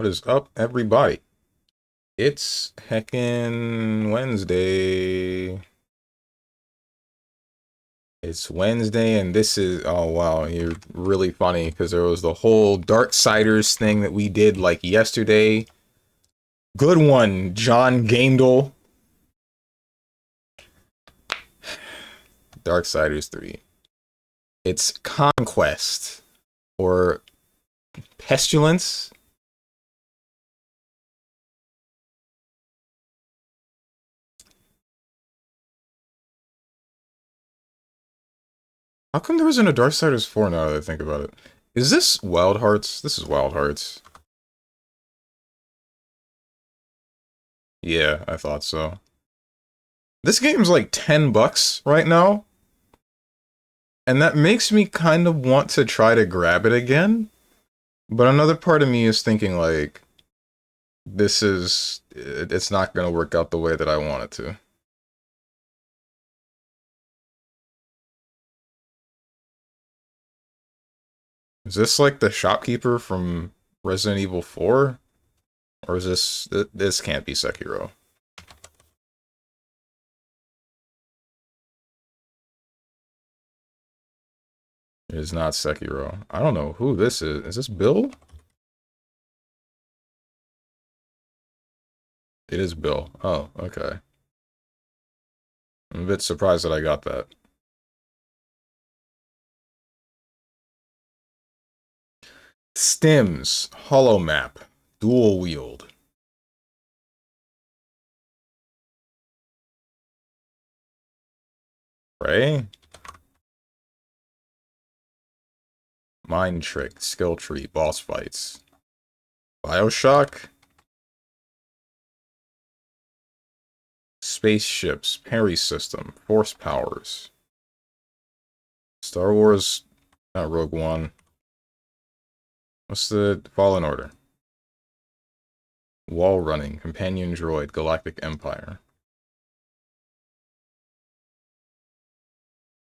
What is up, everybody? It's heckin' Wednesday. It's Wednesday, and this is, oh wow, you're really funny because there was the whole Darksiders thing that we did like yesterday. Good one, John Gaindel. Darksiders 3. It's Conquest or Pestilence. How come there isn't a Darksiders 4 now that I think about it? Is this Wild Hearts? This is Wild Hearts. Yeah, I thought so. This game's like $10 right now. And that makes me kind of want to try to grab it again. But another part of me is thinking like, it's not going to work out the way that I want it to. Is this like the shopkeeper from Resident Evil 4? Or is this can't be Sekiro. It is not Sekiro. I don't know who this is. Is this Bill? It is Bill. Oh, okay. I'm a bit surprised that I got that. Stims, Hollow Map, Dual Wield. Right? Mind Trick, Skill Tree, Boss Fights. Bioshock? Spaceships, Parry System, Force Powers. Star Wars, not Rogue One. What's the Fallen Order? Wall Running, Companion Droid, Galactic Empire.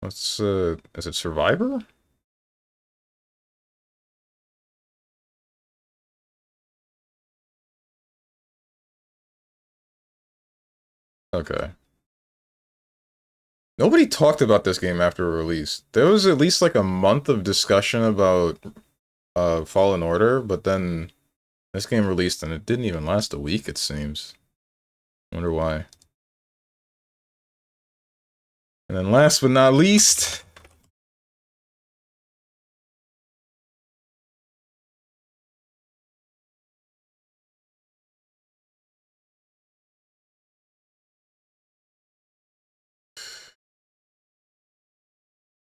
What's, is it Survivor? Okay. Nobody talked about this game after release. There was at least like a month of discussion about Fallen Order, but then this game released and it didn't even last a week, it seems. Wonder why. And then last but not least,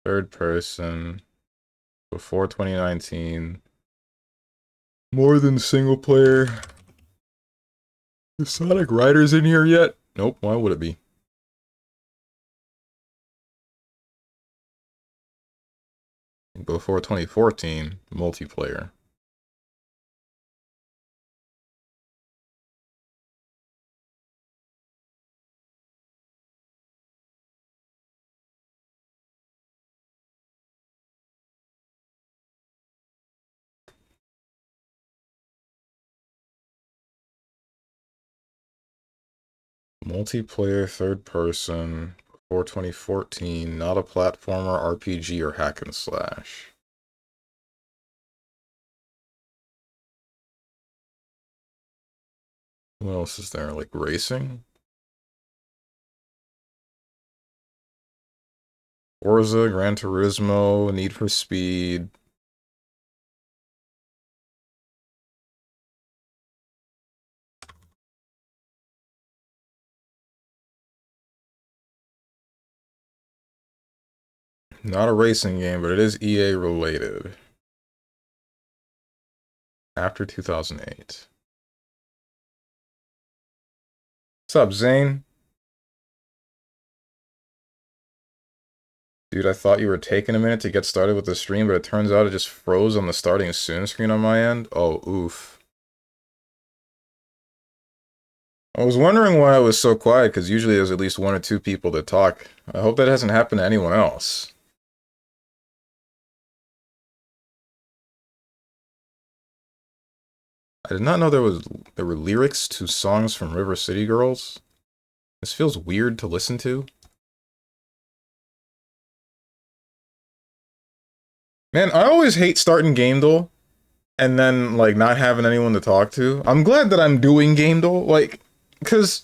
third person, before 2019, more than single player. Is Sonic Riders in here yet? Nope, why would it be? Before 2014, multiplayer. Multiplayer, third person, before 2014, not a platformer, RPG, or hack and slash. What else is there? Like racing? Forza, Gran Turismo, Need for Speed. Not a racing game, but it is EA related. After 2008. What's up, Zane? Dude, I thought you were taking a minute to get started with the stream, but it turns out it just froze on the starting soon screen on my end. Oh, oof. I was wondering why I was so quiet, because usually there's at least one or two people that talk. I hope that hasn't happened to anyone else. did not know there were lyrics to songs from River City Girls. This feels weird to listen to. Man, I always hate starting Game Duel and then like not having anyone to talk to. I'm glad that I'm doing Game Duel, like, because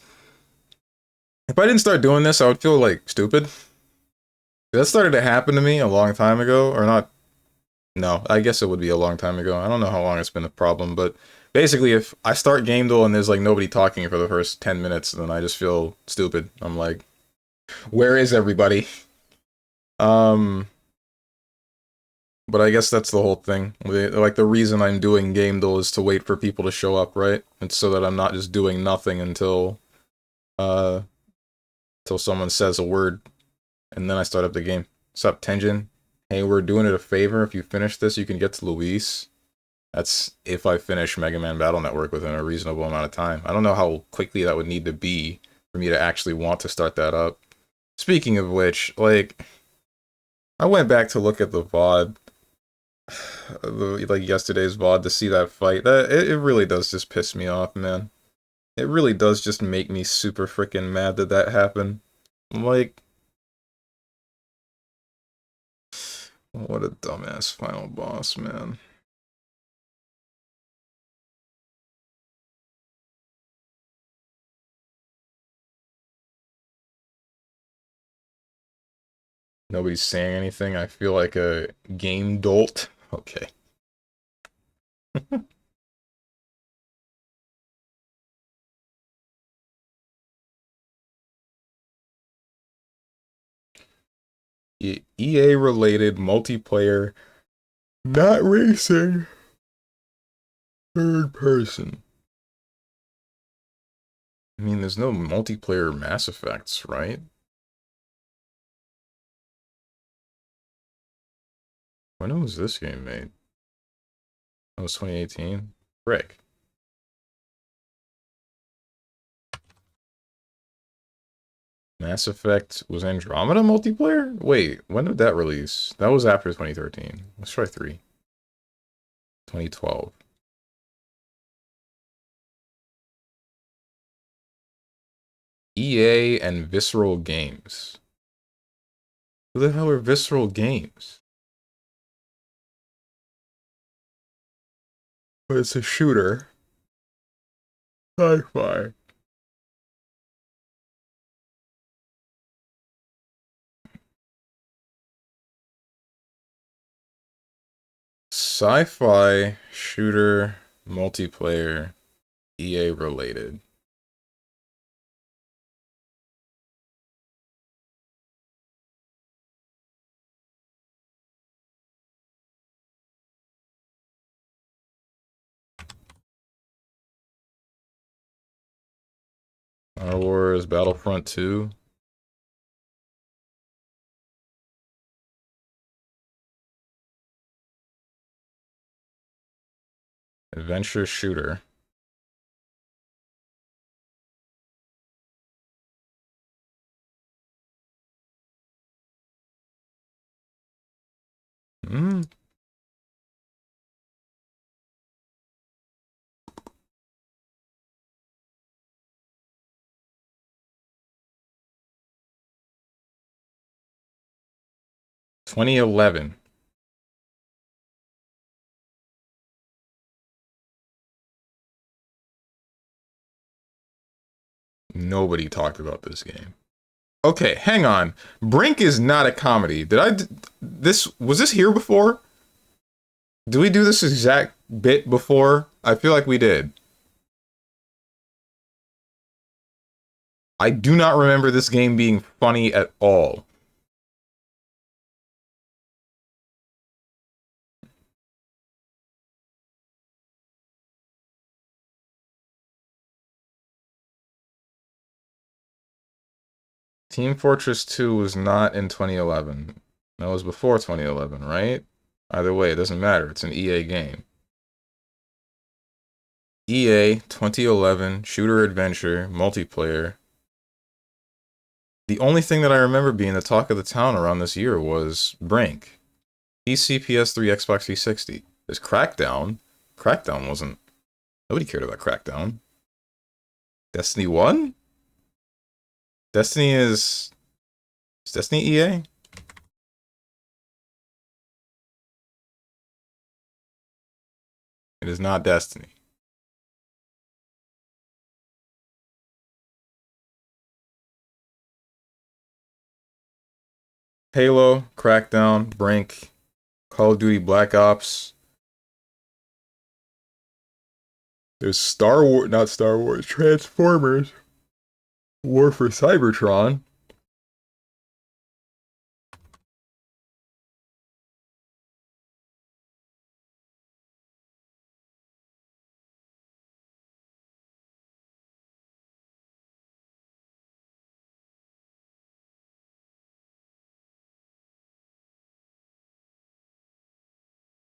if I didn't start doing this, I would feel like stupid. That started to happen to me a long time ago, or not. No, I guess it would be a long time ago. I don't know how long it's been a problem, but basically, if I start Game Duel and there's like nobody talking for the first 10 minutes, then I just feel stupid. I'm like, where is everybody? But I guess that's the whole thing. Like, the reason I'm doing Game Duel is to wait for people to show up, right? It's so that I'm not just doing nothing until someone says a word, and then I start up the game. What's up, Tenjin? Hey, we're doing it a favor. If you finish this, you can get to Luis. That's if I finish Mega Man Battle Network within a reasonable amount of time. I don't know how quickly that would need to be for me to actually want to start that up. Speaking of which, like, I went back to look at the VOD, like yesterday's VOD, to see that fight. It really does just piss me off, man. It really does just make me super freaking mad that that happened. Like, what a dumbass final boss, man. Nobody's saying anything. I feel like a game dolt. Okay. EA related multiplayer, not racing, third person. I mean, there's no multiplayer Mass Effects, right? When was this game made? That was 2018? Frick. Mass Effect was Andromeda multiplayer? Wait, when did that release? That was after 2013. Let's try 3. 2012. EA and Visceral Games. Who the hell are Visceral Games? But it's a shooter. Sci-fi. Sci-fi shooter multiplayer EA related. Star Wars Battlefront 2. Adventure shooter. Hmm. $2011. Nobody talked about this game. Okay, hang on. Brink is not a comedy. Was this here before? Did we do this exact bit before? I feel like we did. I do not remember this game being funny at all. Team Fortress 2 was not in 2011. That was before 2011, right? Either way, it doesn't matter. It's an EA game. EA 2011 shooter adventure multiplayer. The only thing that I remember being the talk of the town around this year was Brink. PC, PS3, Xbox 360. There's Crackdown. Crackdown wasn't Nobody cared about Crackdown. Destiny 1? Destiny is... Is Destiny EA? It is not Destiny. Halo, Crackdown, Brink, Call of Duty Black Ops. There's Star Wars, not Star Wars, Transformers. War for Cybertron.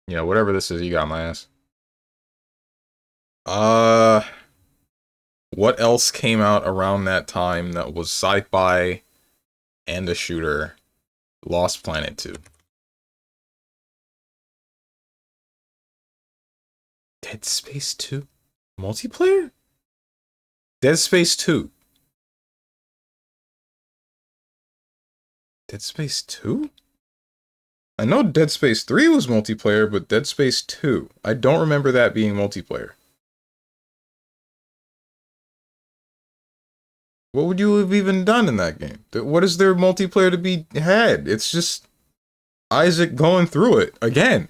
Yeah, whatever this is, you got my ass. What else came out around that time that was sci-fi and a shooter? Lost Planet 2. Dead Space 2? Multiplayer? Dead Space 2. Dead Space 2? I know Dead Space 3 was multiplayer, but Dead Space 2. I don't remember that being multiplayer. What would you have even done in that game? What is there multiplayer to be had? It's just Isaac going through it again.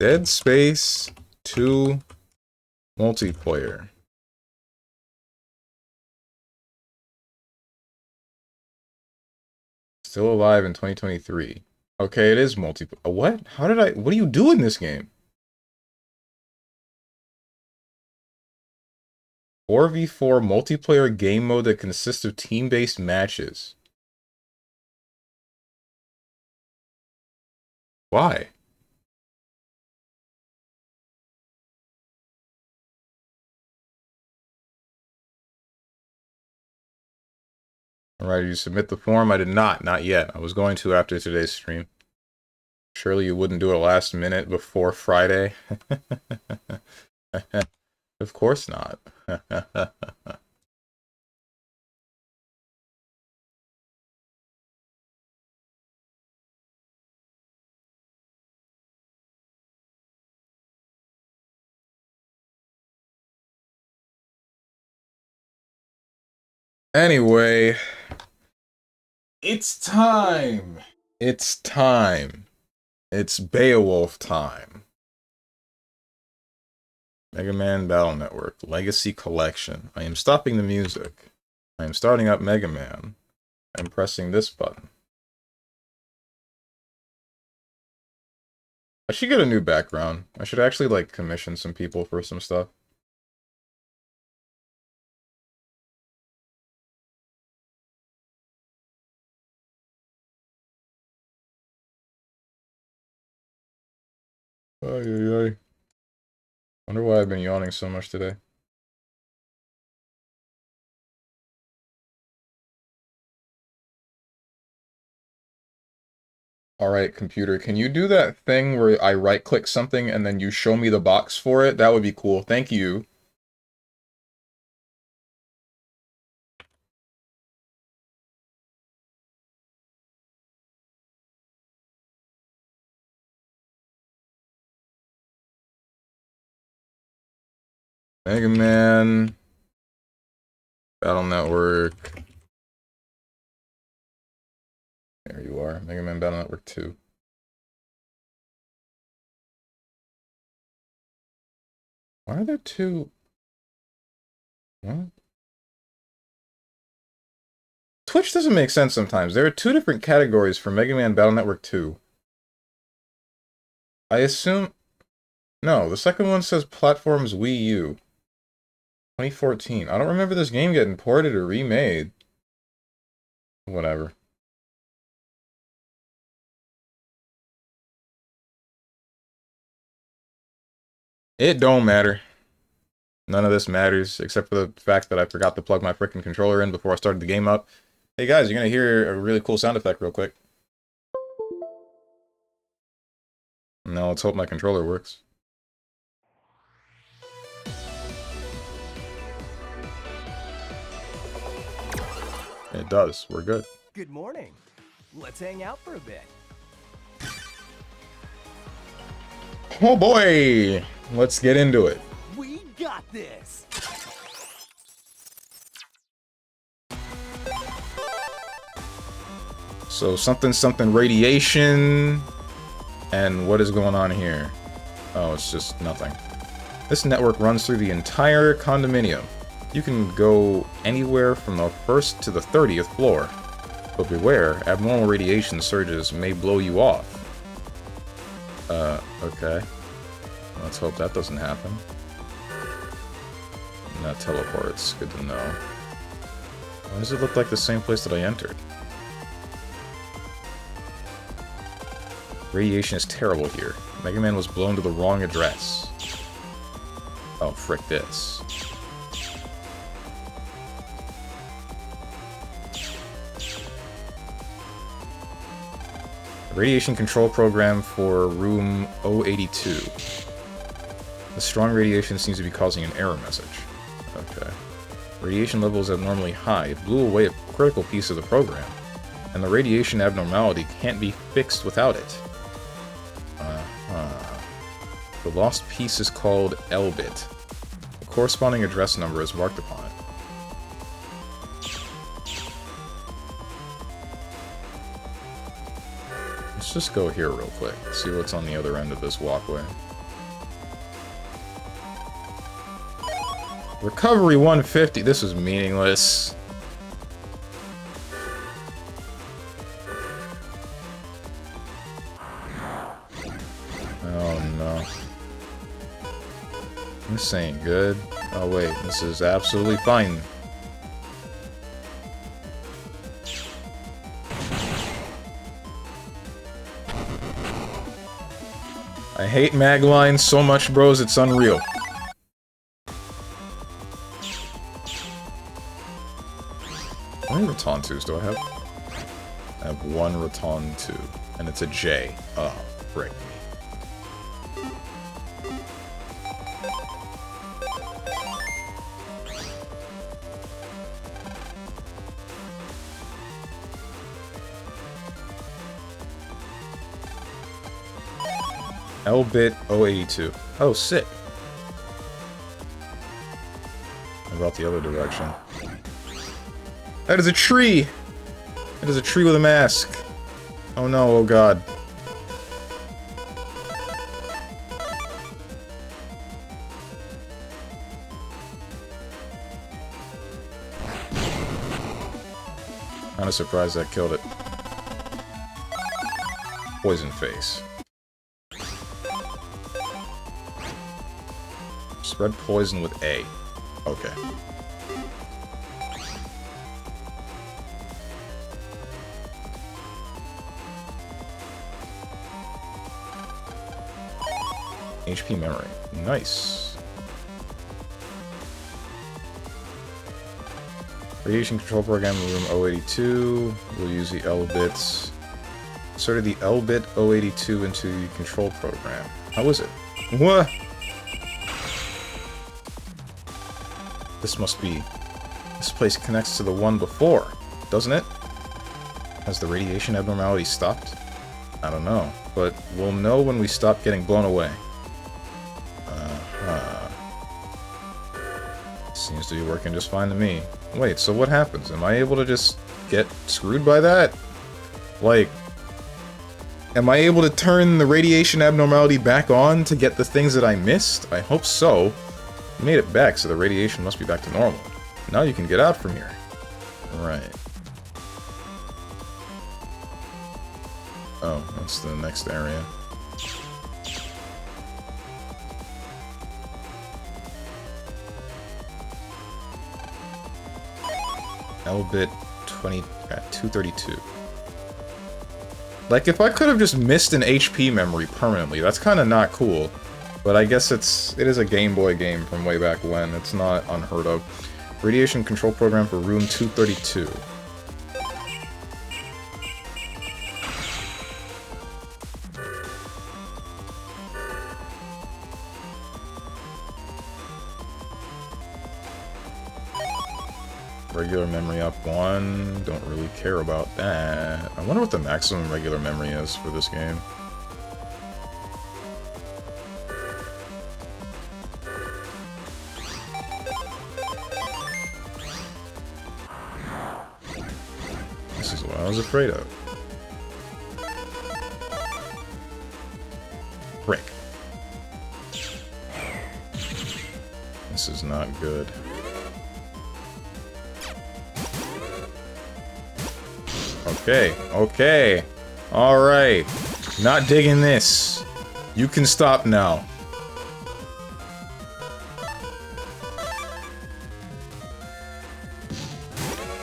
Dead Space 2 multiplayer. Still alive in 2023. Okay, it is multiplayer. What? What do you do in this game? 4v4 multiplayer game mode that consists of team-based matches. Why? Alright, you submit the form? I did not. Not yet. I was going to after today's stream. Surely you wouldn't do it last minute before Friday? Of course not. Anyway, it's time. It's time. It's Beowulf time. Mega Man Battle Network, Legacy Collection. I am stopping the music. I am starting up Mega Man. I am pressing this button. I should get a new background. I should actually, like, commission some people for some stuff. Ay, ay, ay. Wonder why I've been yawning so much today. Alright, computer, can you do that thing where I right-click something and then you show me the box for it? That would be cool. Thank you. Mega Man Battle Network. There you are. Mega Man Battle Network 2. Why are there two? What? Twitch doesn't make sense sometimes. There are two different categories for Mega Man Battle Network 2. I assume... No, the second one says Platforms Wii U. 2014. I don't remember this game getting ported or remade. Whatever. It don't matter. None of this matters, except for the fact that I forgot to plug my freaking controller in before I started the game up. Hey guys, you're gonna hear a really cool sound effect real quick. Now let's hope my controller works. It does. We're good. Good morning. Let's hang out for a bit. Oh boy! Let's get into it. We got this. So something radiation. And what is going on here? Oh, it's just nothing. This network runs through the entire condominium. You can go anywhere from the 1st to the 30th floor. But beware, abnormal radiation surges may blow you off. Okay. Let's hope that doesn't happen. And that teleports. Good to know. Why does it look like the same place that I entered? Radiation is terrible here. Mega Man was blown to the wrong address. Oh, frick this. Radiation control program for room 082. The strong radiation seems to be causing an error message. Okay. Radiation level is abnormally high. It blew away a critical piece of the program, and the radiation abnormality can't be fixed without it. The lost piece is called L-bit. The corresponding address number is marked upon it. Let's just go here real quick, see what's on the other end of this walkway. Recovery 150, this is meaningless. Oh no. This ain't good. Oh wait, this is absolutely fine. I hate maglines so much, bros, it's unreal. How many Raton 2s do I have? I have one Raton 2, and it's a J. Oh, frick me. L-bit 082. Oh, sick. How about the other direction? That is a tree! That is a tree with a mask. Oh no, oh god. Kinda surprised that killed it. Poison face. Spread poison with A. Okay. HP memory. Nice. Radiation control program in room 082. We'll use the L-bits. Inserted the L-bit 082 into the control program. How is it? What? This must be... This place connects to the one before, doesn't it? Has the radiation abnormality stopped? I don't know, but we'll know when we stop getting blown away. Seems to be working just fine to me. Wait, so what happens? Am I able to just get screwed by that? Like, am I able to turn the radiation abnormality back on to get the things that I missed? I hope so. You made it back, so the radiation must be back to normal. Now you can get out from here. Right. Oh, that's the next area. L-bit 232. Like, if I could have just missed an HP memory permanently, that's kind of not cool. But I guess it is a Game Boy game from way back when. It's not unheard of. Radiation control program for room 232. Regular memory up 1. Don't really care about that. I wonder what the maximum regular memory is for this game. This is what I was afraid of. Frick. This is not good. Okay, okay. Alright. Not digging this. You can stop now.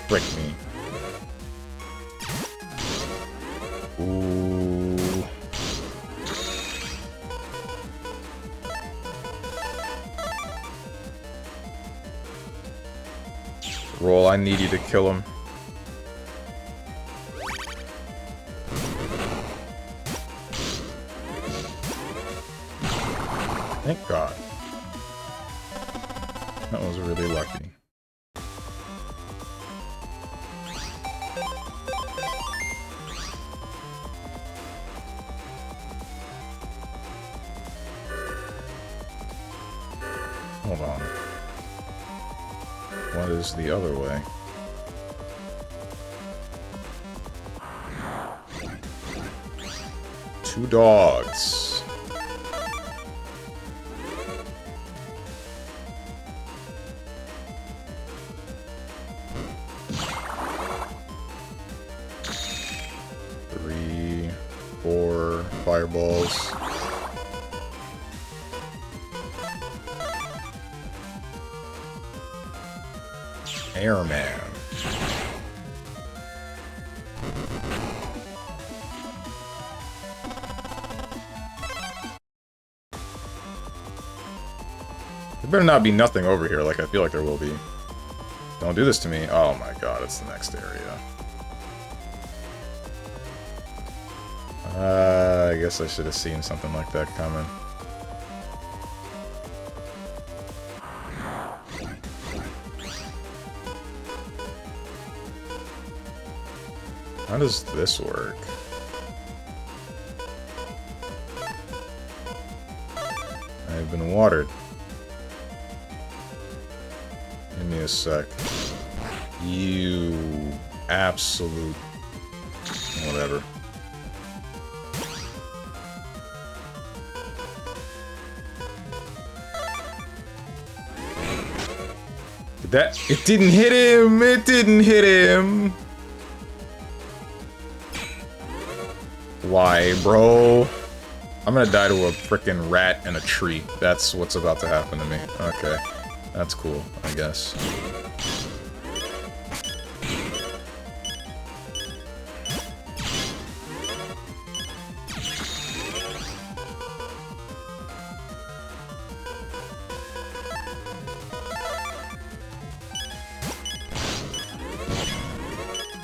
Frick me. Ooh. Roll, I need you to kill him. Thank God. That was really lucky. Hold on. What is the other way? Two dogs. Fireballs. Airman. There better not be nothing over here, like I feel like there will be. Don't do this to me. Oh my god, it's the next area. I guess I should have seen something like that coming. How does this work? I've been watered. Give me a sec. You absolute whatever. That it didn't hit him. It didn't hit him. Why, bro? I'm gonna die to a frickin' rat and a tree. That's what's about to happen to me. Okay. That's cool, I guess.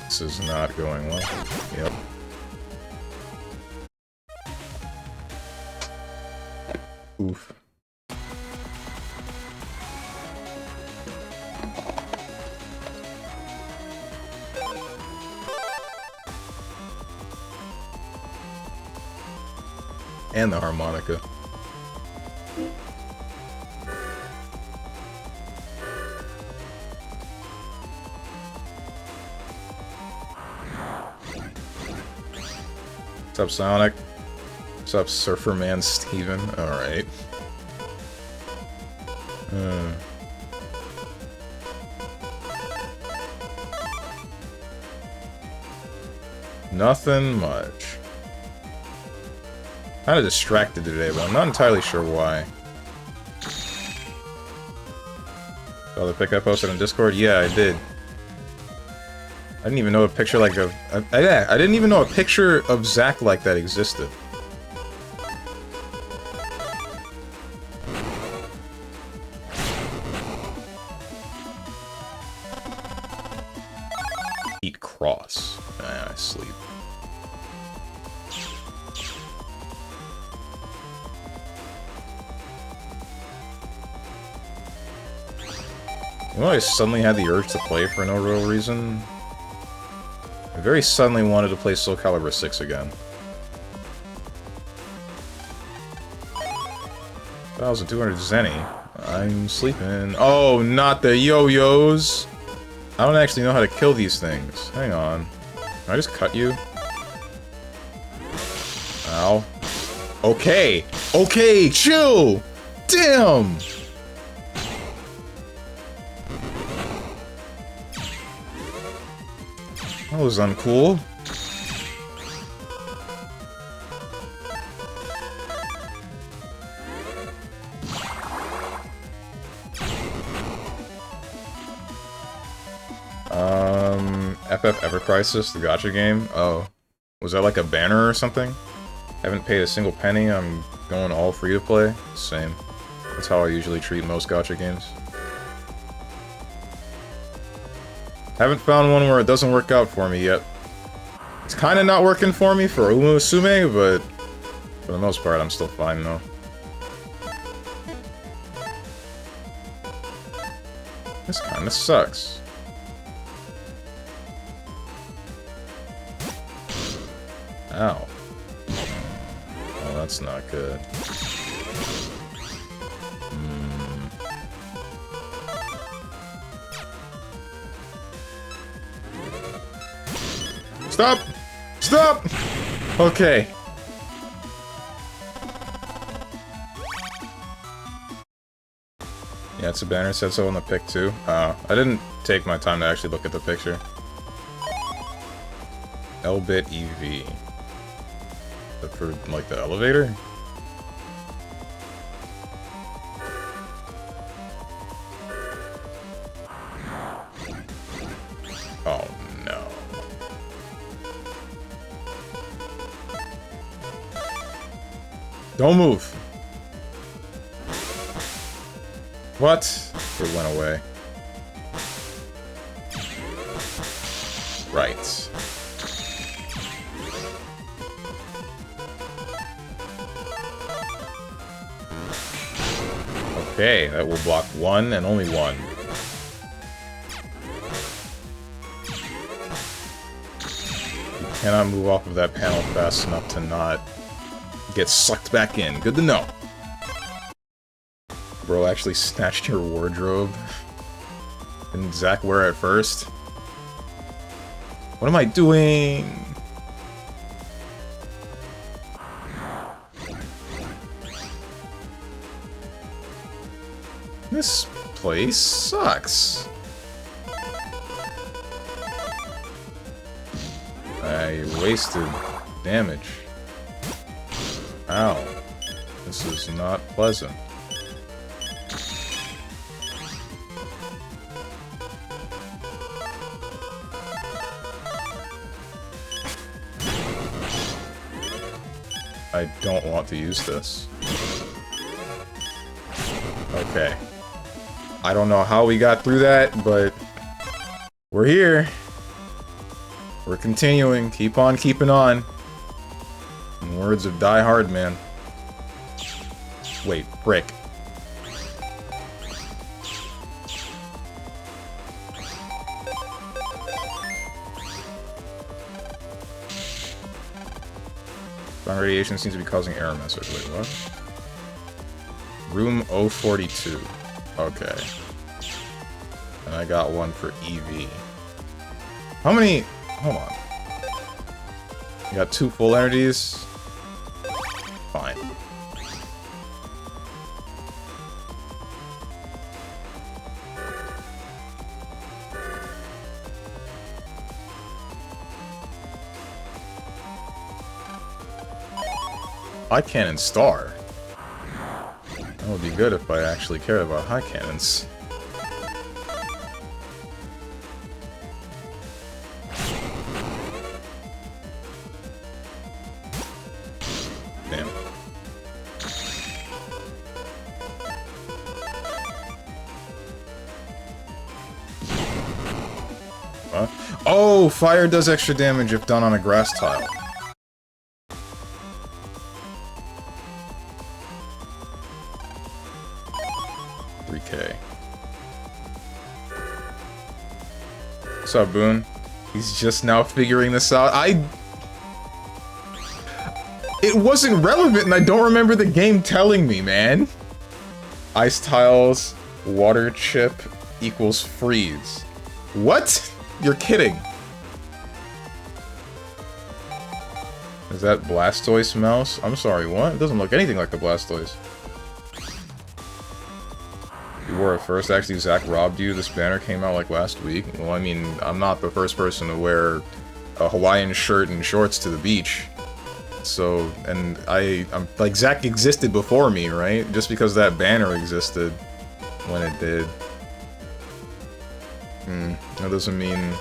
This is not going well. Yep. Oof. And the harmonica. What's up, Sonic? What's up, StrongmanSteven? Alright. Nothing much. Kinda distracted today, but I'm not entirely sure why. Saw the pic I posted on Discord? Yeah, I did. I didn't even know a picture like of... I didn't even know a picture of Zack like that existed. You know, I suddenly had the urge to play for no real reason. I very suddenly wanted to play Soul Calibur 6 again. 1,200 Zenny. I'm sleeping. Oh, not the yo-yos! I don't actually know how to kill these things. Hang on. Can I just cut you? Ow. Okay! Okay, chill! Damn! That was uncool. FF Ever Crisis, the gacha game? Oh. Was that like a banner or something? Haven't paid a single penny, I'm going all free to play? Same. That's how I usually treat most gacha games. Haven't found one where it doesn't work out for me yet. It's kinda not working for me for Umusume, but for the most part I'm still fine though. This kinda sucks. Ow. Oh, that's not good. Stop! Stop! Okay. Yeah, it's a banner, said so on the pic too. I didn't take my time to actually look at the picture. L-bit EV. For, like, the elevator? Oh, no. Don't move! What? It went away. Right. Okay, that will block one and only one. You cannot move off of that panel fast enough to not get sucked back in. Good to know. Bro actually snatched your wardrobe. Didn't Zack wear it first? What am I doing? This place sucks. I wasted damage. Ow. This is not pleasant. I don't want to use this. Okay. I don't know how we got through that, but we're here. We're continuing. Keep on keeping on. In words of Die Hard Man. Wait, frick. Strong radiation seems to be causing error message. Wait, what? Room 042. Okay. And I got one for EV. How many? Hold on. You got 2 full entities? Fine. High Cannon Star. That would be good if I actually cared about high cannons. Damn. What? Oh, fire does extra damage if done on a grass tile. What's up, Boone? He's just now figuring this out. It wasn't relevant and I don't remember the game telling me, man. Ice tiles, water chip equals freeze. What? You're kidding. Is that Blastoise mouse? I'm sorry, what? It doesn't look anything like the Blastoise. You wore it first. Actually, Zach robbed you. This banner came out like last week. Well, I mean, I'm not the first person to wear a Hawaiian shirt and shorts to the beach. So, and I'm like, Zach existed before me, right? Just because that banner existed when it did. That doesn't mean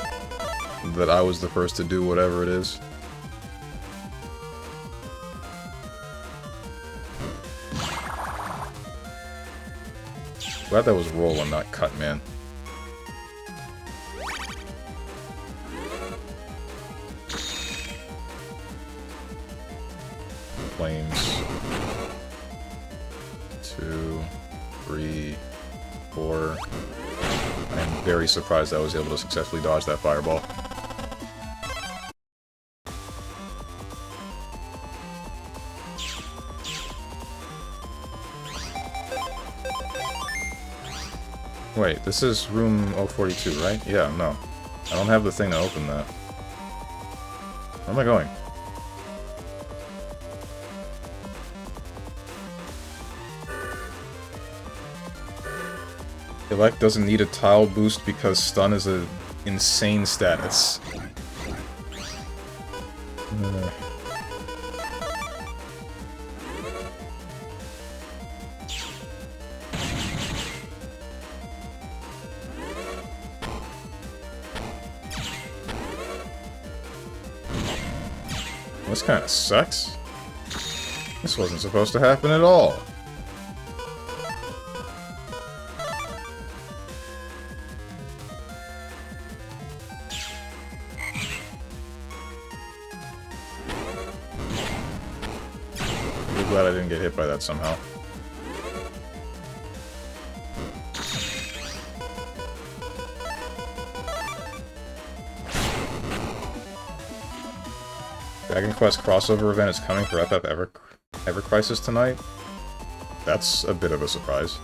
that I was the first to do whatever it is. Glad that was roll and not cut, man. Flames. 2, 3, 4. I am very surprised I was able to successfully dodge that fireball. Wait, this is room 042, right? Yeah, no. I don't have the thing to open that. Where am I going? Elect doesn't need a tile boost because stun is an insane status. This kind of sucks. This wasn't supposed to happen at all. I'm glad I didn't get hit by that somehow. Dragon Quest crossover event is coming for FF Ever Crisis tonight? That's a bit of a surprise.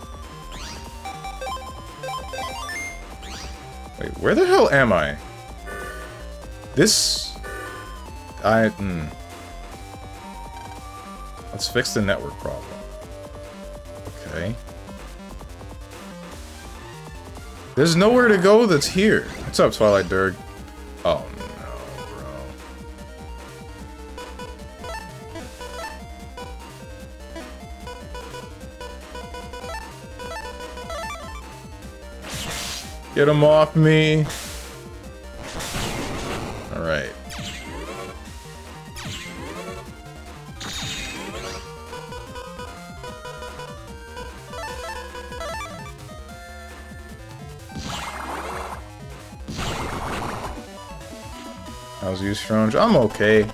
Wait, where the hell am I? Let's fix the network problem. Okay. There's nowhere to go that's here. What's up, Twilight Dirg? Oh, get him off me! Alright. How's you, Strange? I'm okay.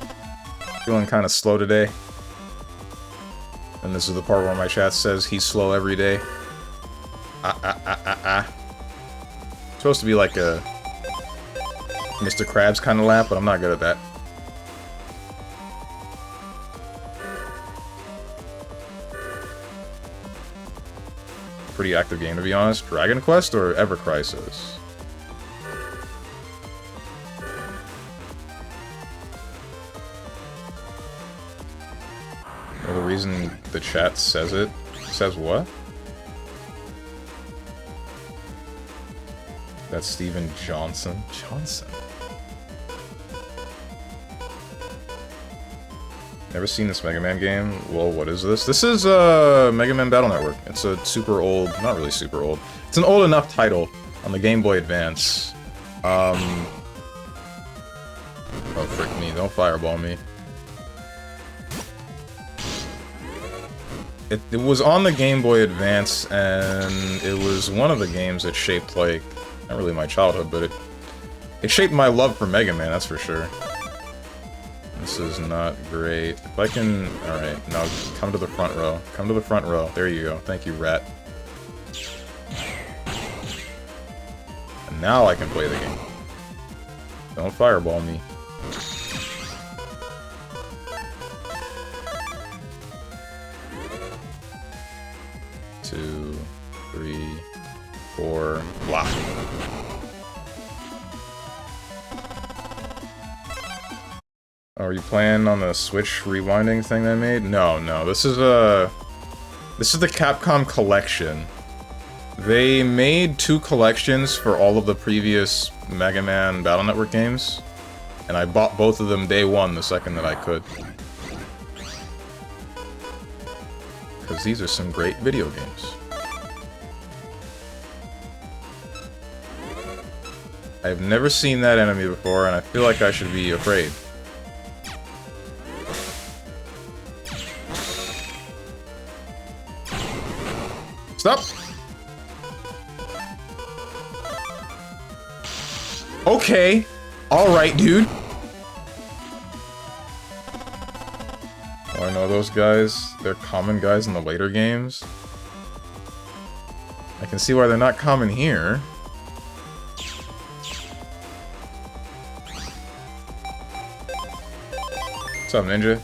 Feeling kind of slow today. And this is the part where my chat says he's slow every day. Supposed to be like a Mr. Krabs kind of laugh, but I'm not good at that. Pretty active game, to be honest. Dragon Quest or Ever Crisis? Well, the reason the chat says it. Says what? That's Steven Johnson. Johnson? Never seen this Mega Man game. Well, what is this? This is Mega Man Battle Network. It's a super old, not really super old. It's an old enough title on the Game Boy Advance. Oh, frick me. Don't fireball me. It was on the Game Boy Advance, and it was one of the games that shaped, like, not really my childhood, but it shaped my love for Mega Man, that's for sure. This is not great. If I can... Alright, now come to the front row. Come to the front row. There you go. Thank you, rat. And now I can play the game. Don't fireball me. Two, three, four, block. Are you playing on the Switch rewinding thing they made? No, no. This is the Capcom collection. They made 2 collections for all of the previous Mega Man Battle Network games, and I bought both of them day one the second that I could. Because these are some great video games. I've never seen that enemy before, and I feel like I should be afraid. Stop! Okay. Alright, dude. Oh, I know those guys. They're common guys in the later games. I can see why they're not common here. What's up, Ninja?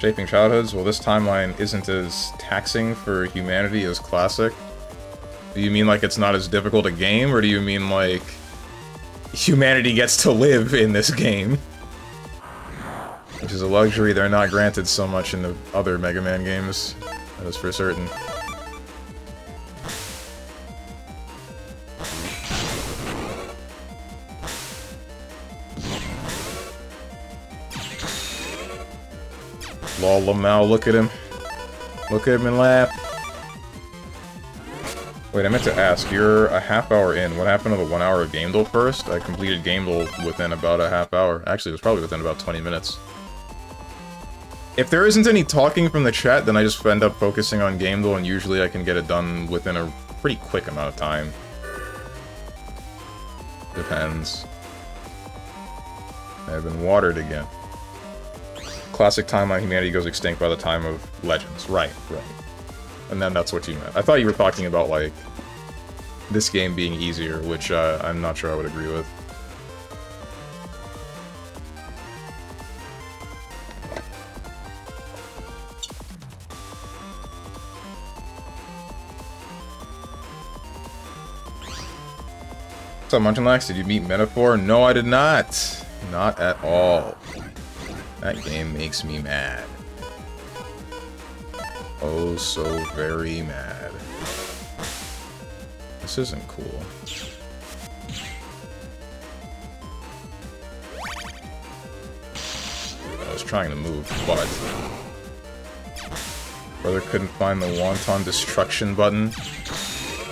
Shaping childhoods? Well, this timeline isn't as taxing for humanity as Classic. Do you mean like it's not as difficult a game, or do you mean like humanity gets to live in this game? Which is a luxury they're not granted so much in the other Mega Man games, that is for certain. Lol, Lamau, look at him. Look at him and laugh. Wait, I meant to ask, you're a half hour in. What happened to the 1 hour of Game Duel first? I completed Game Duel within about a half hour. Actually, it was probably within about 20 minutes. If there isn't any talking from the chat, then I just end up focusing on Game Duel, and usually I can get it done within a pretty quick amount of time. Depends. I've been watered again. Classic timeline, humanity goes extinct by the time of Legends. Right, right. And then that's what you meant. I thought you were talking about, like, this game being easier, which I'm not sure I would agree with. What's up, Munchenlax? Did you meet Metaphor? No, I did not. Not at all. That game makes me mad. Oh, so very mad. This isn't cool. I was trying to move, but brother couldn't find the Wonton Destruction button.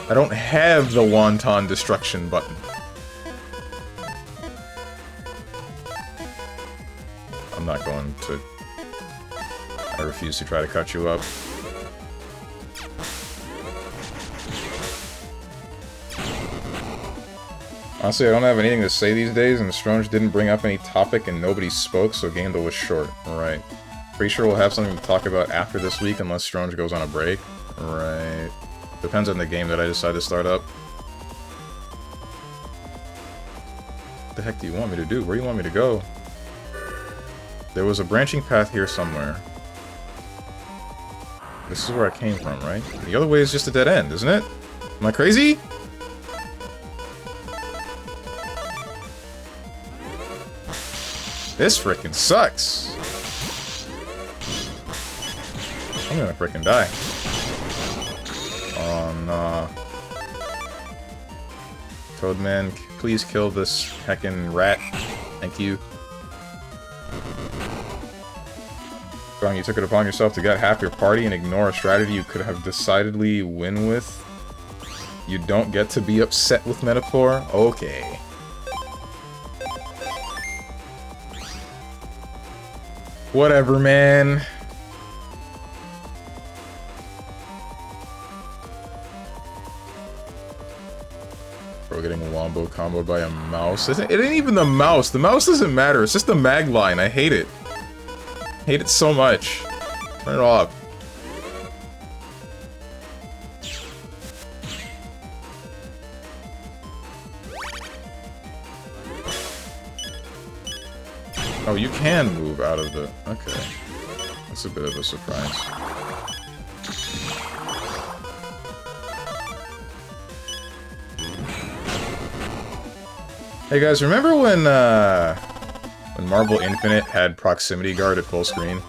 I don't have the Wonton Destruction button. I'm not going to... I refuse to try to cut you up. Honestly, I don't have anything to say these days, and Stronge didn't bring up any topic and nobody spoke, so Game Duel was short. Right. Pretty sure we'll have something to talk about after this week, unless Stronge goes on a break. Right. Depends on the game that I decide to start up. What the heck do you want me to do? Where do you want me to go? There was a branching path here somewhere. This is where I came from, right? The other way is just a dead end, isn't it? Am I crazy? This frickin' sucks. I'm gonna frickin' die. Oh, no. Toadman, please kill this heckin' rat. Thank you. Strong, you took it upon yourself to get half your party and ignore a strategy you could have decidedly win with. You don't get to be upset with Metaphor? Okay. Whatever, man. Bro, getting wombo comboed by a mouse. It ain't even the mouse. The mouse doesn't matter. It's just the mag line. I hate it. I hate it so much. Turn it off. Oh, you can move out of the... Okay. That's a bit of a surprise. Hey guys, remember when Marvel Infinite had proximity guard at full screen?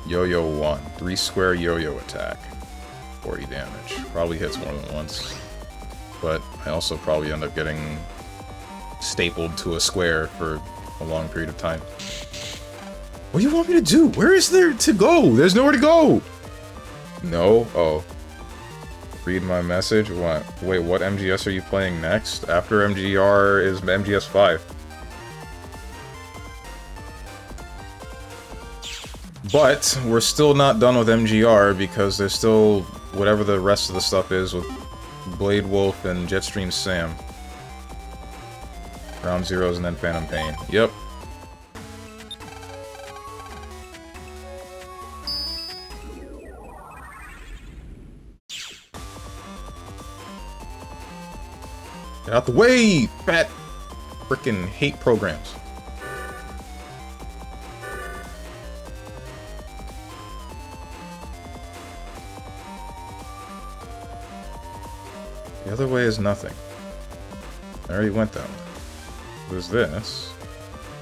Yo-yo 1. 3 square yo-yo attack. 40 damage. Probably hits more than once. But I also probably end up getting stapled to a square for a long period of time. What do you want me to do? Where is there to go? There's nowhere to go! No? Oh. Read my message? What? Wait, what MGS are you playing next? After MGR is MGS 5. But we're still not done with MGR because there's still whatever the rest of the stuff is with Blade Wolf and Jetstream Sam. Ground Zeroes and then Phantom Pain. Yep. Get out the way, fat frickin' hate programs. The other way is nothing. I already went that way. There's this.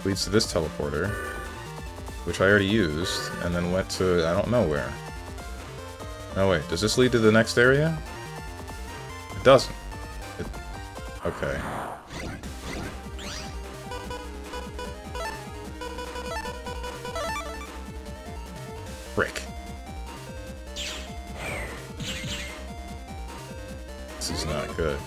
Leads to this teleporter, which I already used, and then went to I don't know where. No, wait, does this lead to the next area? It doesn't. Okay. Frick. This is not good.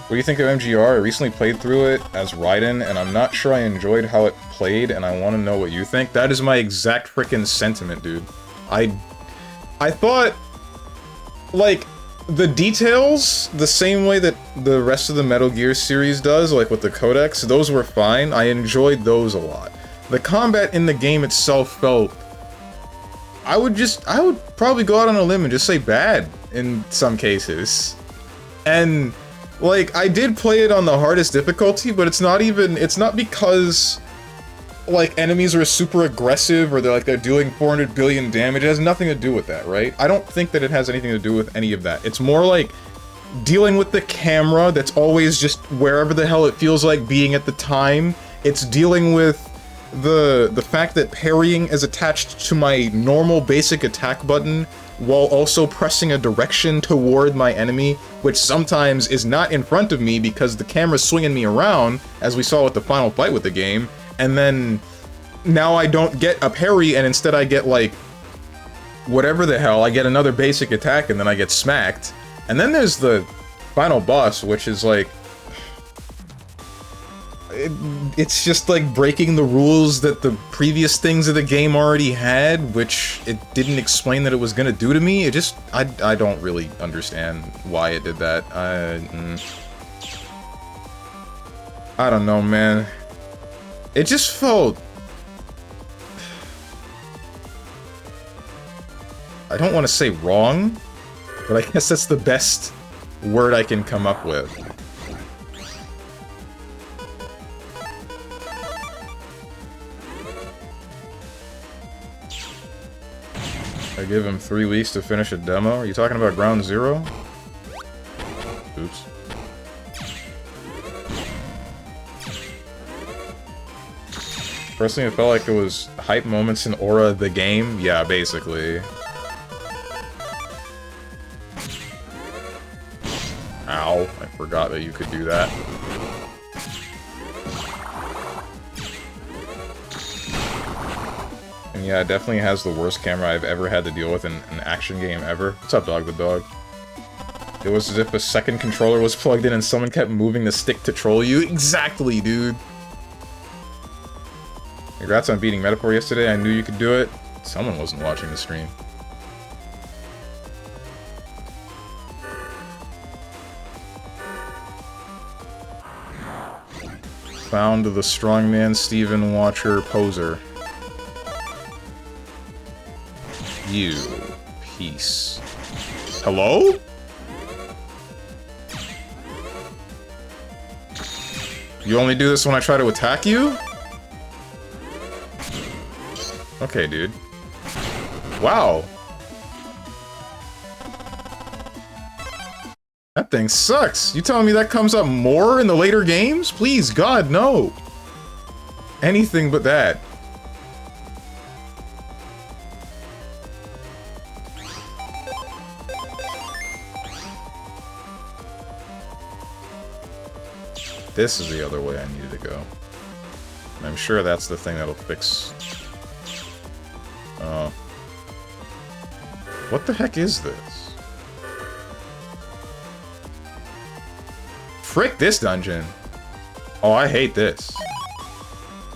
What do you think of MGR? I recently played through it as Raiden, and I'm not sure I enjoyed how it played, and I want to know what you think. That is my exact frickin' sentiment, dude. I thought, like, the details, the same way that the rest of the Metal Gear series does, like with the codex, those were fine. I enjoyed those a lot. The combat in the game itself felt... I would probably go out on a limb and just say bad in some cases. And... like, I did play it on the hardest difficulty, but it's not because, like, enemies are super aggressive or they're doing 400 billion damage. It has nothing to do with that, right? I don't think that it has anything to do with any of that. It's more like dealing with the camera that's always just wherever the hell it feels like being at the time. It's dealing with the fact that parrying is attached to my normal basic attack button while also pressing a direction toward my enemy, which sometimes is not in front of me because the camera's swinging me around, as we saw with the final fight with the game, and then now I don't get a parry and instead I get, like, whatever the hell, I get another basic attack and then I get smacked. And then there's the final boss, which is like... it's just like breaking the rules that the previous things of the game already had, which it didn't explain that it was gonna do to me. It just, I don't really understand why it did that. I don't know, man. It just felt... I don't want to say wrong, but I guess that's the best word I can come up with. I give him 3 weeks to finish a demo? Are you talking about Ground Zero? Oops. Personally, it felt like it was hype moments in Aura the game. Yeah, basically. Ow, I forgot that you could do that. And yeah, it definitely has the worst camera I've ever had to deal with in an action game ever. What's up, Dog the Dog? It was as if a second controller was plugged in and someone kept moving the stick to troll you. Exactly, dude! Congrats on beating Metaphor yesterday. I knew you could do it. Someone wasn't watching the stream. Found the StrongmanSteven watcher poser. You piece. Hello? You only do this when I try to attack you? Okay, dude. Wow. That thing sucks. You telling me that comes up more in the later games? Please, God, no. Anything but that. This is the other way I needed to go. And I'm sure that's the thing that'll fix... What the heck is this? Frick this dungeon! Oh, I hate this.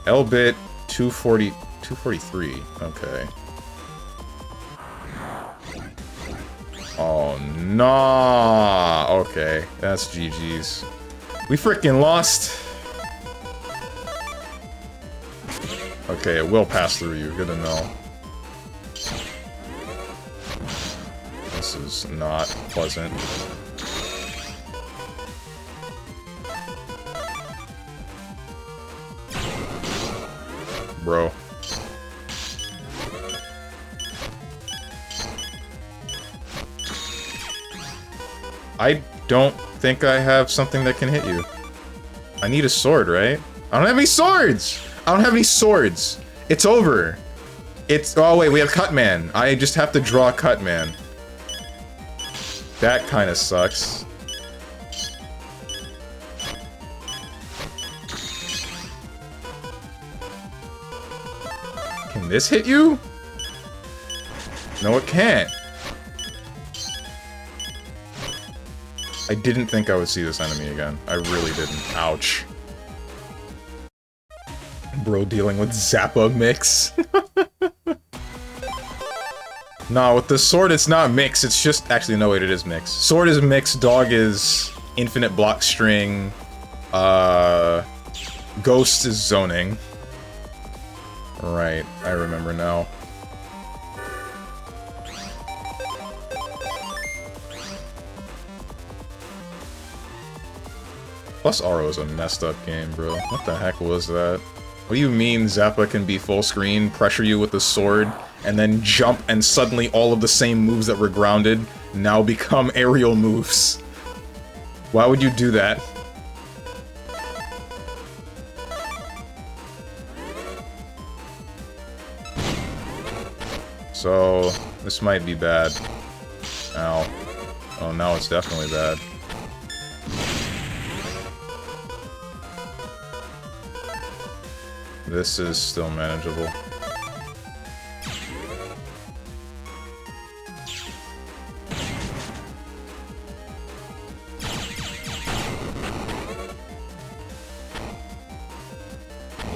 L-bit 243. Okay. Oh, nah! Okay, that's GG's. We frickin' lost! Okay, it will pass through you. Good to know. This is not pleasant. Bro. I don't think I have something that can hit you. I need a sword, right? I don't have any swords! I don't have any swords! It's over! It's- oh wait, we have Cutman. I just have to draw Cutman. That kinda sucks. Can this hit you? No, it can't. I didn't think I would see this enemy again. I really didn't. Ouch. Bro dealing with Zappa mix. Nah, with the sword it's not mix, it's just- actually no wait, it is mix. Sword is mix, dog is infinite block string, ghost is zoning. Right, I remember now. Plus Aro is a messed up game, bro. What the heck was that? What do you mean Zappa can be full screen, pressure you with the sword, and then jump and suddenly all of the same moves that were grounded now become aerial moves? Why would you do that? So, this might be bad. Ow. Oh, now it's definitely bad. This is still manageable.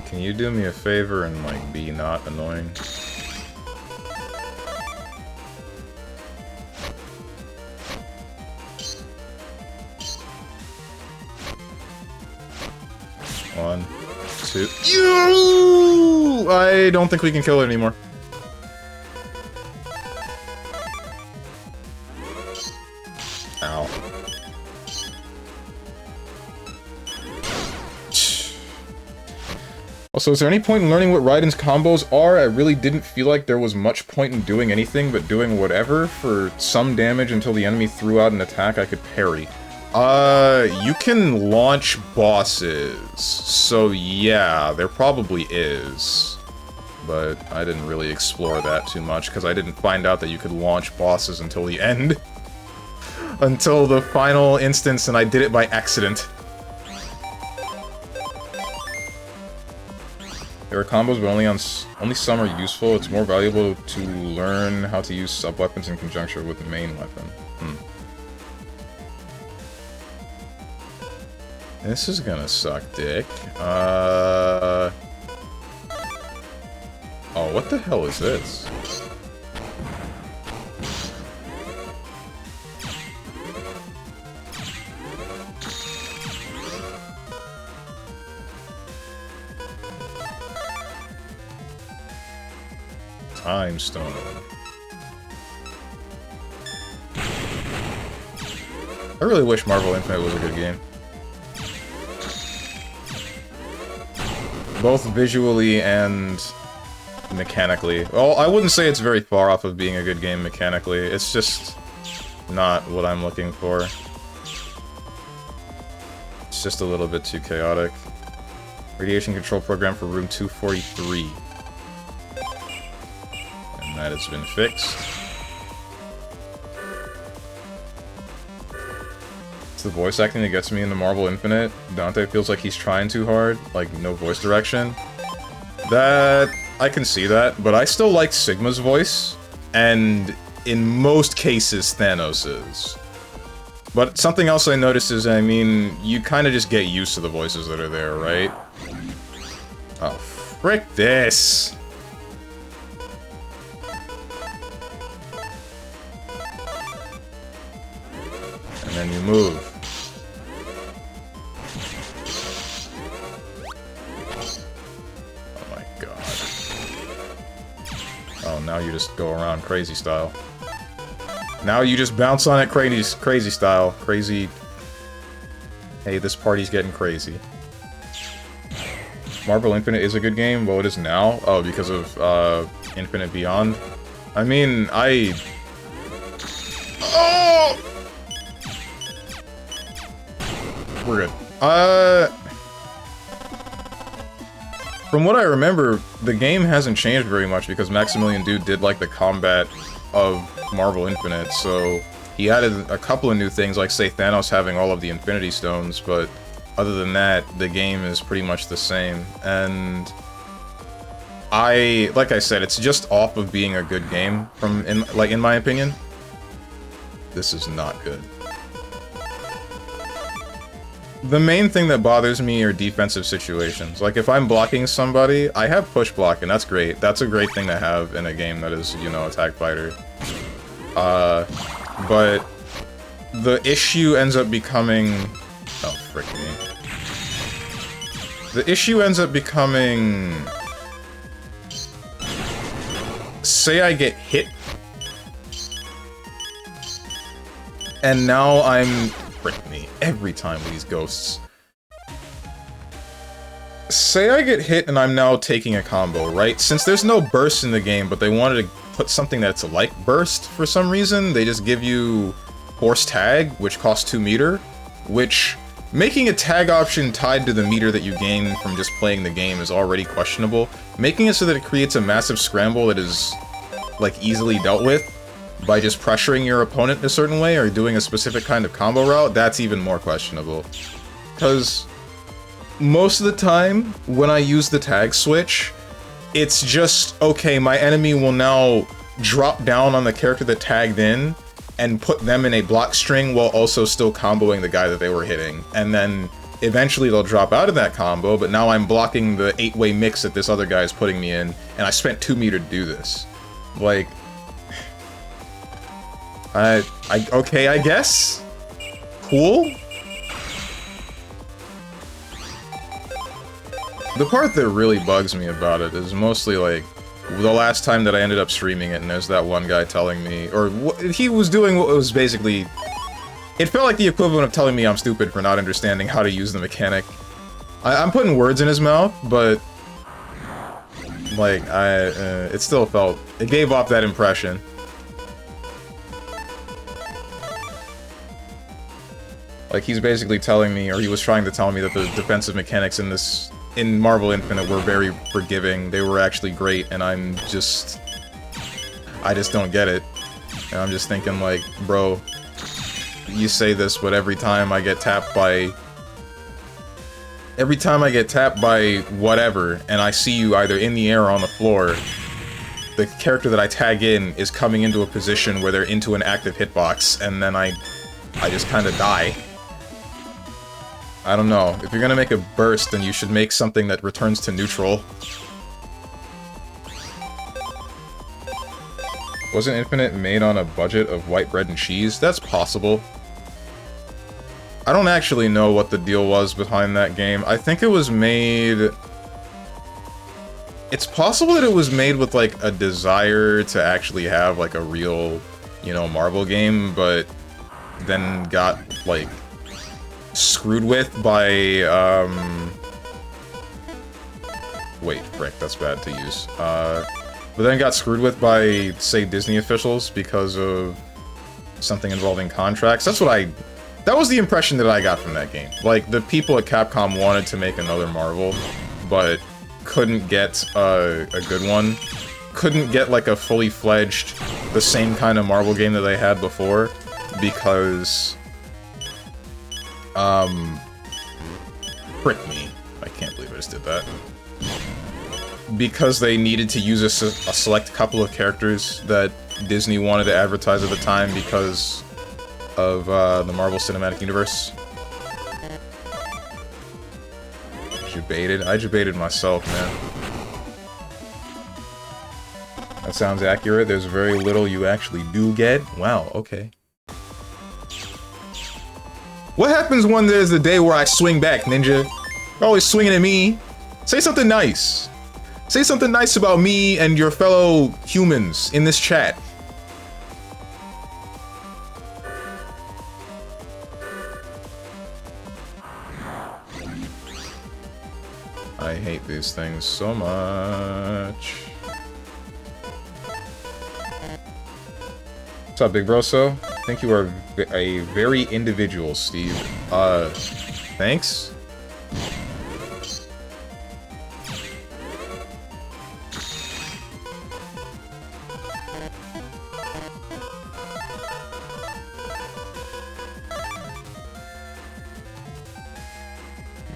Can you do me a favor and, like, be not annoying? One, two. You! I don't think we can kill it anymore. Ow. Also, is there any point in learning what Raiden's combos are? I really didn't feel like there was much point in doing anything but doing whatever for some damage until the enemy threw out an attack I could parry. You can launch bosses, so yeah, there probably is. But I didn't really explore that too much, because I didn't find out that you could launch bosses until the end. Until the final instance, and I did it by accident. There are combos, but only some are useful. It's more valuable to learn how to use sub-weapons in conjunction with the main weapon. This is gonna suck dick. Oh, what the hell is this? Time Stone. I really wish Marvel Infinite was a good game. Both visually and mechanically. Well, I wouldn't say it's very far off of being a good game mechanically. It's just not what I'm looking for. It's just a little bit too chaotic. Radiation control program for room 243. And that has been fixed. It's the voice acting that gets me into Marvel Infinite. Dante feels like he's trying too hard, like no voice direction. That... I can see that, but I still like Sigma's voice, and in most cases, Thanos's. But something else I noticed is, I mean, you kind of just get used to the voices that are there, right? Oh, frick this! And then you move. Oh, now you just go around crazy style. Now you just bounce on it crazy style. Crazy. Hey, this party's getting crazy. Marvel Infinite is a good game. Well, it is now. Oh, because of Infinite Beyond. I mean, Oh! We're good. From what I remember, the game hasn't changed very much because Maximilian Dood did like the combat of Marvel Infinite, so he added a couple of new things, like say Thanos having all of the Infinity Stones, but other than that, the game is pretty much the same. And like I said, it's just off of being a good game in my opinion. This is not good. The main thing that bothers me are defensive situations. Like, if I'm blocking somebody, I have push block, and that's great. That's a great thing to have in a game that is, you know, attack fighter. But the issue ends up becoming... Oh, frick me. The issue ends up becoming... Say I get hit, and now I'm... Frick me. Every time with these ghosts. Say I get hit and I'm now taking a combo, right? Since there's no burst in the game, but they wanted to put something that's like burst for some reason, they just give you force tag, which costs 2 meter, which making a tag option tied to the meter that you gain from just playing the game is already questionable. Making it so that it creates a massive scramble that is, like, easily dealt with by just pressuring your opponent in a certain way or doing a specific kind of combo route, that's even more questionable. Because most of the time, when I use the tag switch, it's just, okay, my enemy will now drop down on the character that tagged in and put them in a block string while also still comboing the guy that they were hitting. And then eventually they'll drop out of that combo, but now I'm blocking the 8-way mix that this other guy is putting me in, and I spent 2 meter to do this. Like... okay, I guess? Cool? The part that really bugs me about it is mostly, like, the last time that I ended up streaming it, and there's that one guy telling me, or he was doing what was basically... It felt like the equivalent of telling me I'm stupid for not understanding how to use the mechanic. I'm putting words in his mouth, but... Like, it still felt... It gave off that impression. Like, he's basically telling me, or he was trying to tell me, that the defensive mechanics in Marvel Infinite were very forgiving. They were actually great, and I just don't get it. And I'm just thinking, like, bro, you say this, but every time I get tapped by whatever, and I see you either in the air or on the floor, the character that I tag in is coming into a position where they're into an active hitbox, and then I just kind of die. I don't know. If you're gonna make a burst, then you should make something that returns to neutral. Wasn't Infinite made on a budget of white bread and cheese? That's possible. I don't actually know what the deal was behind that game. I think it was made... It's possible that it was made with, like, a desire to actually have, like, a real, you know, Marvel game, but then got, like, screwed with by, wait, frick, that's bad to use. But then got screwed with by, say, Disney officials because of something involving contracts. That was the impression that I got from that game. Like, the people at Capcom wanted to make another Marvel, but couldn't get a good one. Couldn't get, like, a fully fledged, the same kind of Marvel game that they had before, because... frick me. I can't believe I just did that. Because they needed to use a select couple of characters that Disney wanted to advertise at the time because of the Marvel Cinematic Universe. I debated myself, man. That sounds accurate. There's very little you actually do get. Wow, okay. What happens when there's a day where I swing back, Ninja? You're always swinging at me. Say something nice. Say something nice about me and your fellow humans in this chat. I hate these things so much. What's up, big bro? So, I think you are a very individual, Steve. Thanks?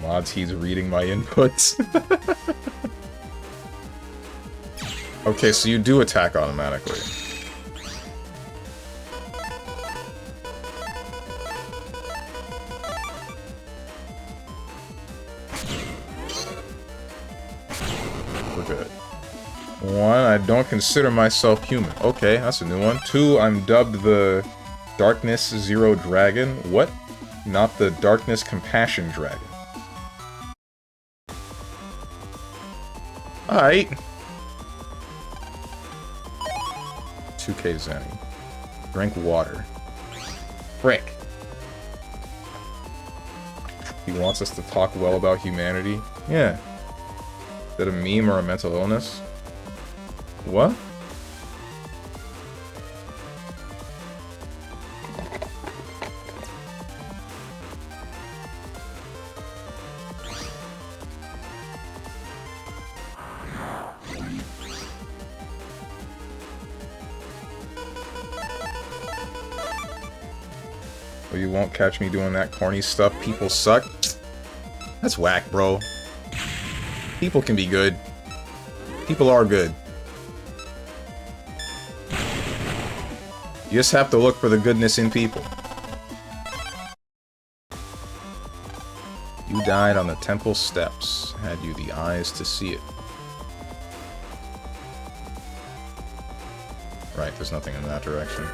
Mods, he's reading my inputs. Okay, so you do attack automatically. We're good. 1, I don't consider myself human. Okay, that's a new one. 2, I'm dubbed the Darkness Zero Dragon. What? Not the Darkness Compassion Dragon. Alright. 2k Zenny. Drink water. Frick. He wants us to talk well about humanity? Yeah. Is that a meme or a mental illness? What? Well, you won't catch me doing that corny stuff. People suck. That's whack, bro. People can be good. People are good. You just have to look for the goodness in people. You died on the temple steps. Had you the eyes to see it? Right, there's nothing in that direction.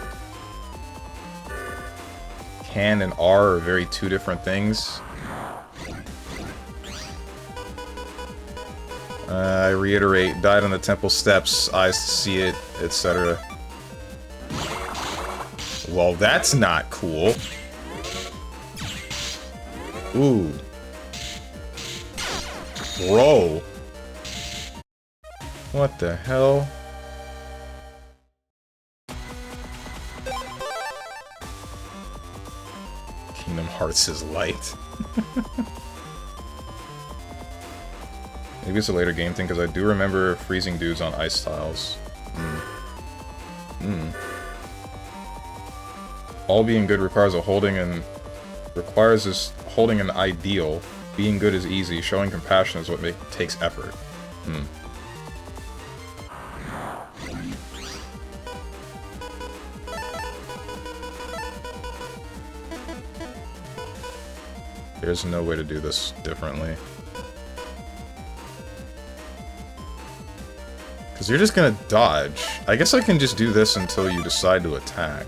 Can and are very two different things. I reiterate, died on the temple steps, eyes to see it, etc. Well, that's not cool. Ooh. Bro. What the hell? Kingdom Hearts is light. Maybe it's a later game thing, because I do remember freezing dudes on ice tiles. All being good requires a holding and... requires is holding an ideal. Being good is easy. Showing compassion is what takes effort. There's no way to do this differently. Because you're just gonna dodge. I guess I can just do this until you decide to attack.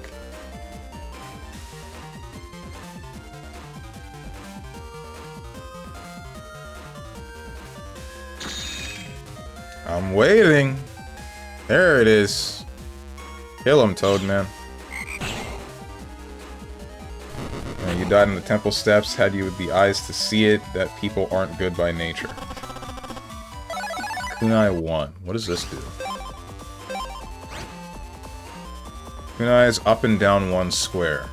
I'm waiting. There it is. Kill him, Toadman. You died in the temple steps. Had you the eyes to see it, that people aren't good by nature. Kunai 1. What does this do? Kunai is up and down one square.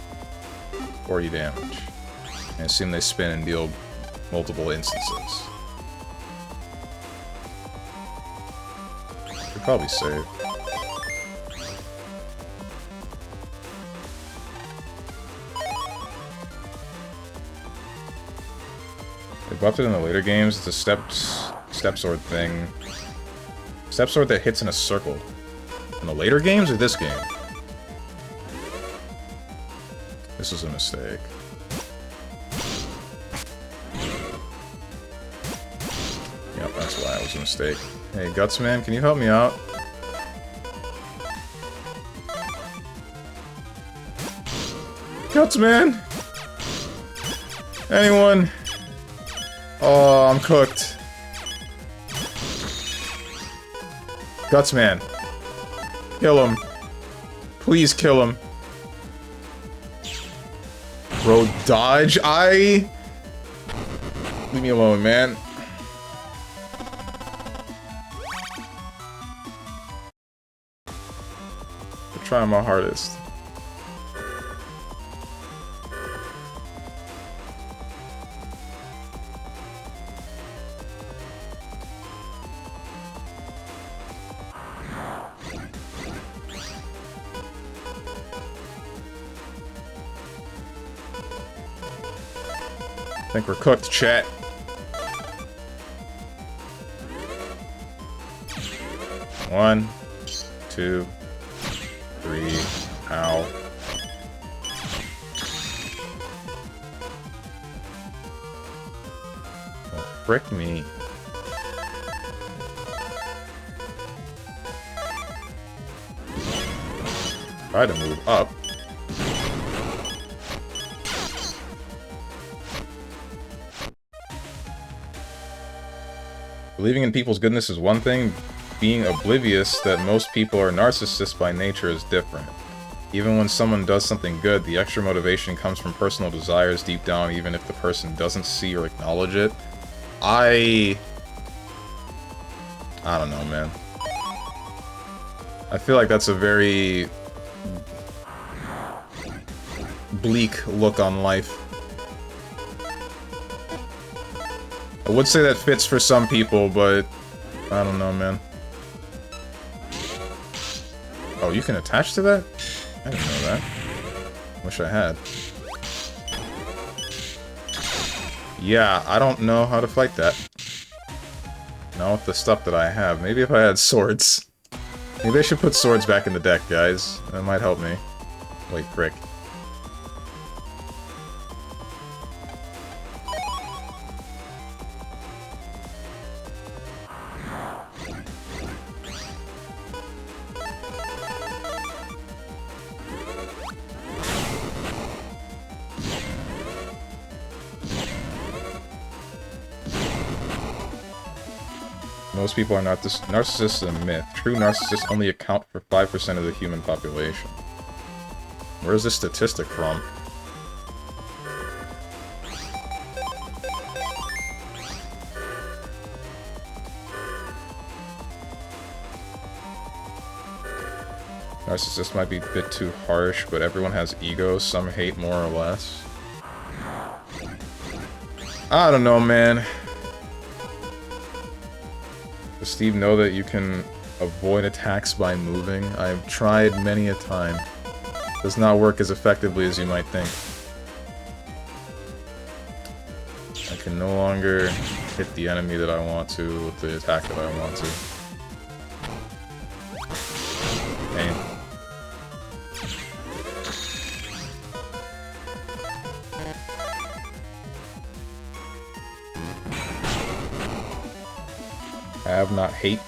40 damage. I assume they spin and deal multiple instances. Should probably save. They buffed it in the later games. It's a step sword thing. Step sword that hits in a circle. In the later games or this game? This was a mistake. Yep, that's why it was a mistake. Hey, Gutsman, can you help me out? Gutsman! Anyone? Oh, I'm cooked. Gutsman. Kill him. Please kill him. Bro, dodge. Leave me alone, man. I'm trying my hardest. I think we're cooked, chat. One, two, three. Ow. Oh, frick me. Try to move up. Believing in people's goodness is one thing, being oblivious that most people are narcissists by nature is different. Even when someone does something good, the extra motivation comes from personal desires deep down, even if the person doesn't see or acknowledge it. I don't know, man. I feel like that's a very bleak look on life. I would say that fits for some people, but I don't know, man. Oh, you can attach to that? I didn't know that. Wish I had. Yeah, I don't know how to fight that. Not with the stuff that I have. Maybe if I had swords. Maybe I should put swords back in the deck, guys. That might help me. Wait, frick. Most people are not this. Narcissists is a myth. True narcissists only account for 5% of the human population. Where's this statistic from? Narcissists might be a bit too harsh, but everyone has egos. Some hate more or less. I don't know, man. Does Steve know that you can avoid attacks by moving? I've tried many a time. Does not work as effectively as you might think. I can no longer hit the enemy that I want to with the attack that I want to. Pain. Have not hate.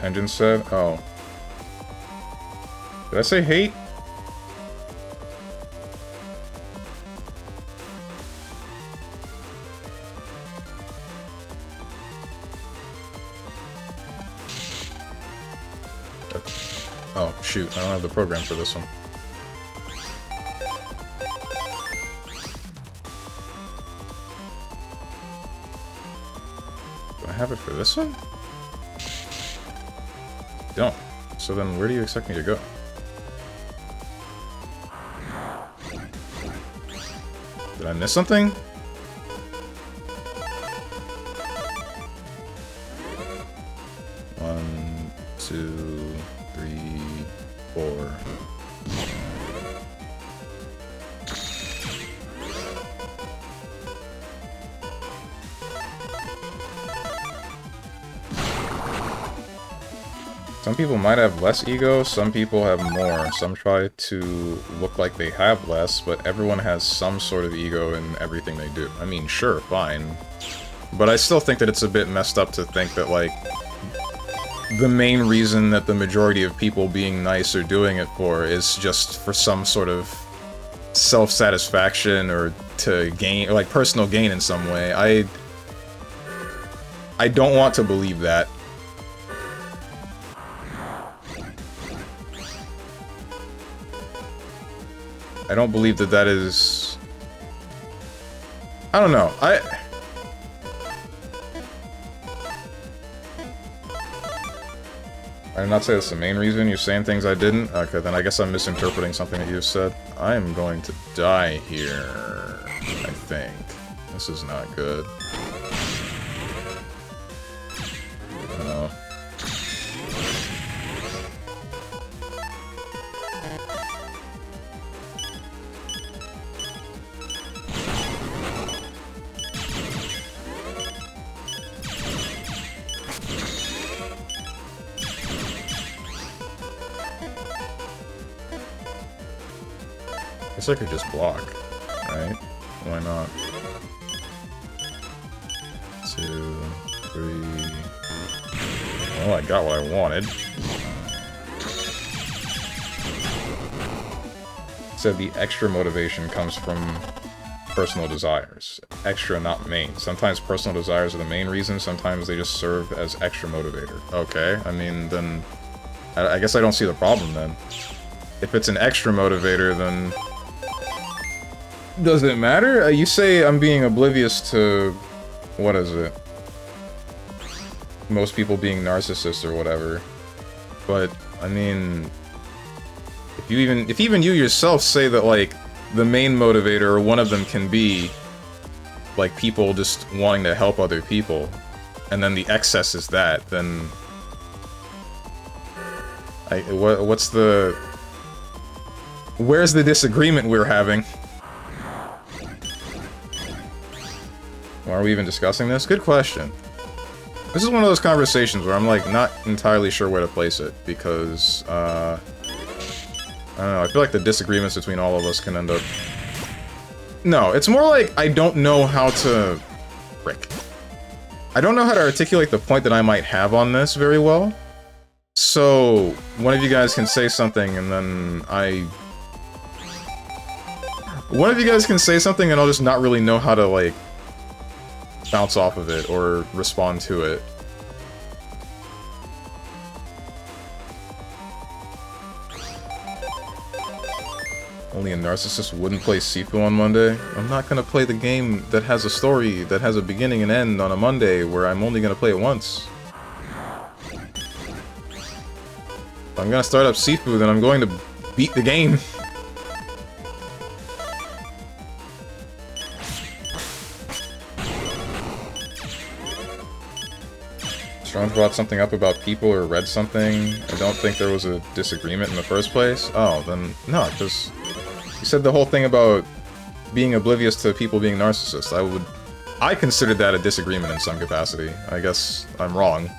Tenjin said? Oh. Did I say hate? Oh, shoot. I don't have the program for this one. Do I have it for this one? Don't. So then where do you expect me to go? Did I miss something? One, two, three, four. Some people might have less ego, some people have more. Some try to look like they have less, but everyone has some sort of ego in everything they do. I mean, sure, fine. But I still think that it's a bit messed up to think that, like, the main reason that the majority of people being nice are doing it for is just for some sort of self-satisfaction or to gain, or like personal gain in some way. I don't want to believe that. I don't believe that that is... I don't know. I did not say that's the main reason. You're saying things I didn't? Okay, then I guess I'm misinterpreting something that you've said. I am going to die here, I think. This is not good. Oh. I guess I could just block, right? Why not? 2, 3... Well, I got what I wanted. So the extra motivation comes from personal desires. Extra, not main. Sometimes personal desires are the main reason, sometimes they just serve as extra motivator. Okay, I mean, then... I guess I don't see the problem, then. If it's an extra motivator, then... Does it matter? You say I'm being oblivious to... What is it? Most people being narcissists or whatever. But, I mean... If even you yourself say that, like, the main motivator, or one of them can be, like, people just wanting to help other people, and then the excess is that, then... what's the... Where's the disagreement we're having? Why are we even discussing this? Good question. This is one of those conversations where I'm, like, not entirely sure where to place it, because, I don't know, I feel like the disagreements between all of us can end up... No, it's more like I don't know how to... Frick. I don't know how to articulate the point that I might have on this very well. So, one of you guys can say something and then one of you guys can say something and I'll just not really know how to, like, bounce off of it or respond to it. Only a narcissist wouldn't play Sifu on Monday. I'm not gonna play the game that has a story, that has a beginning and end on a Monday where I'm only gonna play it once. If I'm gonna start up Sifu, then I'm going to beat the game. Strong brought something up about people or read something. I don't think there was a disagreement in the first place. Oh, then no, because you said the whole thing about being oblivious to people being narcissists. I considered that a disagreement in some capacity. I guess I'm wrong.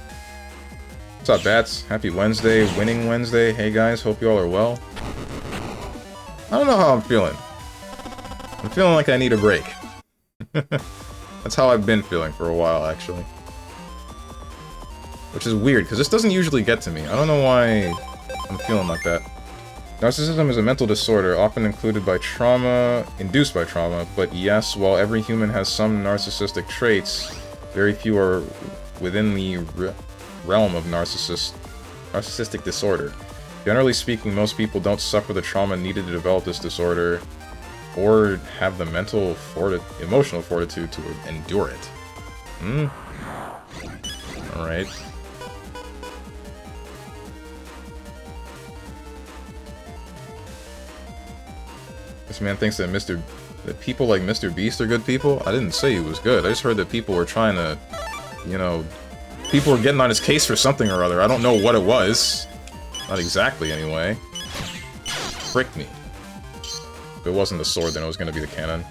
What's up, Bats? Happy Wednesday, winning Wednesday. Hey guys, hope you all are well. I don't know how I'm feeling. I'm feeling like I need a break. That's how I've been feeling for a while, actually. Which is weird, because this doesn't usually get to me. I don't know why I'm feeling like that. Narcissism is a mental disorder, often included by trauma, induced by trauma, but yes, while every human has some narcissistic traits, very few are within the realm of narcissistic disorder. Generally speaking, most people don't suffer the trauma needed to develop this disorder, or have the emotional fortitude to endure it. Alright. This man thinks that people like Mr. Beast are good people? I didn't say he was good. I just heard that people were trying to, you know, people were getting on his case for something or other. I don't know what it was. Not exactly, anyway. Frick me. If it wasn't the sword, then it was gonna be the cannon.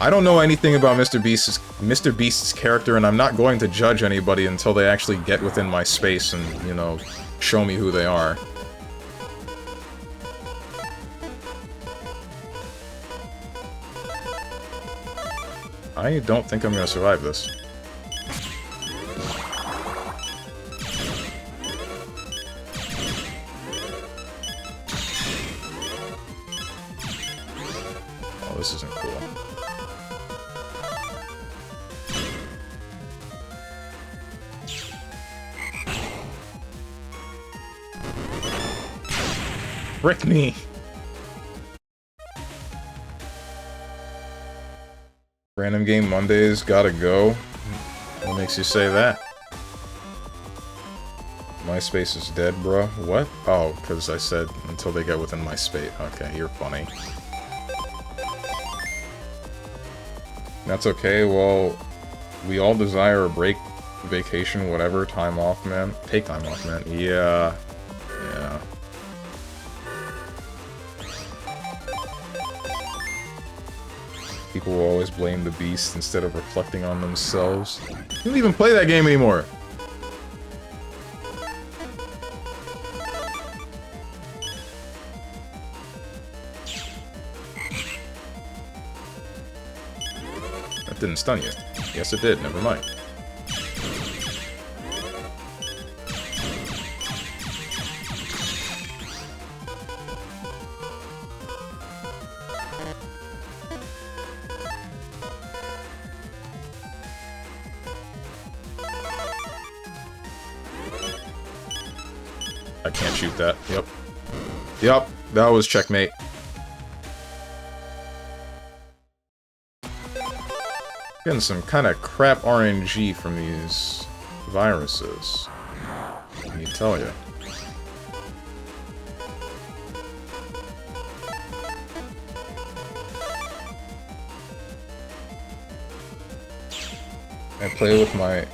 I don't know anything about Mr. Beast's character, and I'm not going to judge anybody until they actually get within my space and, you know, show me who they are. I don't think I'm gonna survive this. Oh, this isn't cool. Frick me! Random game Mondays gotta go. What makes you say that? MySpace is dead, bro. What? Oh, because I said until they get within my space. Okay, you're funny. That's okay, well, we all desire a break, vacation, whatever, time off, man. Take time off, man. Yeah. Yeah. People will always blame the beast instead of reflecting on themselves. You don't even play that game anymore! That didn't stun you. Yes, it did. Never mind. I can't shoot that. Yep. Yep, that was checkmate. Getting some kind of crap RNG from these viruses. Let me tell you. I play with my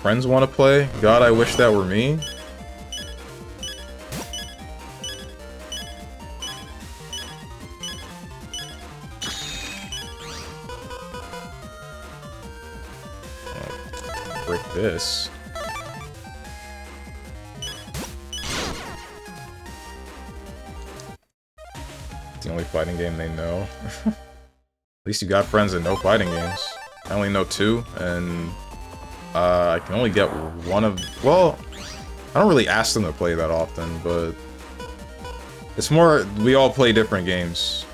friends want to play. God, I wish that were me. Break this. It's the only fighting game they know. At least you got friends that know fighting games. I only know 2, and I can only get one of... Well, I don't really ask them to play that often, but... It's more, we all play different games.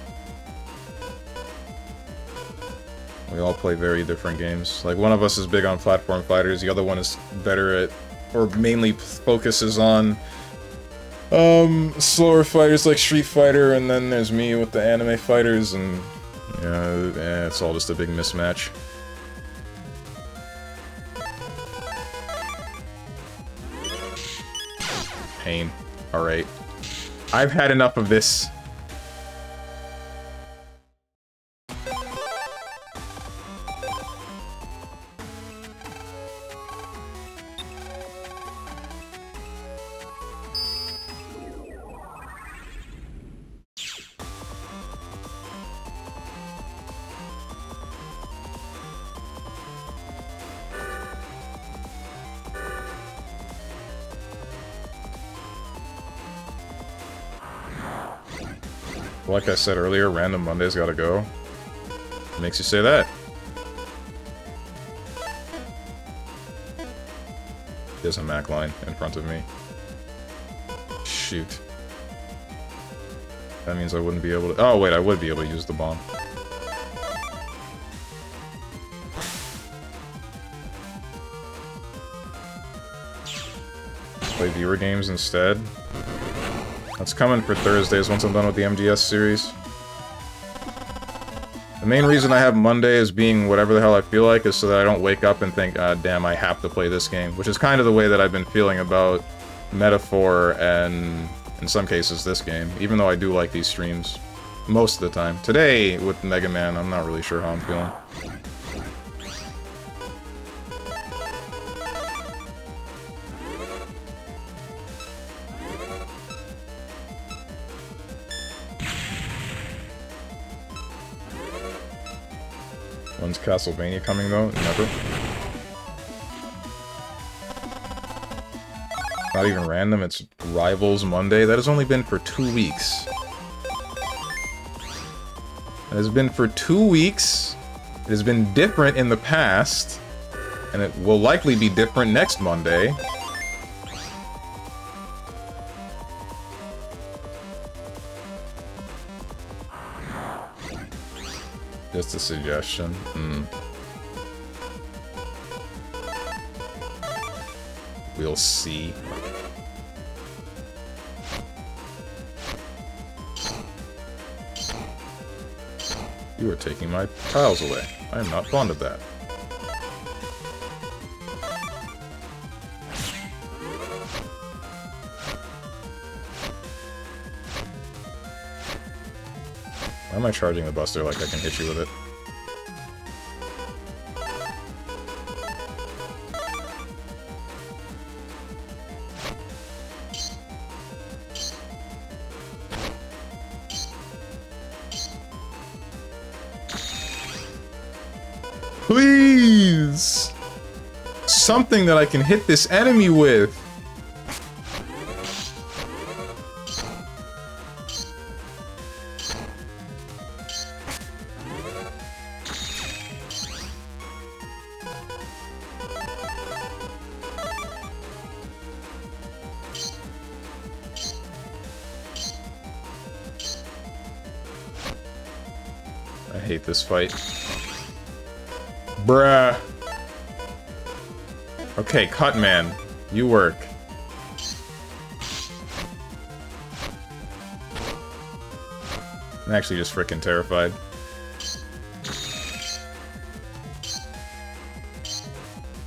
We all play very different games. Like, one of us is big on platform fighters, the other one is better at... or mainly focuses on... slower fighters like Street Fighter, and then there's me with the anime fighters, and... yeah, it's all just a big mismatch. Pain. Alright. I've had enough of this. Like I said earlier, random Mondays gotta go. What makes you say that? There's a Mac line in front of me. Shoot. That means I wouldn't be able to... Oh, wait, I would be able to use the bomb. Play viewer games instead. That's coming for Thursdays once I'm done with the MGS series. The main reason I have Monday as being whatever the hell I feel like is so that I don't wake up and think, ah, damn, I have to play this game. Which is kind of the way that I've been feeling about Metaphor and, in some cases, this game. Even though I do like these streams most of the time. Today, with Mega Man, I'm not really sure how I'm feeling. When's Castlevania coming, though? Never. Not even random, it's Rivals Monday. That has only been for 2 weeks. It has been for 2 weeks. It has been different in the past. And it will likely be different next Monday. Just a suggestion. We'll see. You are taking my tiles away. I am not fond of that. Why am I charging the Buster like I can hit you with it? Please! Something that I can hit this enemy with! I hate this fight. Bruh. Okay, Cutman. You work. I'm actually just freaking terrified.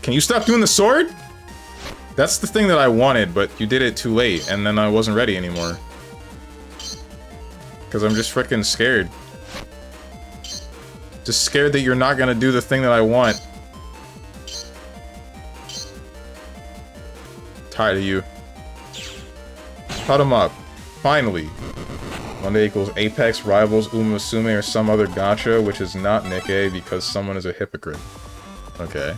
Can you stop doing the sword? That's the thing that I wanted, but you did it too late, and then I wasn't ready anymore. Because I'm just freaking scared. Just scared that you're not gonna do the thing that I want. Tired of you. Cut him up. Finally. Monday equals Apex, Rivals, Umasume, or some other gacha, which is not Nikkei because someone is a hypocrite. Okay.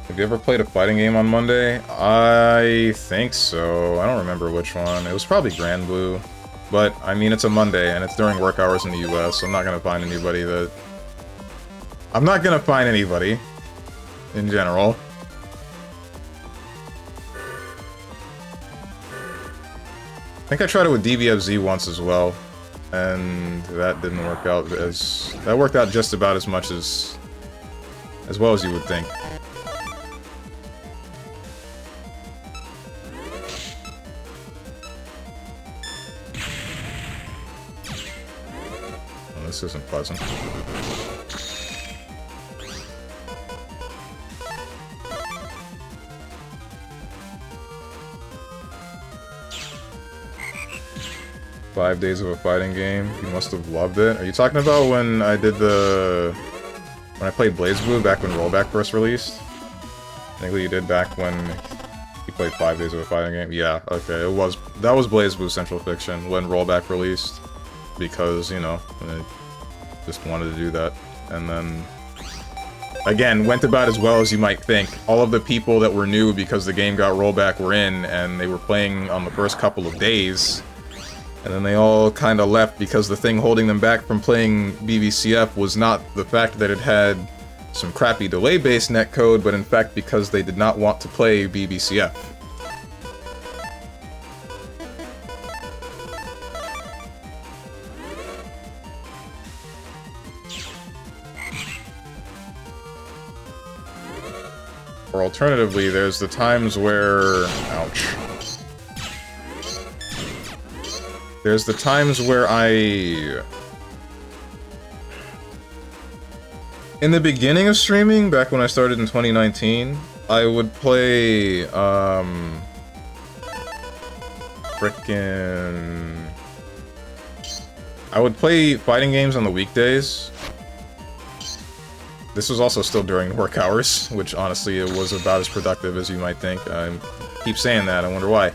Have you ever played a fighting game on Monday? I think so. I don't remember which one. It was probably Grand Blue. But, I mean, it's a Monday, and it's during work hours in the US, so I'm not gonna find anybody that... I'm not gonna find anybody. In general. I think I tried it with DBFZ once as well. And that didn't work out as... That worked out just about as much as well as you would think. This isn't pleasant. "5 days of a fighting game. You must have loved it." Are you talking about when I did the... When I played BlazBlue back when Rollback first released? I think what you did back when you played 5 days of a fighting game? Yeah, okay. That was BlazBlue Central Fiction when Rollback released. Because, you know, I just wanted to do that. And then, again, went about as well as you might think. All of the people that were new because the game got rollback were in, and they were playing on the first couple of days. And then they all kind of left because the thing holding them back from playing BBCF was not the fact that it had some crappy delay-based netcode, but in fact because they did not want to play BBCF. Or alternatively, there's the times where... Ouch. There's the times where in the beginning of streaming, back when I started in 2019, I would play, I would play fighting games on the weekdays. This was also still during work hours, which honestly it was about as productive as you might think. I keep saying that, I wonder why.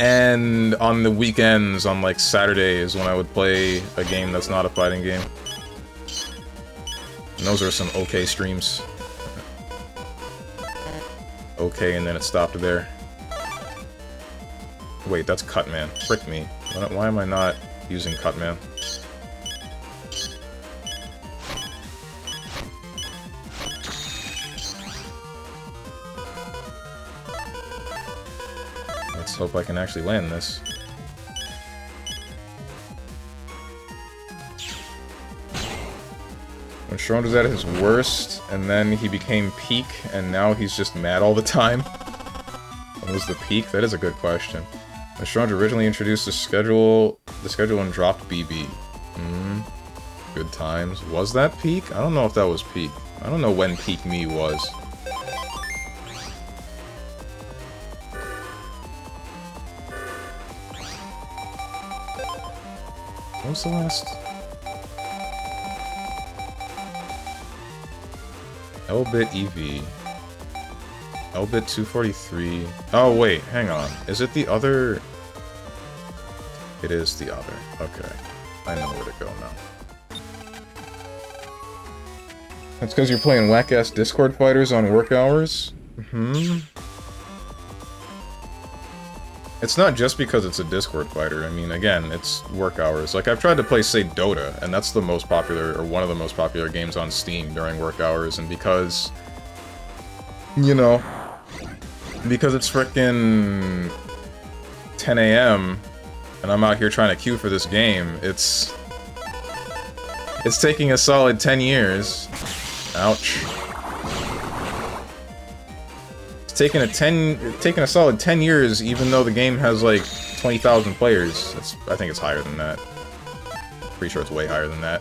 And on the weekends, on like Saturdays, when I would play a game that's not a fighting game. And those are some okay streams. Okay, and then it stopped there. Wait, that's Cutman. Frick me. Why am I not using Cutman? Let's hope I can actually land this. When Strong was at his worst, and then he became peak, and now he's just mad all the time. What was the peak? That is a good question. When Strong originally introduced the schedule and dropped BB. Good times. Was that peak? I don't know if that was peak. I don't know when peak me was. What was the last? L-bit EV. L-bit 243. Oh wait, hang on. Is it the other? It is the other. Okay. I know where to go now. That's because you're playing whack-ass Discord fighters on work hours? It's not just because it's a Discord fighter. I mean, again, it's work hours. Like, I've tried to play, say, Dota, and that's the most popular, or one of the most popular games on Steam during work hours, and because, you know, because it's frickin' 10 a.m., and I'm out here trying to queue for this game, it's taking a solid 10 years. Ouch. Taking a solid 10 years, even though the game has like 20,000 players. I think it's higher than that. Pretty sure it's way higher than that.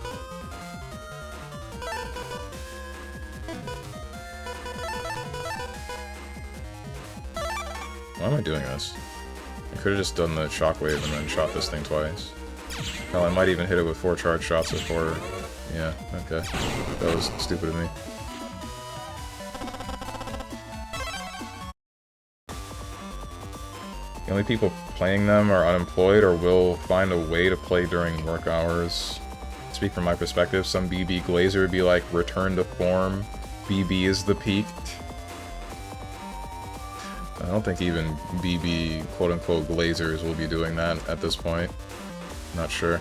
Why am I doing this? I could have just done the shockwave and then shot this thing twice. Hell, I might even hit it with 4 charge shots before. Yeah, okay. That was stupid of me. The only people playing them are unemployed or will find a way to play during work hours. Speak from my perspective, some BB Glazer would be like, return to form, BB is the peak. I don't think even BB quote-unquote Glazers will be doing that at this point. Not sure.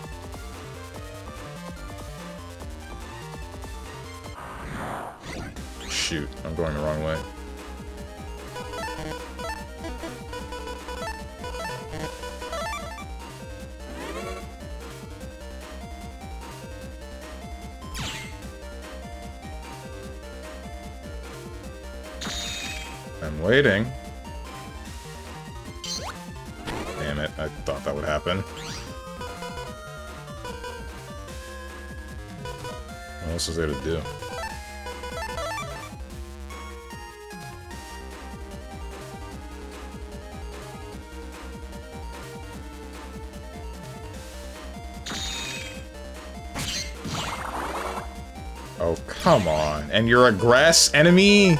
Shoot, I'm going the wrong way. I'm waiting. Damn it, I thought that would happen. What else is there to do? Oh, come on. And you're a grass enemy?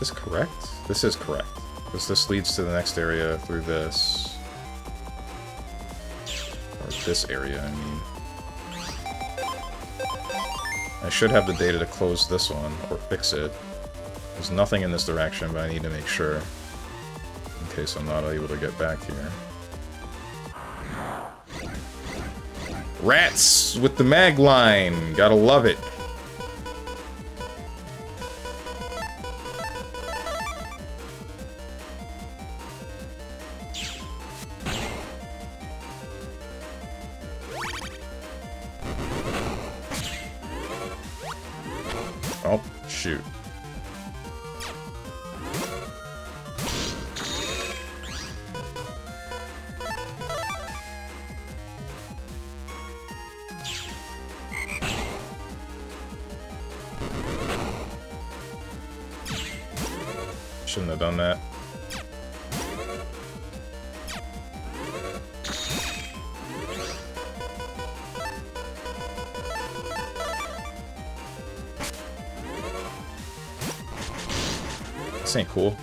Is this correct? This is correct. Because this leads to the next area through this. Or this area, I mean. I should have the data to close this one, or fix it. There's nothing in this direction, but I need to make sure. In case I'm not able to get back here. Rats with the mag line! Gotta love it. Oh, shoot. Shouldn't have done that. This ain't cool.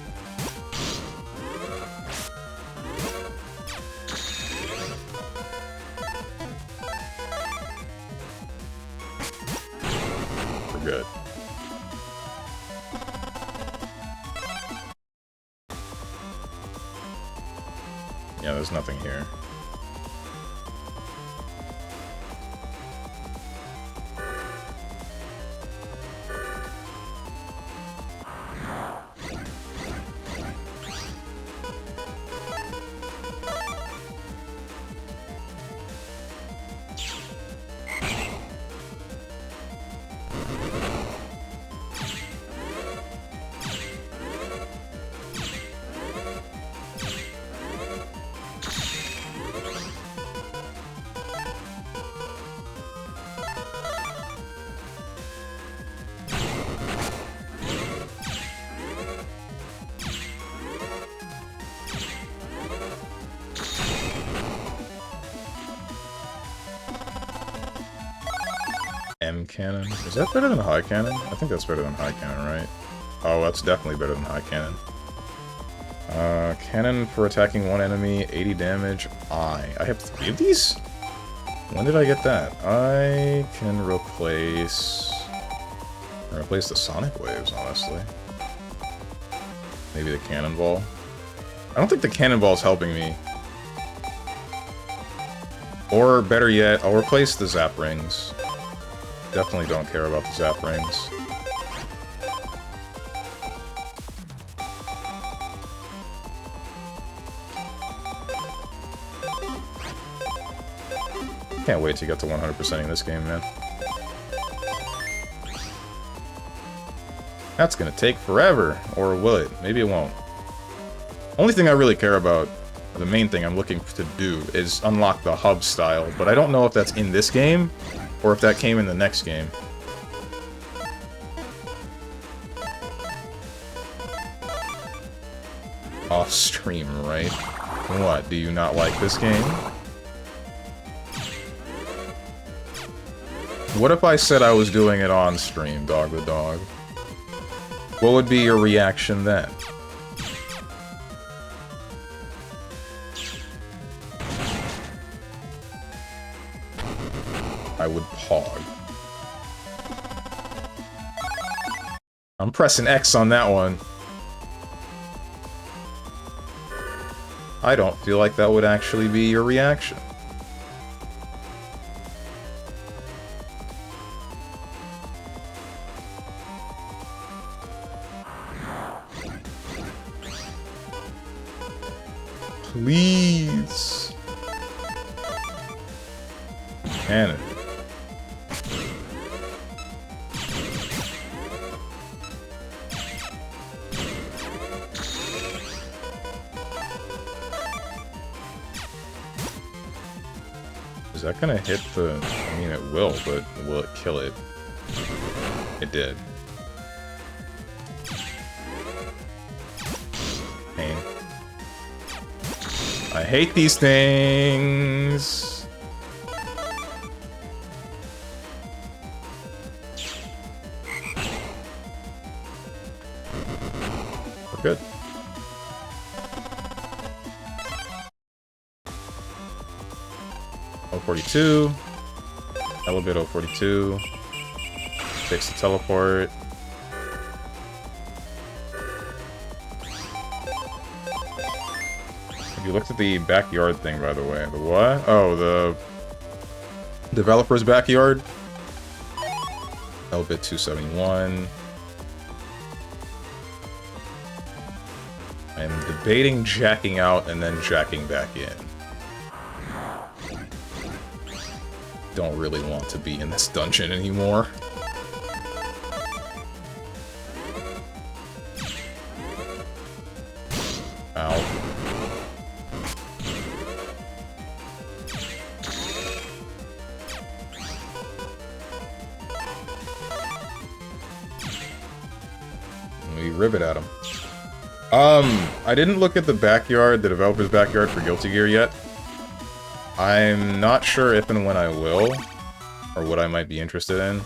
We're good. Yeah, there's nothing here. M cannon. Is that better than high cannon? I think that's better than high cannon, right? Oh, that's definitely better than high cannon. Cannon for attacking one enemy, 80 damage. I have 3 of these? When did I get that? I can replace the sonic waves, honestly. Maybe the cannonball. I don't think the cannonball is helping me. Or better yet, I'll replace the zap rings. Definitely don't care about the zap rings. Can't wait to get to 100%ing this game, man. That's gonna take forever, or will it? Maybe it won't. Only thing I really care about, the main thing I'm looking to do, is unlock the hub style, but I don't know if that's in this game, or if that came in the next game. Off stream, right? What, do you not like this game? What if I said I was doing it on stream, Dog the Dog? What would be your reaction then? I would pog. I'm pressing X on that one. I don't feel like that would actually be your reaction. Please. Cannon. Is that gonna hit the... I mean, it will, but will it kill it? It did. Pain. I hate these things! We're good. 042. Elevate 042. Fix the teleport. Have you looked at the backyard thing, by the way? The what? Oh, the developer's backyard. Elbit 271. I am debating jacking out and then jacking back in. Don't really want to be in this dungeon anymore. Ow. We ribbit at him. I didn't look at the backyard, the developer's backyard for Guilty Gear yet. I'm not sure if and when I will, or what I might be interested in.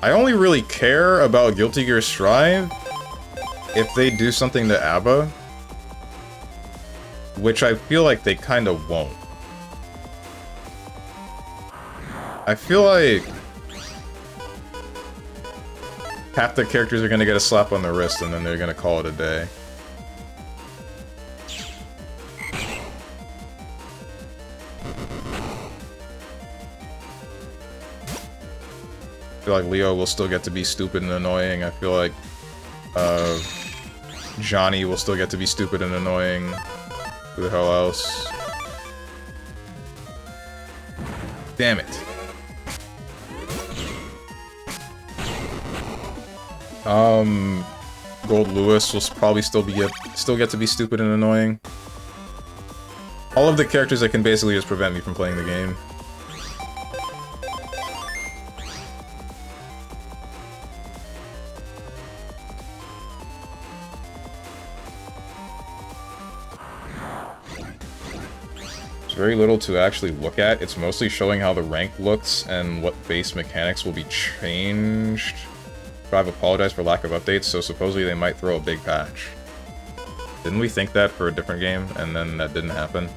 I only really care about Guilty Gear Strive if they do something to ABBA, which I feel like they kind of won't. I feel like half the characters are gonna get a slap on the wrist and then they're gonna call it a day. I feel like Leo will still get to be stupid and annoying. I feel like Johnny will still get to be stupid and annoying. Who the hell else? Damn it. Gold Lewis will probably still get to be stupid and annoying. All of the characters that can basically just prevent me from playing the game. There's very little to actually look at. It's mostly showing how the rank looks and what base mechanics will be changed. I've apologized for lack of updates, so supposedly they might throw a big patch. Didn't we think that for a different game, and then that didn't happen?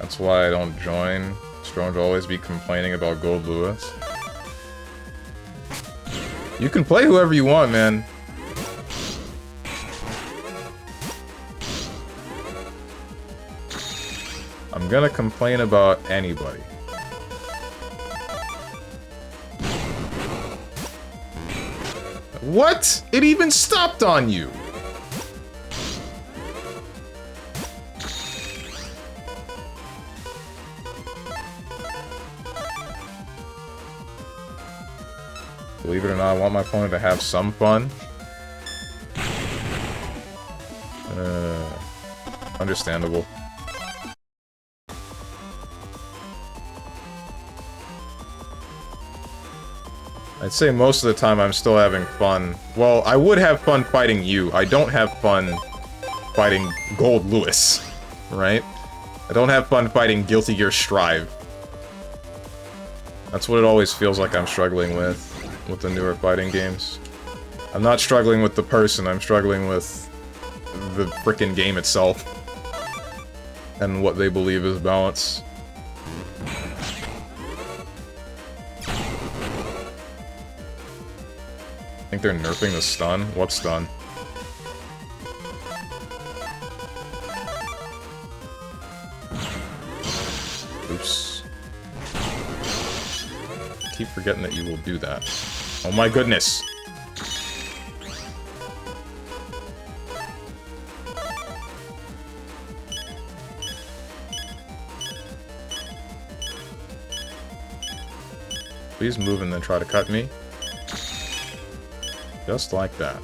That's why I don't join. Strong to always be complaining about Gold Lewis. You can play whoever you want, man. I'm gonna complain about anybody. What? It even stopped on you! Believe it or not, I want my opponent to have some fun. Understandable. I'd say most of the time I'm still having fun. Well, I would have fun fighting you. I don't have fun fighting Gold Lewis, right? I don't have fun fighting Guilty Gear Strive. That's what it always feels like I'm struggling with the newer fighting games. I'm not struggling with the person, I'm struggling with the frickin' game itself. And what they believe is balance. I think they're nerfing the stun. What stun? Oops. I keep forgetting that you will do that. Oh my goodness! Please move and then try to cut me. Just like that.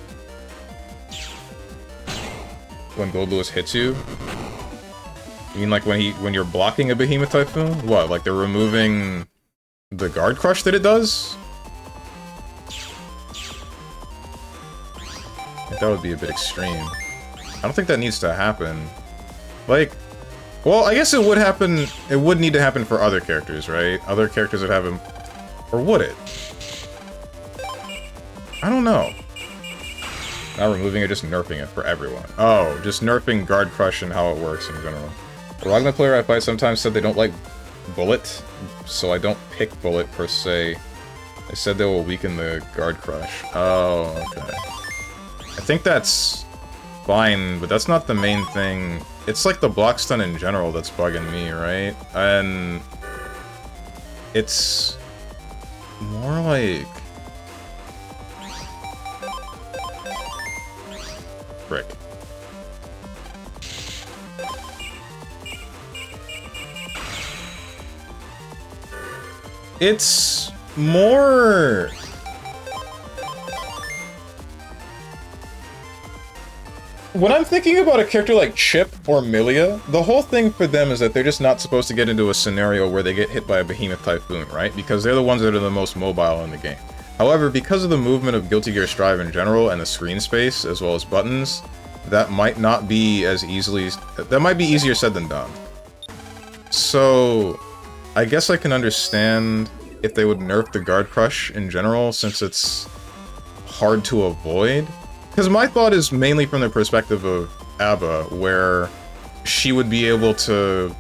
When Gold Lewis hits you? You mean like when you're blocking a Behemoth Typhoon? What, like they're removing the guard crush that it does? I think that would be a bit extreme. I don't think that needs to happen. Like, well, I guess it would happen, it would need to happen for other characters, right? Other characters would have him, or would it? I don't know. Not removing it, just nerfing it for everyone. Oh, just nerfing Guard Crush and how it works in general. The Ragna player I fight sometimes said they don't like Bullet, so I don't pick Bullet per se. They said they will weaken the Guard Crush. Oh, okay. I think that's fine, but that's not the main thing. It's like the block stun in general that's bugging me, right? And it's more like... Frick. It's more... When I'm thinking about a character like Chip or Milia, the whole thing for them is that they're just not supposed to get into a scenario where they get hit by a Behemoth Typhoon, right? Because they're the ones that are the most mobile in the game. However, because of the movement of Guilty Gear Strive in general and the screen space, as well as buttons, that might not be as easily... That might be easier said than done. So, I guess I can understand if they would nerf the Guard Crush in general, since it's hard to avoid. Because my thought is mainly from the perspective of Abba, where she would be able to...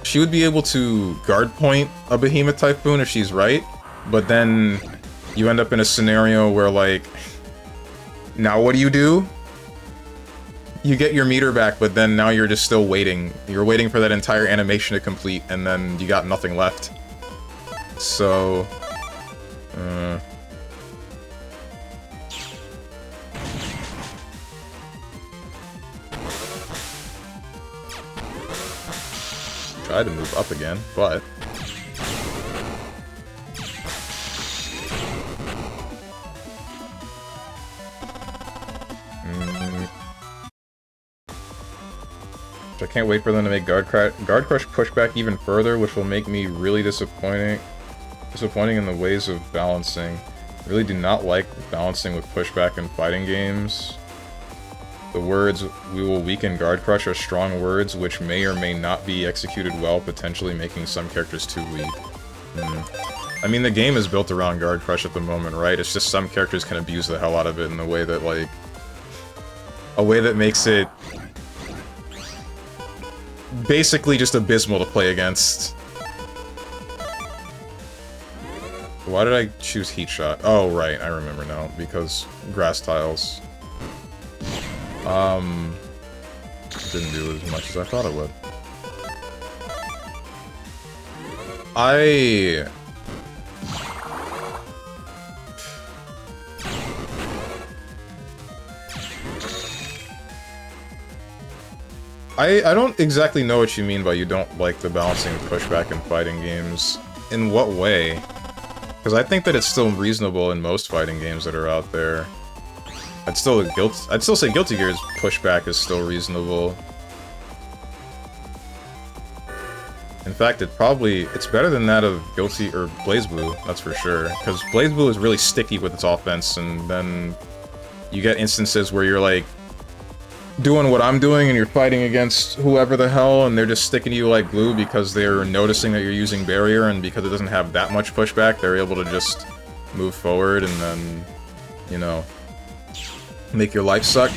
She would be able to guard point a Behemoth Typhoon if she's right, but then you end up in a scenario where, like... Now what do? You get your meter back, but then now you're just still waiting. You're waiting for that entire animation to complete, and then you got nothing left. So... Try to move up again, but... I can't wait for them to make Guard Crush push back even further, which will make me really disappointing in the ways of balancing. I really do not like balancing with pushback in fighting games. The words, "we will weaken Guard Crush," are strong words which may or may not be executed well, potentially making some characters too weak. I mean, the game is built around Guard Crush at the moment, right? It's just some characters can abuse the hell out of it in a way that, like... A way that makes it... basically just abysmal to play against. Why did I choose Heat Shot? Oh, right, I remember now. Because grass tiles. Didn't do as much as I thought it would. I don't exactly know what you mean by you don't like the balancing of pushback in fighting games. In what way? Because I think that it's still reasonable in most fighting games that are out there. I'd still say Guilty Gear's pushback is still reasonable. In fact, it's better than that of Guilty or BlazBlue, that's for sure. Because BlazBlue is really sticky with its offense, and then you get instances where you're like doing what I'm doing and you're fighting against whoever the hell, and they're just sticking to you like glue because they're noticing that you're using barrier, and because it doesn't have that much pushback, they're able to just move forward and then, you know, make your life suck.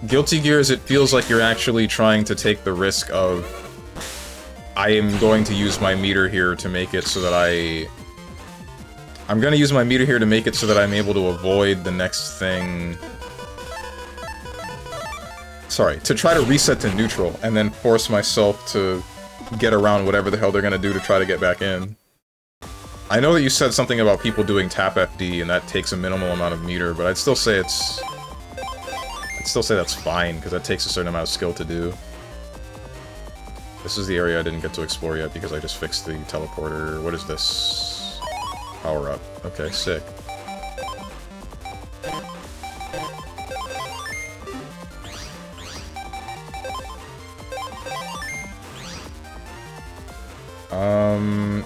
Guilty Gears, it feels like you're actually trying to take the risk of, I am going to use my meter here to make it so that I'm gonna use my meter here to make it so that I'm able to avoid the next thing. Sorry, to try to reset to neutral and then force myself to get around whatever the hell they're gonna do to try to get back in. I know that you said something about people doing tap FD and that takes a minimal amount of meter, but I'd still say that's fine, because that takes a certain amount of skill to do. This is the area I didn't get to explore yet because I just fixed the teleporter. What is this? Power up. Okay, sick.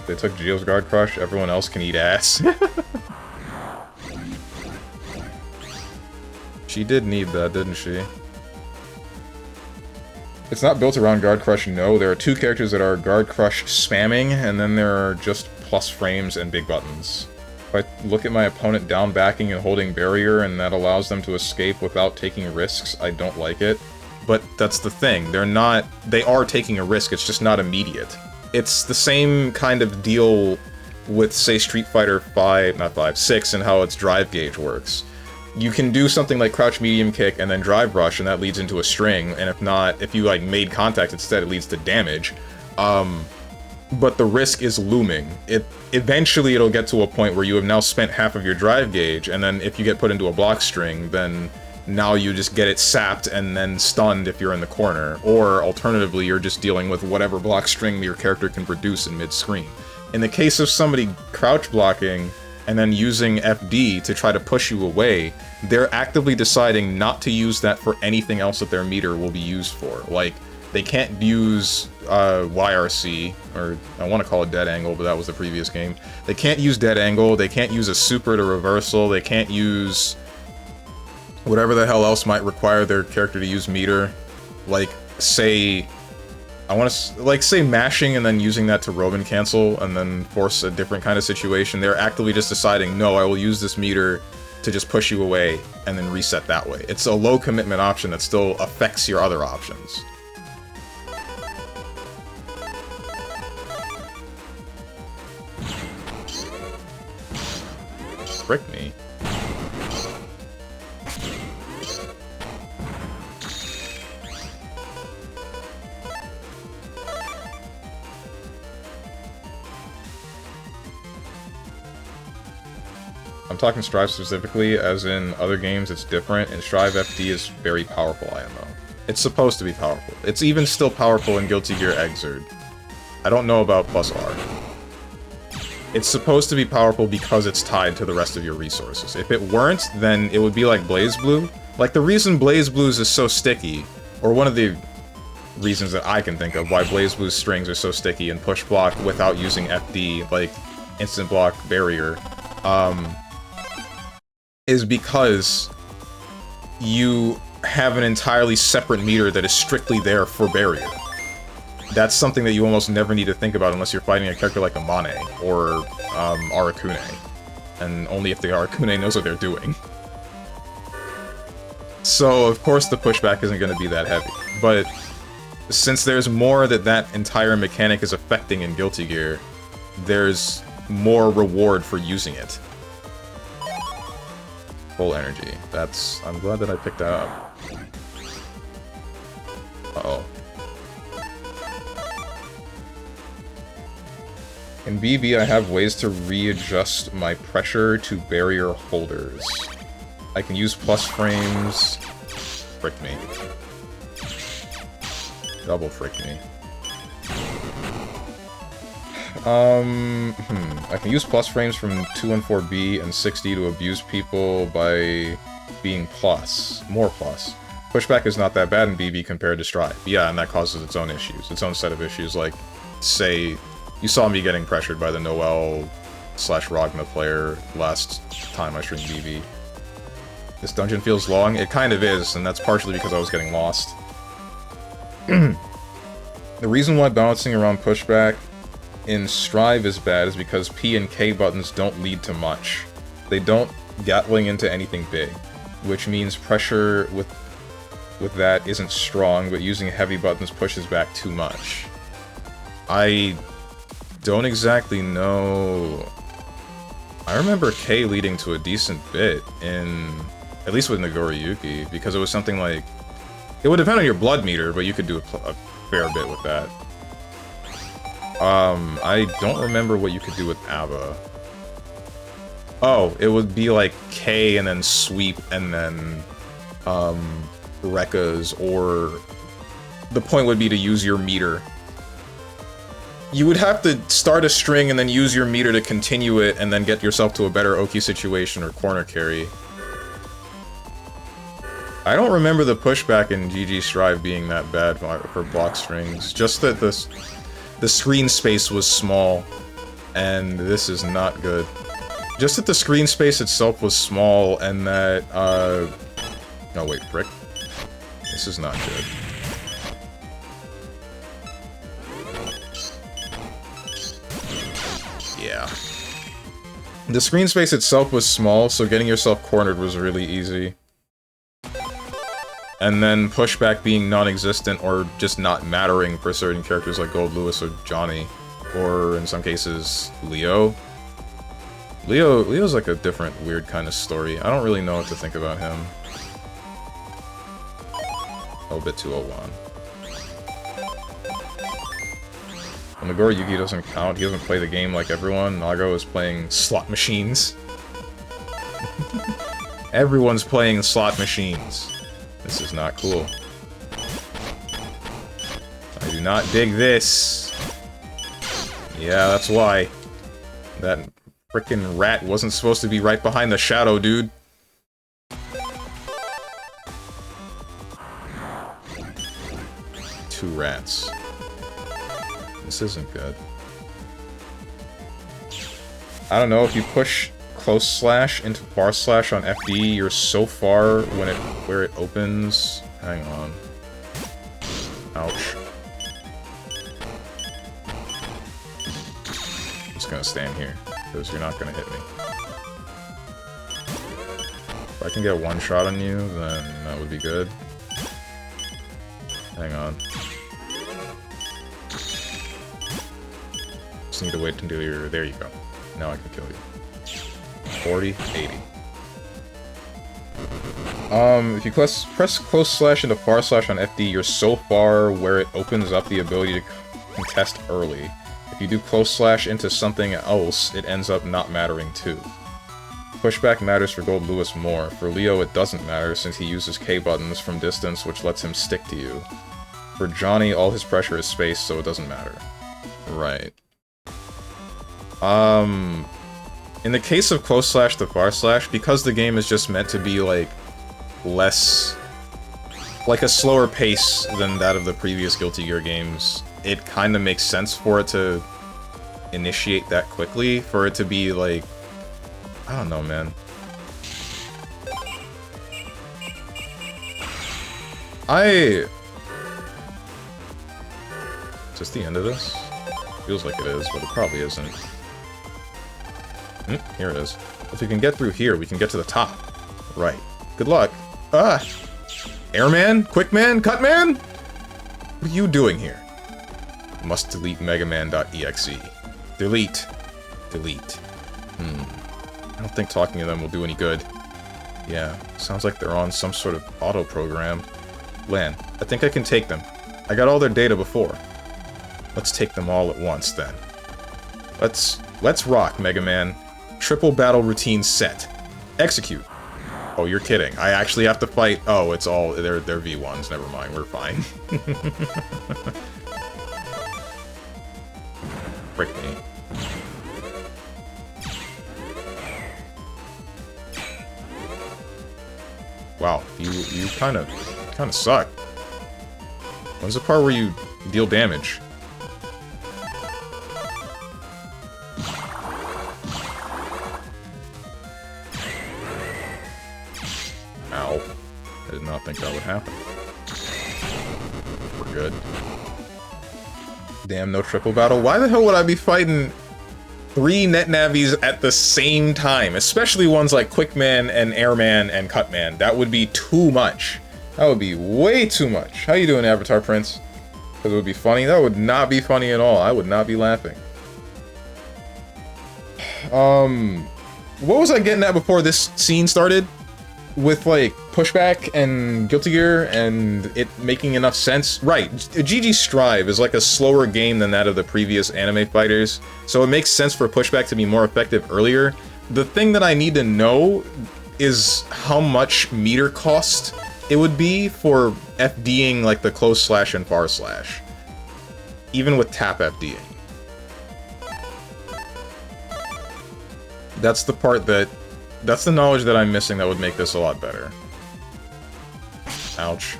They took Geo's Guard Crush, everyone else can eat ass. She did need that, didn't she? It's not built around Guard Crush, no. There are two characters that are Guard Crush spamming, and then there are just plus frames and big buttons. If I look at my opponent down backing and holding barrier and that allows them to escape without taking risks, I don't like it. But that's the thing, they are taking a risk, it's just not immediate. It's the same kind of deal with, say, Street Fighter 6 and how its drive gauge works. You can do something like crouch medium kick and then drive rush, and that leads into a string, and if you like made contact instead, it leads to damage. But the risk is looming. Eventually it'll get to a point where you have now spent half of your drive gauge, and then if you get put into a block string, then now you just get it sapped and then stunned if you're in the corner. Or alternatively, you're just dealing with whatever block string your character can produce in mid-screen. In the case of somebody crouch blocking and then using FD to try to push you away, they're actively deciding not to use that for anything else that their meter will be used for. Like, they can't use YRC, or I want to call it dead angle, but that was the previous game. They can't use dead angle, they can't use a super to reversal, they can't use whatever the hell else might require their character to use meter. Like, say, say mashing and then using that to Roman cancel and then force a different kind of situation. They're actively just deciding, no, I will use this meter to just push you away and then reset that way. It's a low commitment option that still affects your other options. Frick me. I'm talking Strive specifically, as in other games it's different, and Strive FD is very powerful IMO. It's supposed to be powerful. It's even still powerful in Guilty Gear Xrd. I don't know about plus R. It's supposed to be powerful because it's tied to the rest of your resources. If it weren't, then it would be like BlazBlue. Like, the reason BlazBlues is so sticky, or one of the reasons that I can think of why BlazBlue's strings are so sticky and push block without using FD, like instant block barrier, is because you have an entirely separate meter that is strictly there for barrier. That's something that you almost never need to think about unless you're fighting a character like a Mane or Arakune. And only if the Arakune knows what they're doing. So, of course the pushback isn't going to be that heavy. But since there's more that entire mechanic is affecting in Guilty Gear, there's more reward for using it. Full energy. I'm glad that I picked that up. Uh-oh. In BB, I have ways to readjust my pressure to barrier holders. I can use plus frames. Frick me. Double frick me. I can use plus frames from 2 and 4B and 60 to abuse people by being plus. More plus. Pushback is not that bad in BB compared to Strive. Yeah, and that causes its own issues. Its own set of issues, like, say, you saw me getting pressured by the Noel/Ragna player last time I streamed BB. This dungeon feels long? It kind of is, and that's partially because I was getting lost. The reason why bouncing around pushback in Strive is bad is because P and K buttons don't lead to much. They don't gatling into anything big, which means pressure with that isn't strong, but using heavy buttons pushes back too much. I don't exactly know. I remember K leading to a decent bit at least with Nagoriyuki, because it was something like, it would depend on your blood meter, but you could do a fair bit with that. I don't remember what you could do with ABBA. Oh, it would be like K and then sweep and then, Rekkas, or the point would be to use your meter. You would have to start a string and then use your meter to continue it and then get yourself to a better Oki situation or corner carry. I don't remember the pushback in GG Strive being that bad for block strings, just that the screen space was small, and this is not good. Just that the screen space itself was small, and that, oh wait, frick. This is not good. Yeah. The screen space itself was small, so getting yourself cornered was really easy. And then pushback being non-existent or just not mattering for certain characters like Gold Lewis or Johnny. Or, in some cases, Leo. Leo's like a different, weird kind of story. I don't really know what to think about him. Oh, bit 201. When Nagoro Yugi doesn't count, he doesn't play the game like everyone. Nago is playing slot machines. Everyone's playing slot machines. This is not cool. I do not dig this. Yeah, that's why. That frickin' rat wasn't supposed to be right behind the shadow, dude. Two rats. This isn't good. I don't know, if you push close slash into bar slash on FD, you're so far where it opens. Hang on. Ouch. I'm just gonna stand here, because you're not gonna hit me. If I can get one shot on you, then that would be good. Hang on. Just need to wait until you're... There you go. Now I can kill you. 40, 80. If you press close slash into far slash on FD, you're so far where it opens up the ability to contest early. If you do close slash into something else, it ends up not mattering too. Pushback matters for Gold Lewis more. For Leo, it doesn't matter since he uses K buttons from distance, which lets him stick to you. For Johnny, all his pressure is space, so it doesn't matter. Right. In the case of close slash to far slash, because the game is just meant to be, like, less... like a slower pace than that of the previous Guilty Gear games, it kind of makes sense for it to initiate that quickly, for it to be, like... I don't know, man. Is this the end of this? Feels like it is, but it probably isn't. Here it is. If we can get through here, we can get to the top. Right. Good luck. Ah! Airman? Quickman? Cutman? What are you doing here? Must delete megaman.exe. Delete. Delete. I don't think talking to them will do any good. Yeah, sounds like they're on some sort of auto program. Lan, I think I can take them. I got all their data before. Let's take them all at once, then. Let's rock, Mega Man. Triple battle routine set. Execute. Oh, you're kidding. I actually have to fight... Oh, it's all... They're V1s. Never mind. We're fine. Frick me. Wow, you kind of suck. When's the part where you deal damage? Ow. I did not think that would happen. We're good. Damn, no triple battle. Why the hell would I be fighting 3 net navies at the same time? Especially ones like Quickman and Airman and Cutman. That would be too much. That would be way too much. How you doing, Avatar Prince? Because it would be funny? That would not be funny at all. I would not be laughing. What was I getting at before this scene started? With, like, Pushback and Guilty Gear and it making enough sense? Right, GG Strive is like a slower game than that of the previous anime fighters, so it makes sense for Pushback to be more effective earlier. The thing that I need to know is how much meter cost it would be for FDing like the close slash and far slash. Even with tap FDing. That's the part that... That's the knowledge that I'm missing that would make this a lot better. Ouch.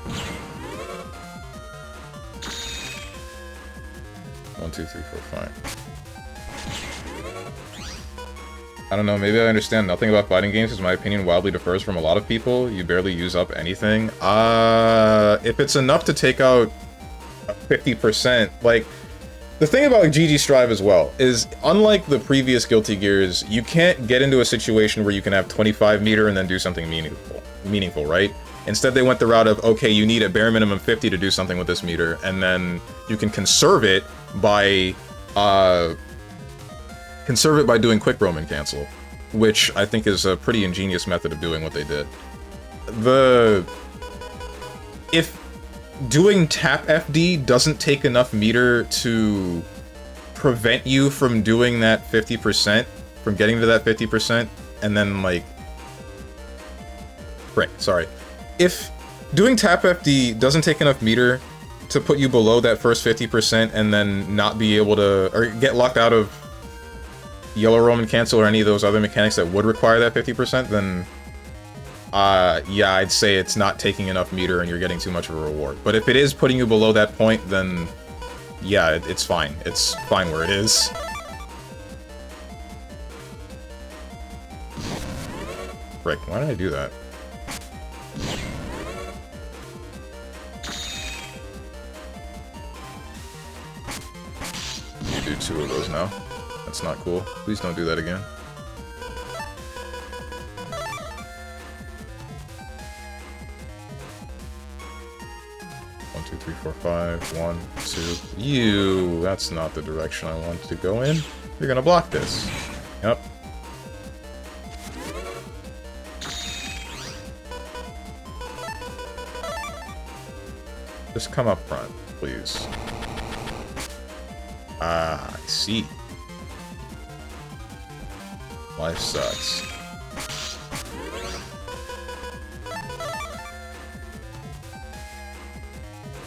1, 2, 3, 4, 5. I don't know, maybe I understand nothing about fighting games because my opinion wildly differs from a lot of people. You barely use up anything. If it's enough to take out 50%, like, The thing about GG Strive as well is, unlike the previous Guilty Gears, you can't get into a situation where you can have 25 meter and then do something meaningful, right? Instead, they went the route of, okay, you need a bare minimum 50 to do something with this meter, and then you can conserve it by doing quick Roman cancel, which I think is a pretty ingenious method of doing what they did. If doing tap FD doesn't take enough meter to prevent you from doing that 50%, from getting to that 50%, and then, like... Right, sorry. If doing tap FD doesn't take enough meter to put you below that first 50% and then not be able to... or get locked out of Yellow Roman Cancel or any of those other mechanics that would require that 50%, then... yeah, I'd say it's not taking enough meter and you're getting too much of a reward. But if it is putting you below that point, then yeah, it's fine. It's fine where it is. Frick, why did I do that? Do 2 of those now. That's not cool. Please don't do that again. 1, 2, 3, 4, 5. 1, 2. You! That's not the direction I want to go in. You're gonna block this. Yep. Just come up front, please. Ah, I see. Life sucks.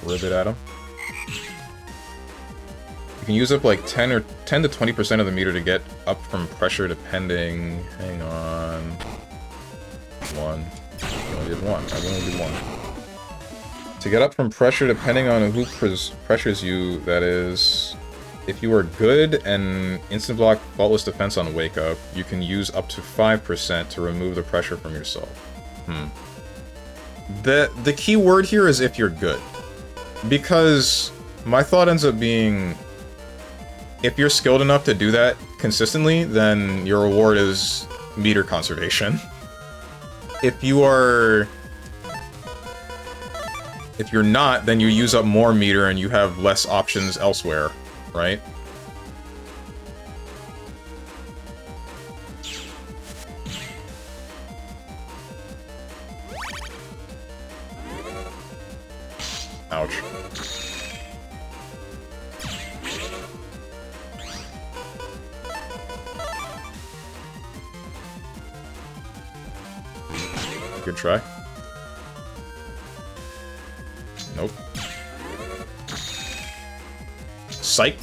Ribbit at him. You can use up like 10 to 20% of the meter to get up from pressure depending... Hang on... 1. I only did 1. I only did 1. To get up from pressure depending on who pressures you, that is... If you are good and instant block faultless defense on wake up, you can use up to 5% to remove the pressure from yourself. The key word here is if you're good. Because my thought ends up being, if you're skilled enough to do that consistently, then your reward is meter conservation. If you're not, then you use up more meter and you have less options elsewhere, right? Ouch. Good try. Nope. Psych.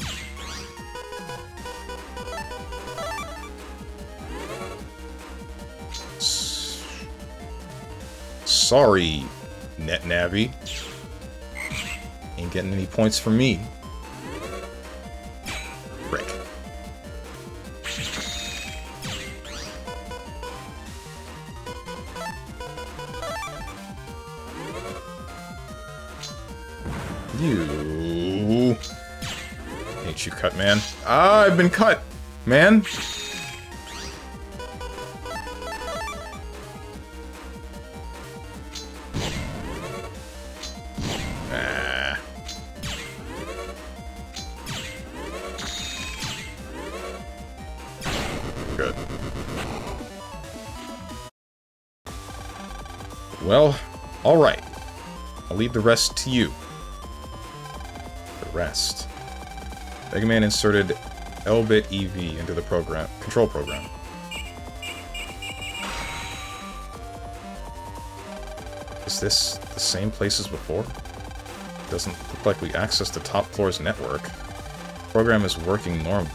Sorry, NetNavi. Ain't getting any points from me. Frick. You... Hate you, cut man. Ah, I've been cut, man. Good. Well, alright. I'll leave the rest to you. The rest. Mega Man inserted L-bit EV into the control program. Is this the same place as before? Doesn't look like we accessed the top floor's network. The program is working normally.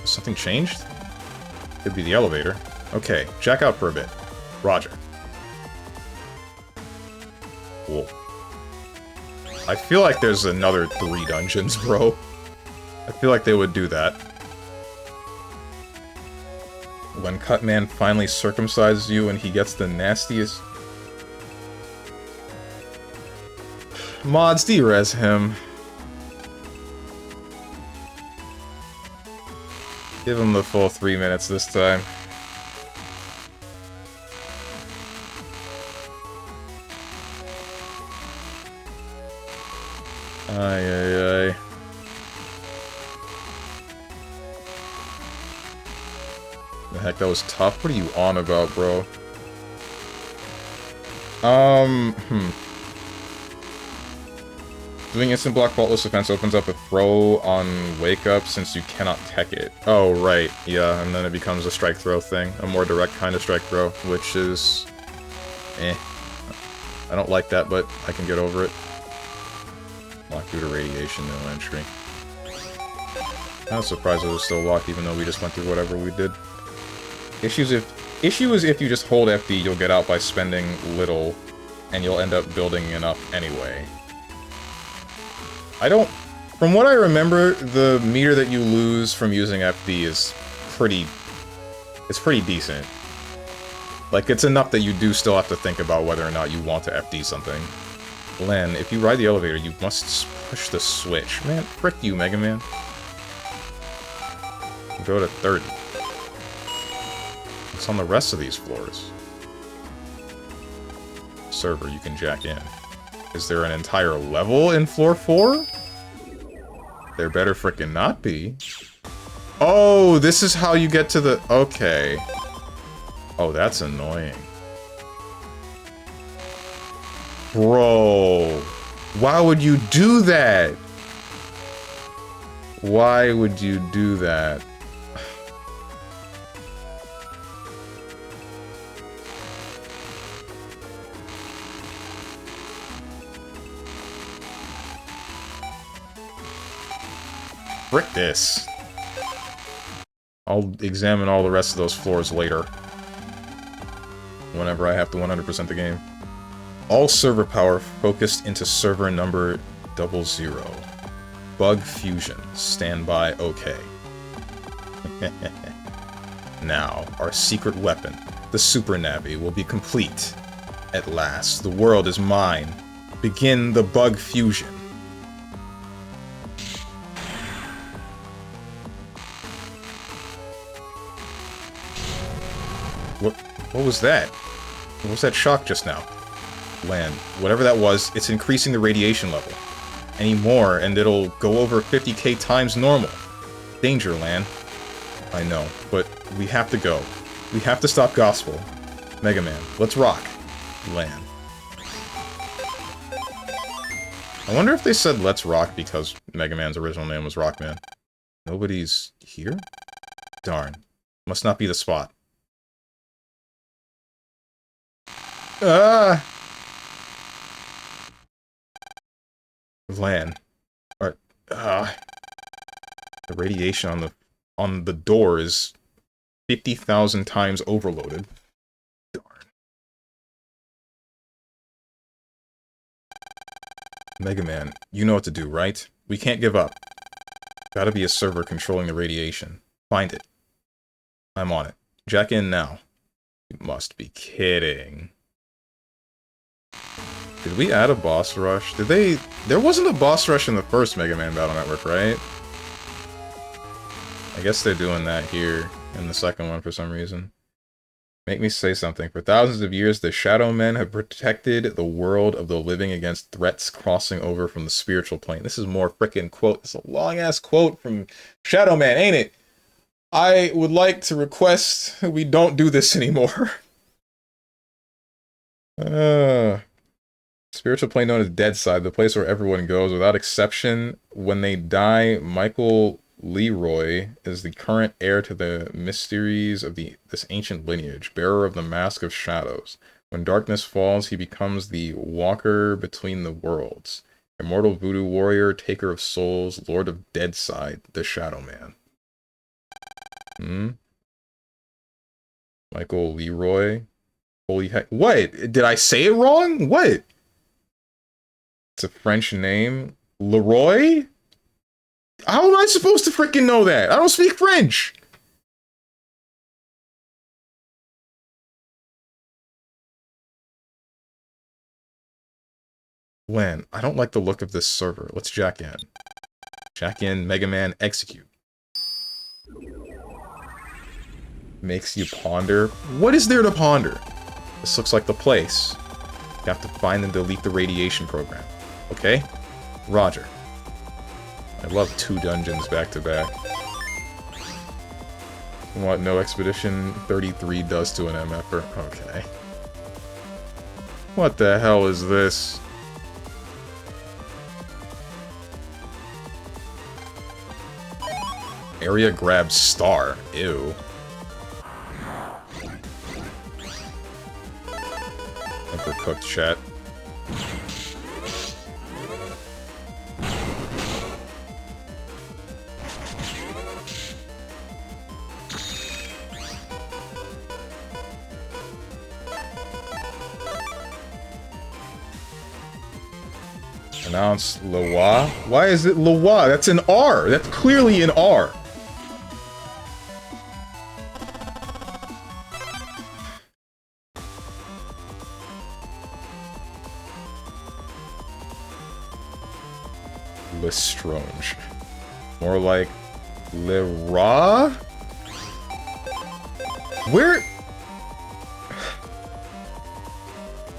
Has something changed? Could be the elevator. Okay, check out for a bit. Roger. Cool. I feel like there's another 3 dungeons, bro. I feel like they would do that. When Cutman finally circumcises you and he gets the nastiest... Mods, de-res him. Give him the full 3 minutes this time. Ay, ay, ay. The heck, that was tough? What are you on about, bro? Doing instant block faultless defense opens up a throw on wake up since you cannot tech it. Oh, right. Yeah, and then it becomes a strike throw thing. A more direct kind of strike throw, which is... eh. I don't like that, but I can get over it. Locked due to radiation, no entry. I was surprised it was still locked even though we just went through whatever we did. Issue is if you just hold FD, you'll get out by spending little, and you'll end up building enough anyway. From what I remember, the meter that you lose from using FD is pretty decent. Like, it's enough that you do still have to think about whether or not you want to FD something. Len, if you ride the elevator, you must push the switch. Man, frick you, Mega Man. Go to 30. What's on the rest of these floors? Server you can jack in. Is there an entire level in floor 4? There better frickin' not be. Oh, this is how you get to the... Okay. Oh, that's annoying. Bro. Why would you do that? Why would you do that? Frick this. I'll examine all the rest of those floors later. Whenever I have to 100% the game. All server power focused into server number 00. Bug fusion. Standby OK. Now, our secret weapon, the Super Navi, will be complete. At last, the world is mine. Begin the bug fusion. What was that? What was that shock just now? Land. Whatever that was, it's increasing the radiation level. Any more, and it'll go over 50k times normal. Danger, Lan. I know, but we have to go. We have to stop Gospel. Mega Man, let's rock. Lan. I wonder if they said let's rock because Mega Man's original name was Rockman. Nobody's here? Darn. Must not be the spot. Ah! Lan. Alright. The radiation on the door is 50,000 times overloaded. Darn. Mega Man, you know what to do, right? We can't give up. Gotta be a server controlling the radiation. Find it. I'm on it. Jack in now. You must be kidding. Did we add a boss rush? Did they... There wasn't a boss rush in the first Mega Man Battle Network, right? I guess they're doing that here in the second one for some reason. Make me say something. For thousands of years, the Shadow Men have protected the world of the living against threats crossing over from the spiritual plane. This is more frickin' quote. It's a long-ass quote from Shadow Man, ain't it? I would like to request we don't do this anymore. Spiritual plane known as Dead Side, the place where everyone goes without exception. When they die, Michael Leroy is the current heir to the mysteries of this ancient lineage, bearer of the Mask of Shadows. When darkness falls, he becomes the walker between the worlds. Immortal voodoo warrior, taker of souls, lord of Dead Side, the Shadow Man. Michael Leroy. Holy heck. What? Did I say it wrong? What? It's a French name. Leroy? How am I supposed to freaking know that? I don't speak French. When? I don't like the look of this server. Let's jack in. Jack in, Mega Man, execute. Makes you ponder. What is there to ponder? This looks like the place. You have to find and delete the radiation program. Okay? Roger. I love 2 dungeons back to back. What no expedition 33 does to an MFer. Okay. What the hell is this? Area grab star. Ew. Overcooked chat. Pronounce Loa? Why is it Loa? That's an R. That's clearly an R. Lestrange. More like Lera? Where?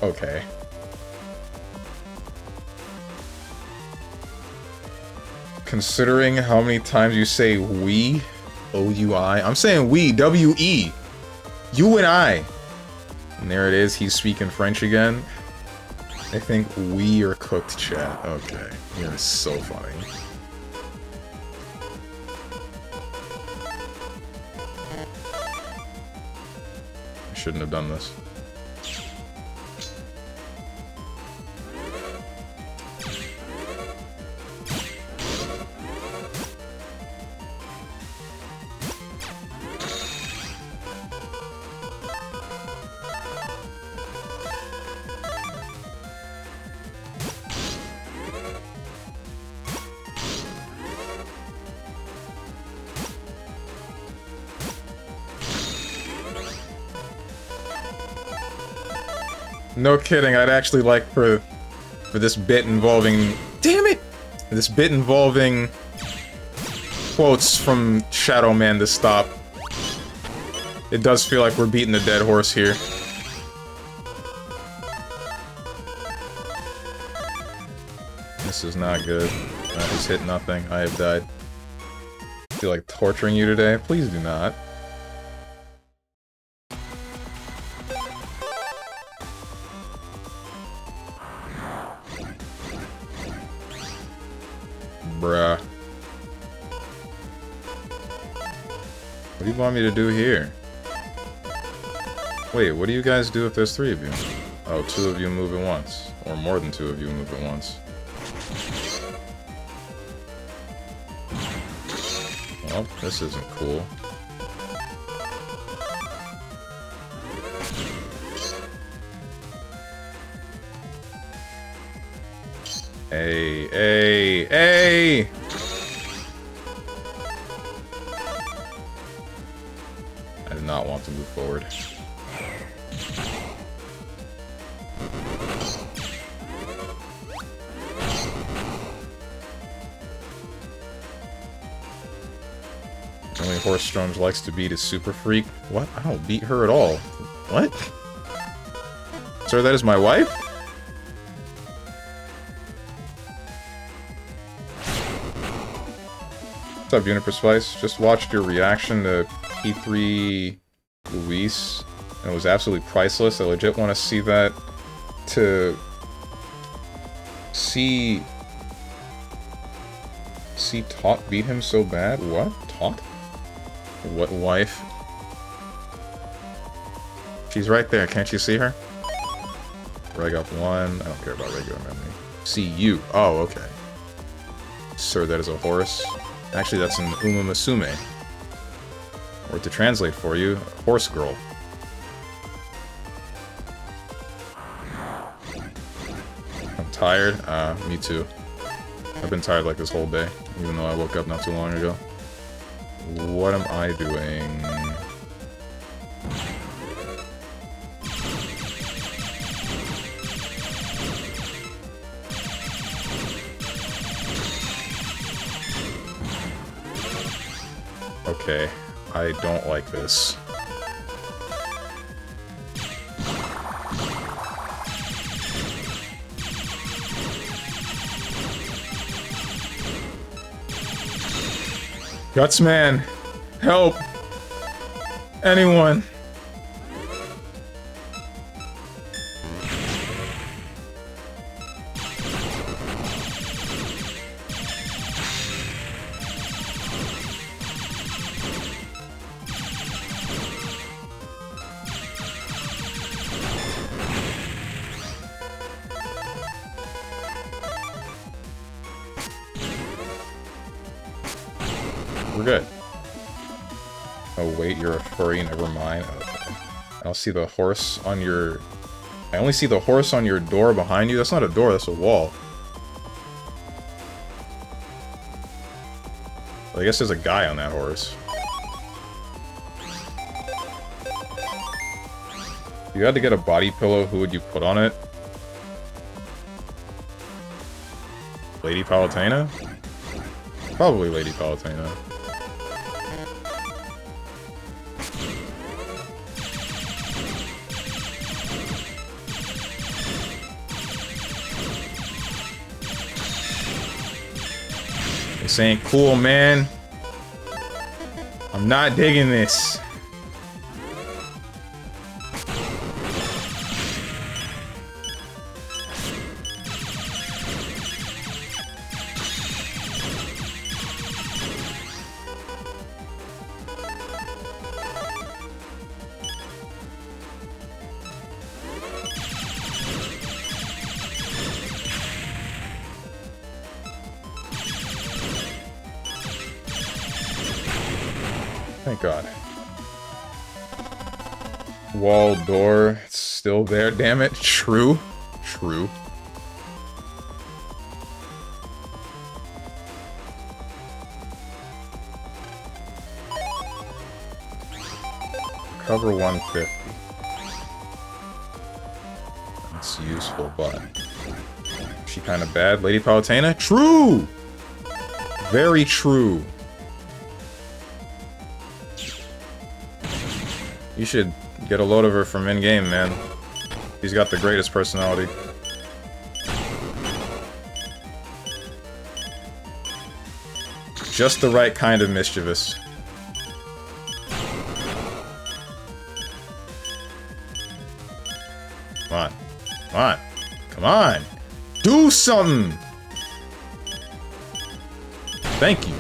Okay. Considering how many times you say we, O-U-I, I'm saying we, W-E, you and I. And there it is, he's speaking French again. I think we are cooked, chat. Okay, you're so funny. I shouldn't have done this. No kidding, I'd actually like for this bit involving... Damn it! This bit involving quotes from Shadow Man to stop. It does feel like we're beating a dead horse here. This is not good. I just hit nothing. I have died. I feel like torturing you today? Please do not. Bruh. What do you want me to do here? Wait, what do you guys do if there's 3 of you? Oh, 2 of you move at once. Or more than 2 of you move at once. Well, this isn't cool. Hey, hey, hey! I did not want to move forward. The only horse Strange likes to beat is Super Freak. What? I don't beat her at all. What? Sir, that is my wife? What's up, Uniper Spice? Just watched your reaction to P3 Luis, and it was absolutely priceless. I legit want to see that. To see Tot beat him so bad? What? Tot? What wife? She's right there. Can't you see her? Reg up 1. I don't care about regular memory. See you. Oh, okay. Sir, that is a horse. Actually, that's an Umamasume. Or to translate for you, horse girl. I'm tired. Me too. I've been tired like this whole day, even though I woke up not too long ago. What am I doing? Okay, I don't like this. Gutsman, help! Anyone! We're good. Oh wait, you're a furry, never mind. Okay. I don't see the horse on your... I only see the horse on your door behind you. That's not a door, that's a wall. Well, I guess there's a guy on that horse. If you had to get a body pillow, who would you put on it? Lady Palutena? Probably Lady Palutena. This ain't cool, man. I'm not digging this. Thank God. Wall, door, it's still there, damn it. True. True. Cover 150. That's useful, but... Is she kind of bad, Lady Palutena? True! Very true. You should get a load of her from in-game, man. He's got the greatest personality. Just the right kind of mischievous. Come on. Come on. Come on! Do something! Thank you.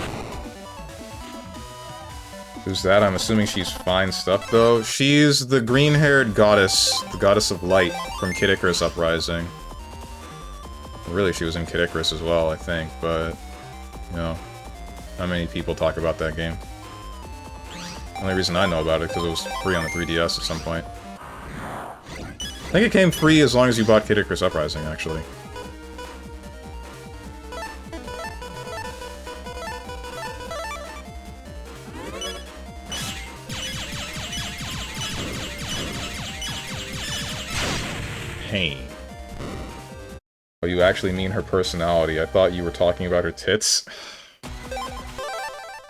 Who's that? I'm assuming she's fine stuff, though. She's the green-haired goddess, the goddess of light from Kid Icarus Uprising. Really, she was in Kid Icarus as well, I think, but... You know, not many people talk about that game. The only reason I know about it because it was free on the 3DS at some point. I think it came free as long as you bought Kid Icarus Uprising, actually. Pain. Oh, you actually mean her personality. I thought you were talking about her tits.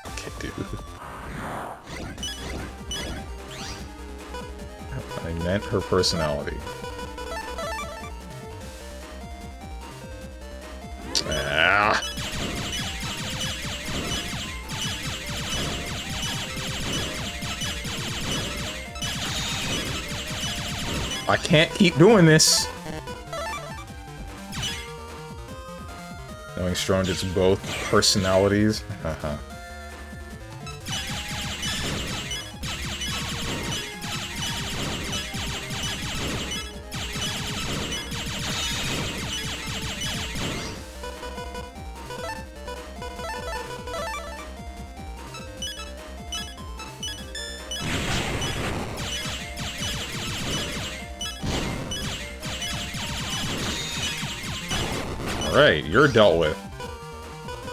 Okay, dude. I meant her personality. Ah. I can't keep doing this. Knowing Strong gets both personalities. Uh-huh. Alright, you're dealt with.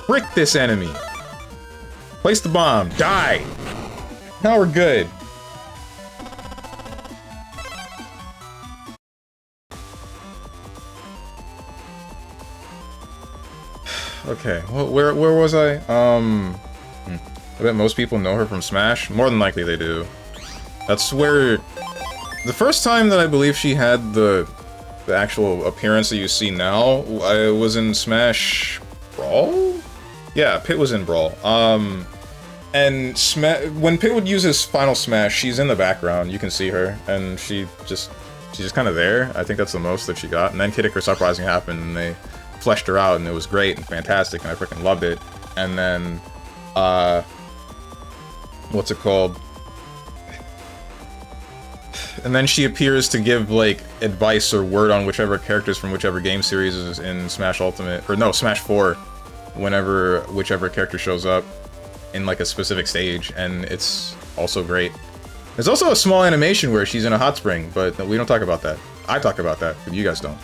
Frick this enemy! Place the bomb. Die! Now we're good. Okay, well, where was I? I bet most people know her from Smash. More than likely they do. That's where... The first time that I believe she had the actual appearance that you see now, I was in Smash Brawl? Yeah, Pit was in Brawl. And when Pit would use his final smash, she's in the background. You can see her, and she's just kind of there. I think that's the most that she got. And then Kid Icarus Uprising happened, and they fleshed her out, and it was great and fantastic, and I freaking loved it. And then, what's it called? And then she appears to give, like, advice or word on whichever characters from whichever game series is in Smash Ultimate, or no, Smash 4, whenever whichever character shows up in, like, a specific stage, and it's also great. There's also a small animation where she's in a hot spring, but we don't talk about that. I talk about that, but you guys don't.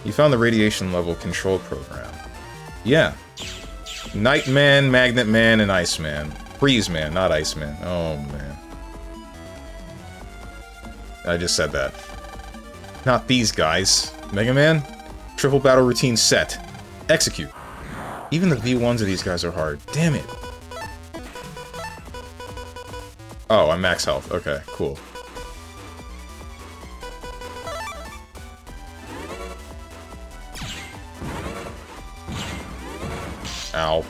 You found the radiation level control program. Yeah. Nightman, Magnet Man, and Iceman. Freeze Man, not Iceman. Oh, man. I just said that. Not these guys. Mega Man? Triple battle routine set. Execute. Even the V1s of these guys are hard. Damn it. Oh, I'm max health. Okay, cool. Ow.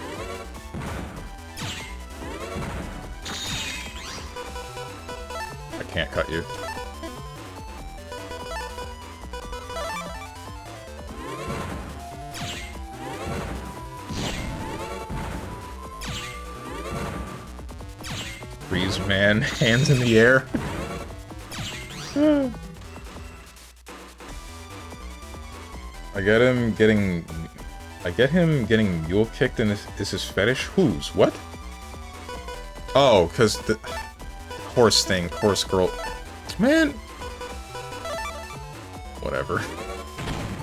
I can't cut you. Freeze Man, hands in the air. I get him getting mule kicked and is his fetish? Whose? What? Oh, because the horse thing, horse girl. Man. Whatever.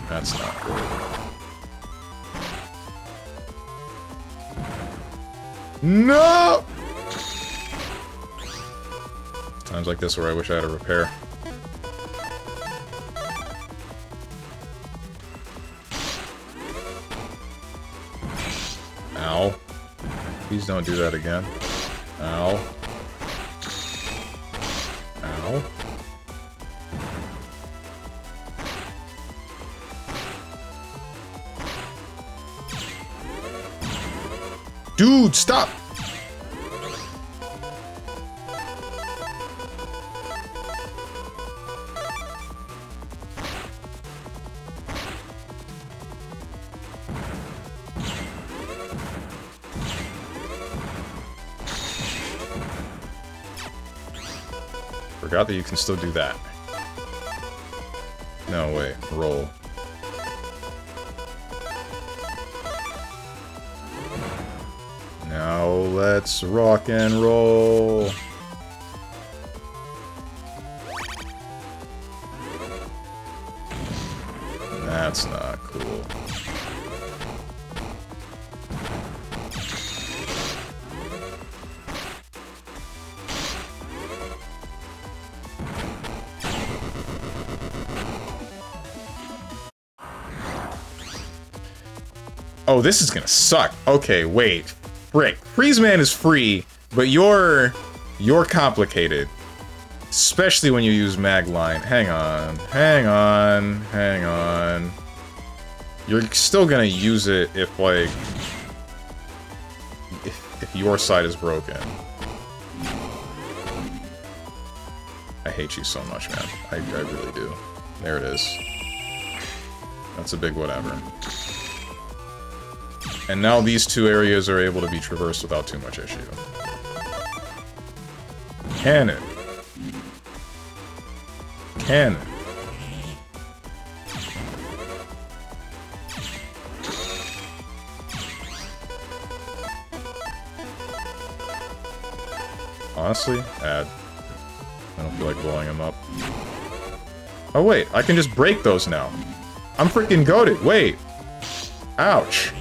That's not good. No! Times like this where I wish I had a repair. Ow. Please don't do that again. Ow. Ow. Dude, stop! Forgot that you can still do that. No, wait. Roll. Now let's rock and roll. That's not cool. Oh, this is gonna suck. Okay, wait. Frick. Freeze Man is free, but you're complicated. Especially when you use Magline. Hang on. Hang on. Hang on. You're still gonna use it if, like... If your side is broken. I hate you so much, man. I really do. There it is. That's a big whatever. And now these two areas are able to be traversed without too much issue. Cannon. Cannon. Honestly, add. I don't feel like blowing them up. Oh wait, I can just break those now. I'm freaking goated. Wait. Ouch.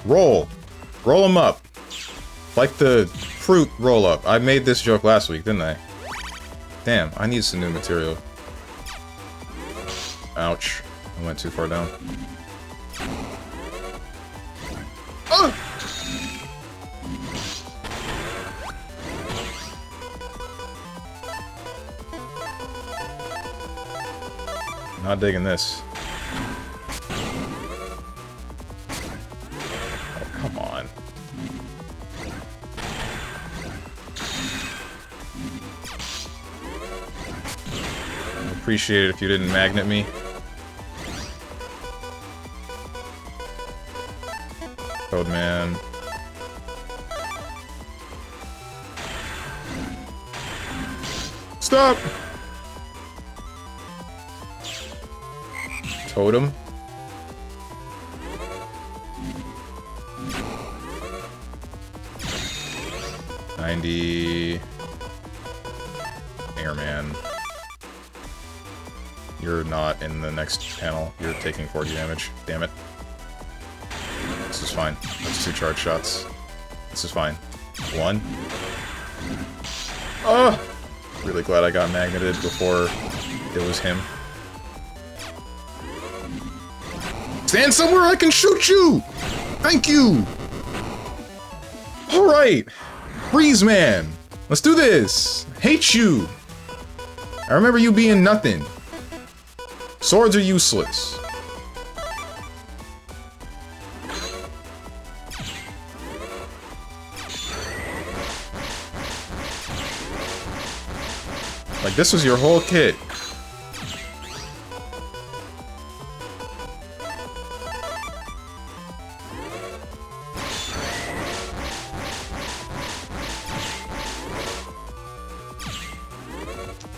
Roll. Roll them up. Like the fruit roll up. I made this joke last week, didn't I? Damn, I need some new material. Ouch. I went too far down. Oh! Not digging this. Oh, come on. I'd appreciate it if you didn't magnet me. Code man. Stop! Totem. $90. Airman. You're not in the next panel. You're taking 40 damage. Damn it. This is fine. That's 2 charge shots. This is fine. 1. Oh! Really glad I got magneted before it was him. Stand somewhere I can shoot you! Thank you! Alright! Breeze Man! Let's do this! Hate you! I remember you being nothing. Swords are useless. Like, this was your whole kit.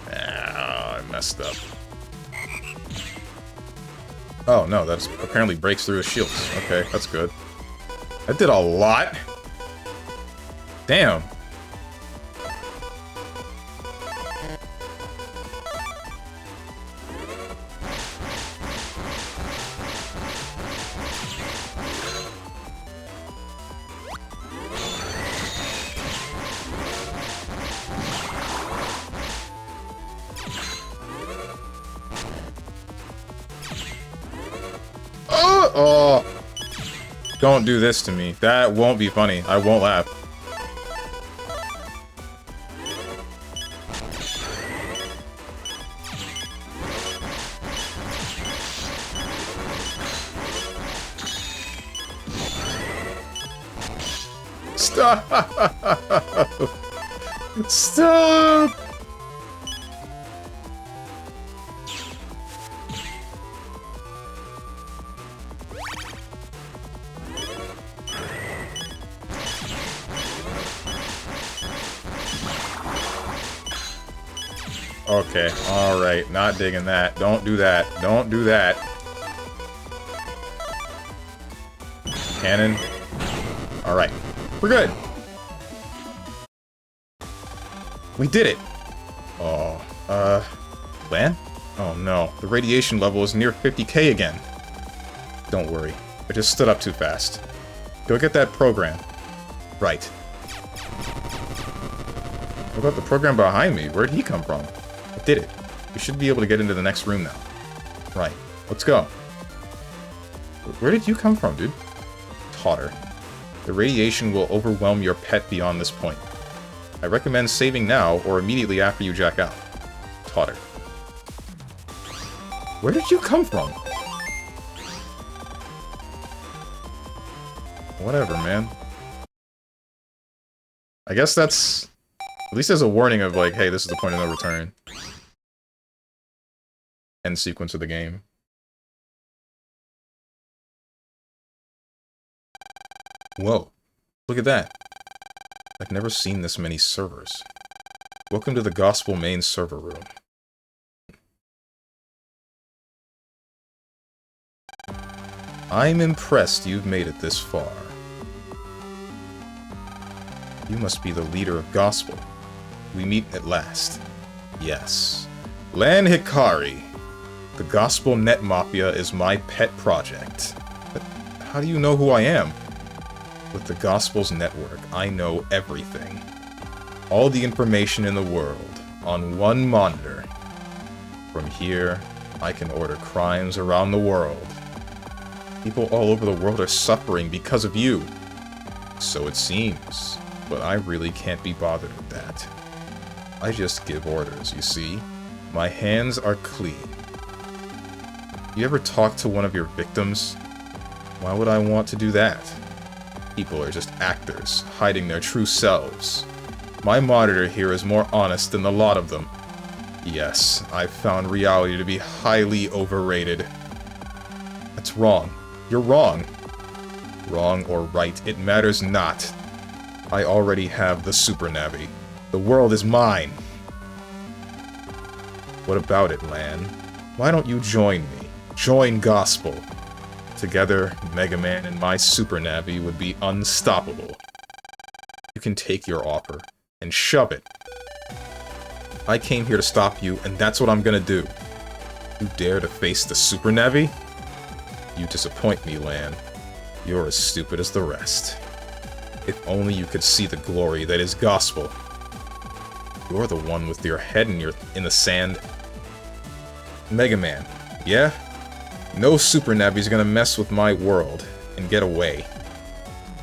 Ah, I messed up. Oh, no, that apparently breaks through his shields. Okay, that's good. That did a lot. Damn. Oh! Don't do this to me. That won't be funny. I won't laugh. Stop! Stop! Okay, alright, not digging that. Don't do that. Don't do that. Cannon. Alright, we're good. We did it! Oh, Lan? Oh no, the radiation level is near 50k again. Don't worry, I just stood up too fast. Go get that program. Right. What about the program behind me? Where'd he come from? I did it. We should be able to get into the next room now. Right. Let's go. Where did you come from, dude? Totter. The radiation will overwhelm your pet beyond this point. I recommend saving now or immediately after you jack out. Totter. Where did you come from? Whatever, man. I guess that's... At least there's a warning of, like, hey, this is the point of no return. End sequence of the game. Whoa. Look at that. I've never seen this many servers. Welcome to the Gospel main server room. I'm impressed you've made it this far. You must be the leader of Gospel. We meet at last. Yes. Lan Hikari. The Gospel Net Mafia is my pet project. But how do you know who I am? With the Gospel's network, I know everything. All the information in the world, on one monitor. From here, I can order crimes around the world. People all over the world are suffering because of you. So it seems. But I really can't be bothered with that. I just give orders, you see? My hands are clean. You ever talk to one of your victims? Why would I want to do that? People are just actors, hiding their true selves. My monitor here is more honest than the lot of them. Yes, I've found reality to be highly overrated. That's wrong. You're wrong. Wrong or right, it matters not. I already have the Super Navi. The world is mine. What about it, Lan? Why don't you join me? Join Gospel. Together, Mega Man and my Super Navi would be unstoppable. You can take your offer and shove it. I came here to stop you, and that's what I'm gonna do. You dare to face the Super Navi? You disappoint me, Lan. You're as stupid as the rest. If only you could see the glory that is Gospel. You're the one with your head in the sand. Mega Man, yeah? No Super Navi's gonna mess with my world and get away.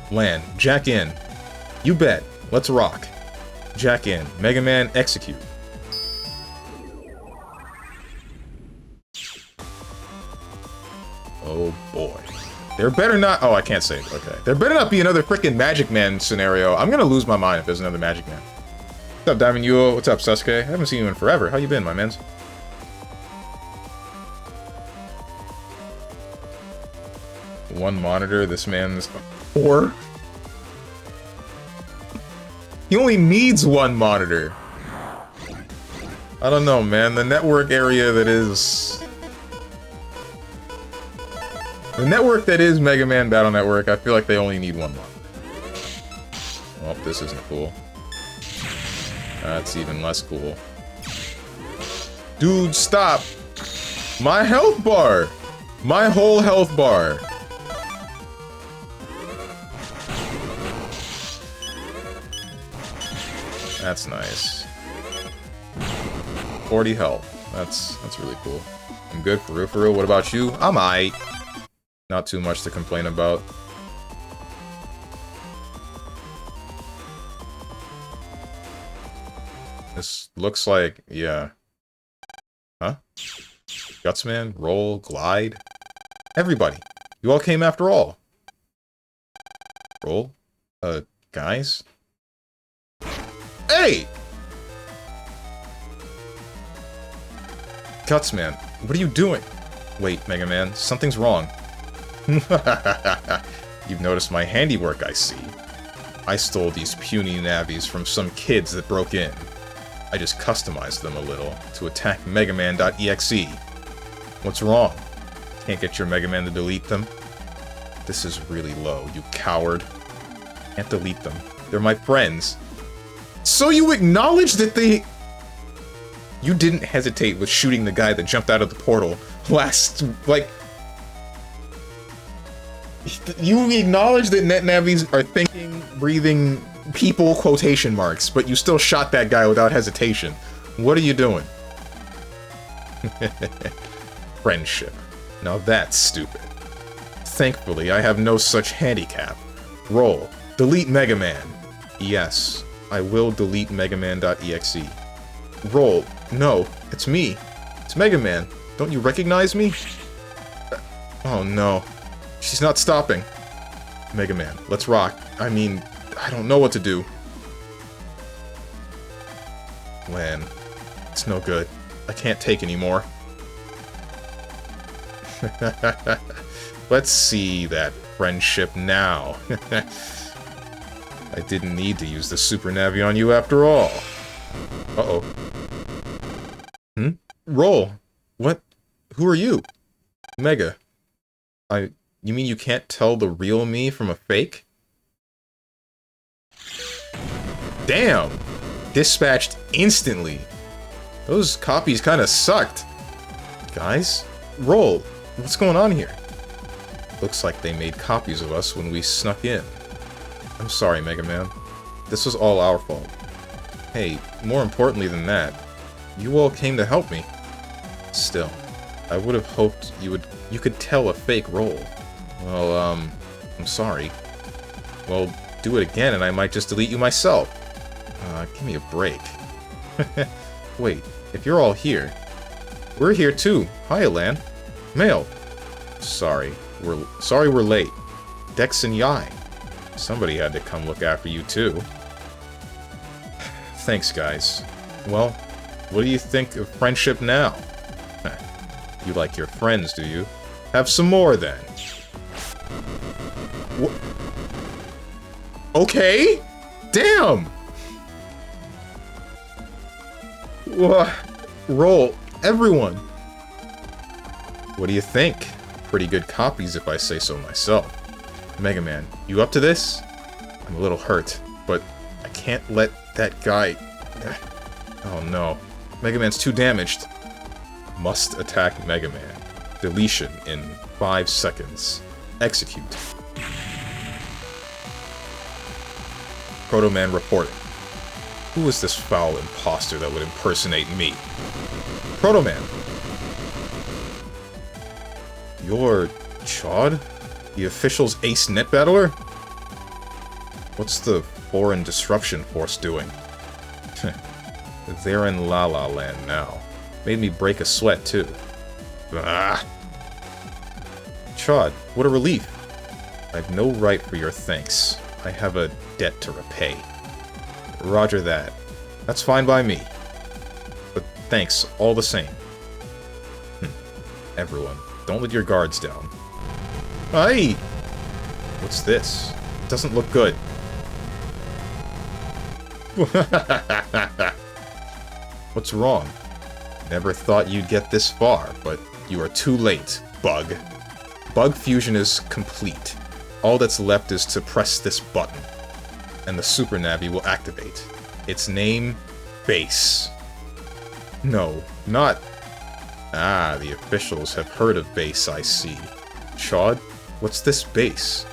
Lan, jack in. You bet. Let's rock. Jack in. Mega Man, execute. Oh boy. There better not— oh, I can't say it. Okay. There better not be another freaking Magic Man scenario. I'm gonna lose my mind if there's another Magic Man. What's up, Diamond Yuo? What's up, Sasuke? I haven't seen you in forever. How you been, my mans? One monitor, this man's 4? He only needs one monitor. I don't know, man. The network area that is... the network that is Mega Man Battle Network, I feel like they only need one monitor. Oh, this isn't cool. That's even less cool. Dude, stop! My health bar! My whole health bar! That's nice. 40 health. That's really cool. I'm good for real. What about you? I'm aight. Not too much to complain about. This looks like, yeah. Huh? Gutsman, roll, glide. Everybody. You all came after all. Roll? Guys? Hey! Gutsman, what are you doing? Wait, Mega Man, something's wrong. You've noticed my handiwork, I see. I stole these puny navies from some kids that broke in. I just customized them a little to attack Megaman.exe. What's wrong? Can't get your Mega Man to delete them? This is really low, you coward. Can't delete them. They're my friends. So you acknowledge that they... You didn't hesitate with shooting the guy that jumped out of the portal last... like... You acknowledge that net navies are thinking, breathing people quotation marks, but you still shot that guy without hesitation. What are you doing? Friendship. Now that's stupid. Thankfully, I have no such handicap. Roll. Delete Mega Man. Yes, I will delete Megaman.exe. Roll. No, it's me. It's Mega Man. Don't you recognize me? Oh no. She's not stopping. Mega Man, let's rock. I mean, I don't know what to do. Lan, it's no good. I can't take anymore. Let's see that friendship now. I didn't need to use the Super Navi on you after all. Uh-oh. Hmm? Roll. What? Who are you? Mega. You mean you can't tell the real me from a fake? Damn! Dispatched instantly. Those copies kinda sucked. Guys? Roll. What's going on here? Looks like they made copies of us when we snuck in. I'm sorry, Mega Man. This was all our fault. Hey, more importantly than that, you all came to help me. Still, I would have hoped you could tell a fake roll. Well, I'm sorry. Well, do it again and I might just delete you myself. Give me a break. Wait, if you're all here, we're here too. Hiya, Lan. Mail. Sorry we're late. Dex and Yai. Somebody had to come look after you too. Thanks, guys. Well, what do you think of friendship now? You like your friends, do you? Have some more, then. Okay? Damn! Roll. Everyone. What do you think? Pretty good copies, if I say so myself. Mega Man, you up to this? I'm a little hurt, but I can't let that guy... Oh no. Mega Man's too damaged. Must attack Mega Man. Deletion in 5 seconds. Execute. Proto Man reporting. Who is this foul imposter that would impersonate me? Proto Man. You're Chod? The official's ace net battler? What's the foreign disruption force doing? They're in La La Land now. Made me break a sweat, too. Ah! Chod, what a relief. I've no right for your thanks. I have a debt to repay. Roger that. That's fine by me. But thanks, all the same. Everyone, don't let your guards down. Aye! What's this? It doesn't look good. What's wrong? Never thought you'd get this far, but you are too late, Bug. Bug fusion is complete. All that's left is to press this button, and the Super Navi will activate. Its name, Base. No, not... Ah, the officials have heard of Base, I see. Chod, what's this Base?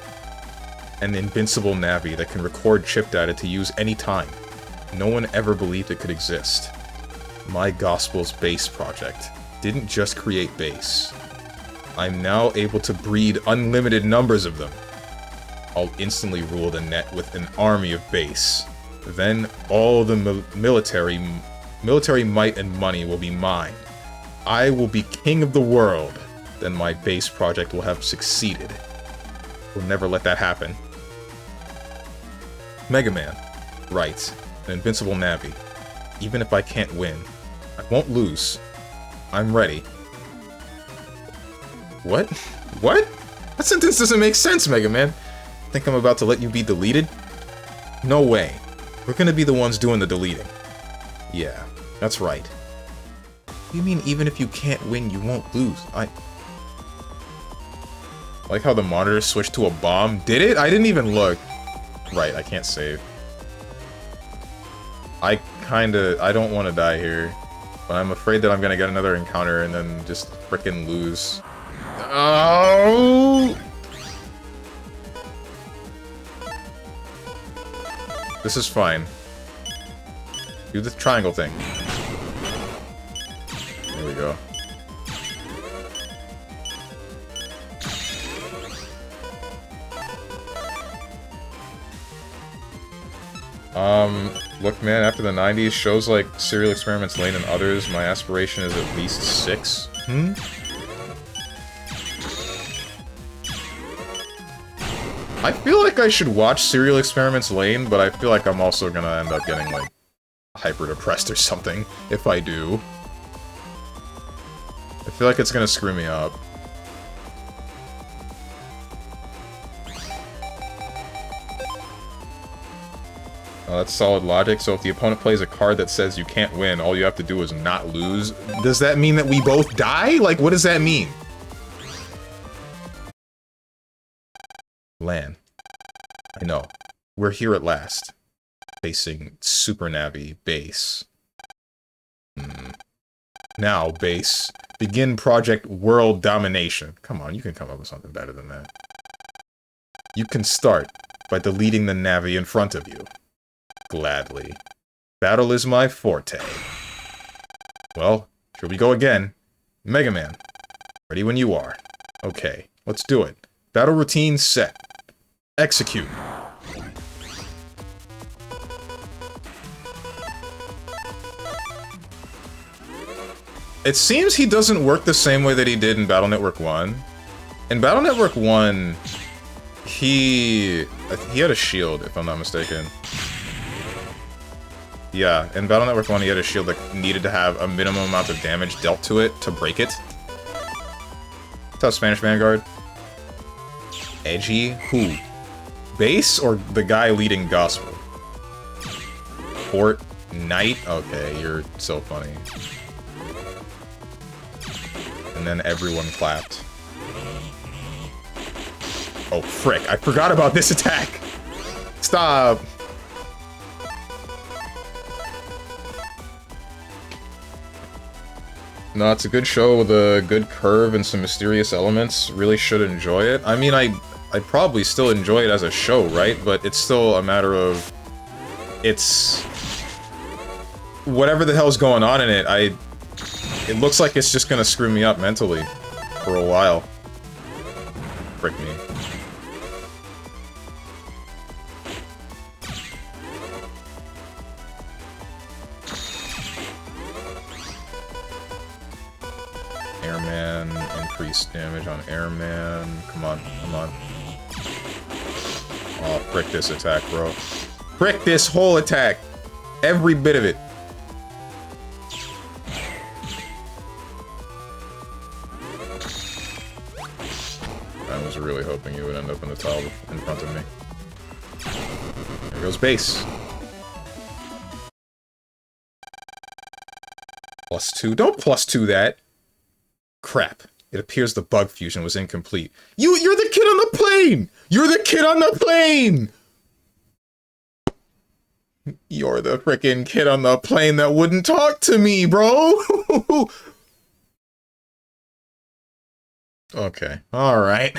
An invincible Navi that can record chip data to use any time. No one ever believed it could exist. My Gospel's Base project didn't just create Base. I'm now able to breed unlimited numbers of them. I'll instantly rule the net with an army of Base. Then all the military might and money will be mine. I will be king of the world. Then my Base project will have succeeded. We'll never let that happen. Mega Man. Right. An invincible Navi. Even if I can't win, I won't lose. I'm ready. What? What? That sentence doesn't make sense, Mega Man. Think I'm about to let you be deleted? No way. We're gonna be the ones doing the deleting. Yeah, that's right. You mean even if you can't win, you won't lose? I like how the monitor switched to a bomb. Did it? I didn't even look. Right, I can't save. I don't want to die here, but I'm afraid that I'm gonna get another encounter and then just frickin' lose. Oh! This is fine. Do the triangle thing. There we go. Look, man, after the 90s, shows like Serial Experiments Lane and others, my aspiration is at least 6. I feel like I should watch Serial Experiments Lane, but I feel like I'm also gonna end up getting, like, hyper-depressed or something, if I do. I feel like it's gonna screw me up. That's solid logic. So if the opponent plays a card that says you can't win, all you have to do is not lose. Does that mean that we both die? Like, what does that mean? Lan. I know. We're here at last. Facing Super Navi Base. Now, Base. Begin Project World Domination. Come on, you can come up with something better than that. You can start by deleting the Navi in front of you. Gladly. Battle is my forte. Well, here we go again. Mega Man. Ready when you are. Okay, let's do it. Battle routine set. Execute. It seems he doesn't work the same way that he did in Battle Network 1. In Battle Network 1, he had a shield, if I'm not mistaken. Yeah, in Battle Network 1, he had a shield that needed to have a minimum amount of damage dealt to it to break it. What's up, Spanish Vanguard? Edgy? Who? Base or the guy leading Gospel? Fort Knight? Okay, you're so funny. And then everyone clapped. Oh, frick. I forgot about this attack! Stop! No, it's a good show with a good curve and some mysterious elements. Really should enjoy it. I mean, I'd probably still enjoy it as a show, right? But it's still a matter of... It's... Whatever the hell's going on in it, it looks like it's just gonna screw me up mentally for a while. Frick me. Airman, increased damage on Airman. Come on, come on. Oh, frick this attack, bro. Frick this whole attack! Every bit of it. I was really hoping you would end up in the tile in front of me. There goes base. +2. Don't +2 that. Crap. It appears the bug fusion was incomplete. You're the kid on the plane! You're the kid on the plane! You're the frickin' kid on the plane that wouldn't talk to me, bro! Okay. Alright.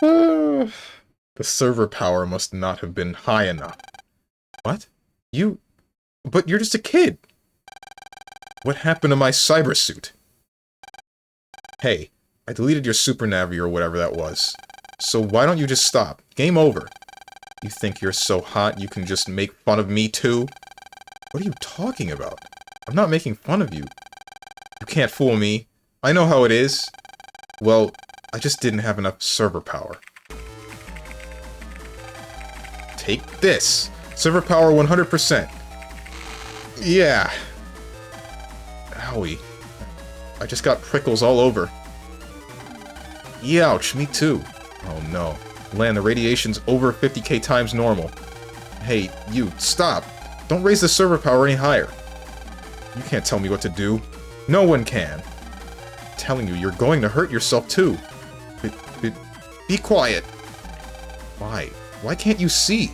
The server power must not have been high enough. What? But you're just a kid! What happened to my cyber suit? Hey, I deleted your super navi or whatever that was. So why don't you just stop? Game over. You think you're so hot you can just make fun of me too? What are you talking about? I'm not making fun of you. You can't fool me. I know how it is. Well, I just didn't have enough server power. Take this. Server power 100%. Yeah. Owie. I just got prickles all over. Ouch, me too. Oh no. Lan, the radiation's over 50k times normal. Hey, you, stop. Don't raise the server power any higher. You can't tell me what to do. No one can. I'm telling you, you're going to hurt yourself too. Be quiet. Why? Why can't you see?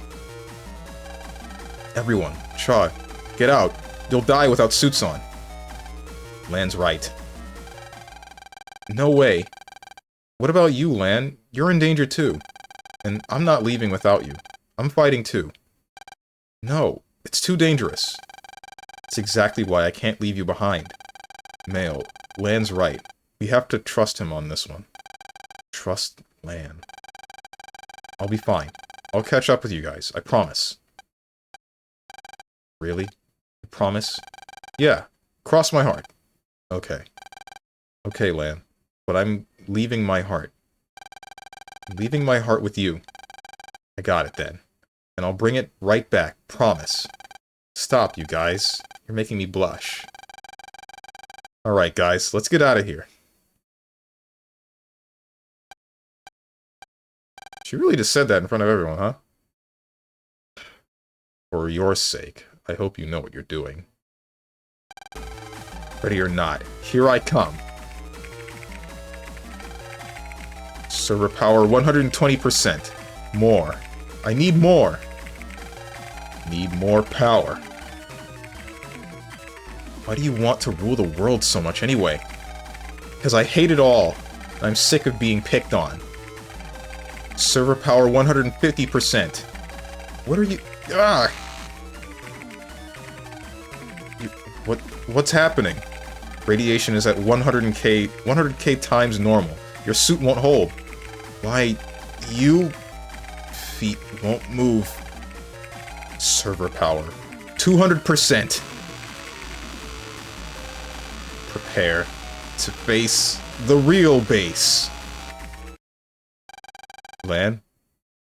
Everyone, Shaw, get out. You'll die without suits on. Lan's right. No way. What about you, Lan? You're in danger too. And I'm not leaving without you. I'm fighting too. No, it's too dangerous. It's exactly why I can't leave you behind. Mail, Lan's right. We have to trust him on this one. Trust Lan. I'll be fine. I'll catch up with you guys, I promise. Really? You promise? Yeah, cross my heart. Okay. Okay, Lan. But I'm leaving my heart. I'm leaving my heart with you. I got it then. And I'll bring it right back, promise. Stop, you guys. You're making me blush. Alright, guys, let's get out of here. She really just said that in front of everyone, huh? For your sake, I hope you know what you're doing. Ready or not, here I come. Server power 120%. More. I need more. Need more power. Why do you want to rule the world so much anyway? Because I hate it all, and I'm sick of being picked on. Server power 150%. What are you... Ah! What's happening? Radiation is at 100k times normal. Your suit won't hold. Why, you... feet won't move. Server power. 200%. prepare to face the real base. Lan?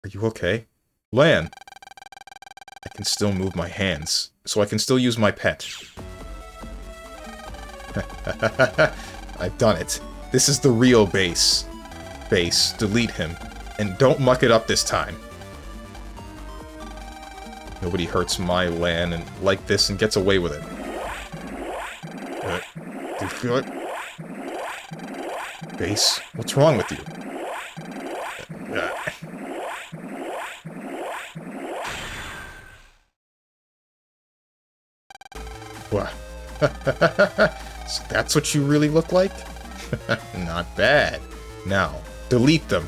Are you okay? Lan! I can still move my hands, so I can still use my pet. I've done it. This is the real base. Base, delete him. And don't muck it up this time. Nobody hurts my Lan and like this and gets away with it. Do you feel it? Base, what's wrong with you? What? So that's what you really look like? Not bad. Now, delete them.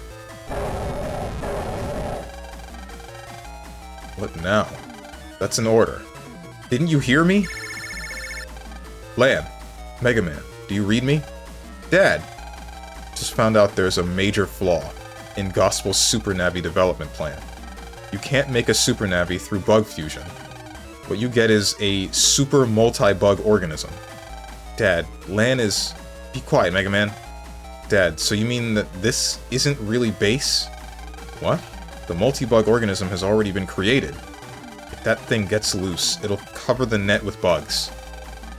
What now? That's an order. Didn't you hear me? Lan, Mega Man, do you read me? Dad! Just found out there's a major flaw in Gospel's Super Navi development plan. You can't make a Super Navi through bug fusion. What you get is a super multi-bug organism. Dad, Lan is... Be quiet, Mega Man. Dad, so you mean that this isn't really base? What? The multi-bug organism has already been created. If that thing gets loose, it'll cover the net with bugs.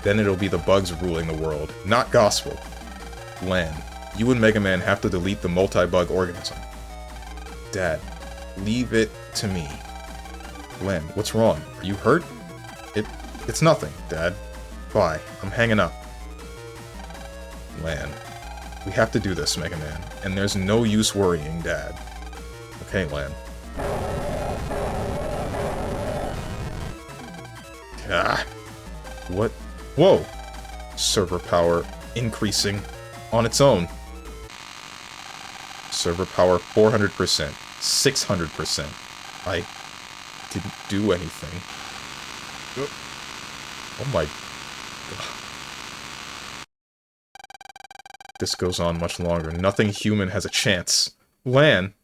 Then it'll be the bugs ruling the world, not Gospel. Lan, you and Mega Man have to delete the multi-bug organism. Dad, leave it to me. Lan, what's wrong? Are you hurt? It's nothing, Dad. Bye. I'm hanging up. Lan, we have to do this, Mega Man, and there's no use worrying, Dad. Okay, Lan. Ah. What? Whoa! Server power increasing on its own. Server power 400%, 600%. I didn't do anything. Oh my God. This goes on much longer. Nothing human has a chance. Lan!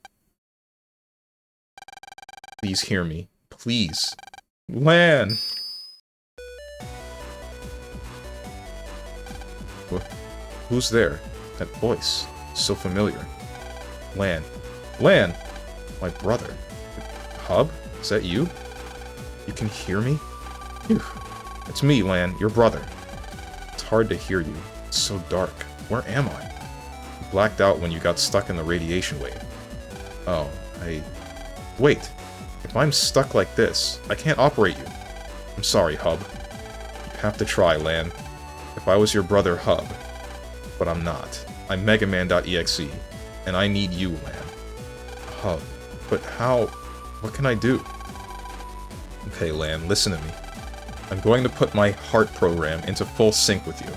Please hear me. Please. Lan! Who's there? That voice. So familiar. Lan. Lan! My brother. Hub? Is that you? You can hear me? Phew. It's me, Lan, your brother. It's hard to hear you. It's so dark. Where am I? You blacked out when you got stuck in the radiation wave. Oh, Wait. If I'm stuck like this, I can't operate you. I'm sorry, Hub. You have to try, Lan. If I was your brother, Hub. But I'm not. I'm Megaman.exe, and I need you, Lan. Hub. But how? What can I do? Okay, Lan, listen to me. I'm going to put my heart program into full sync with you.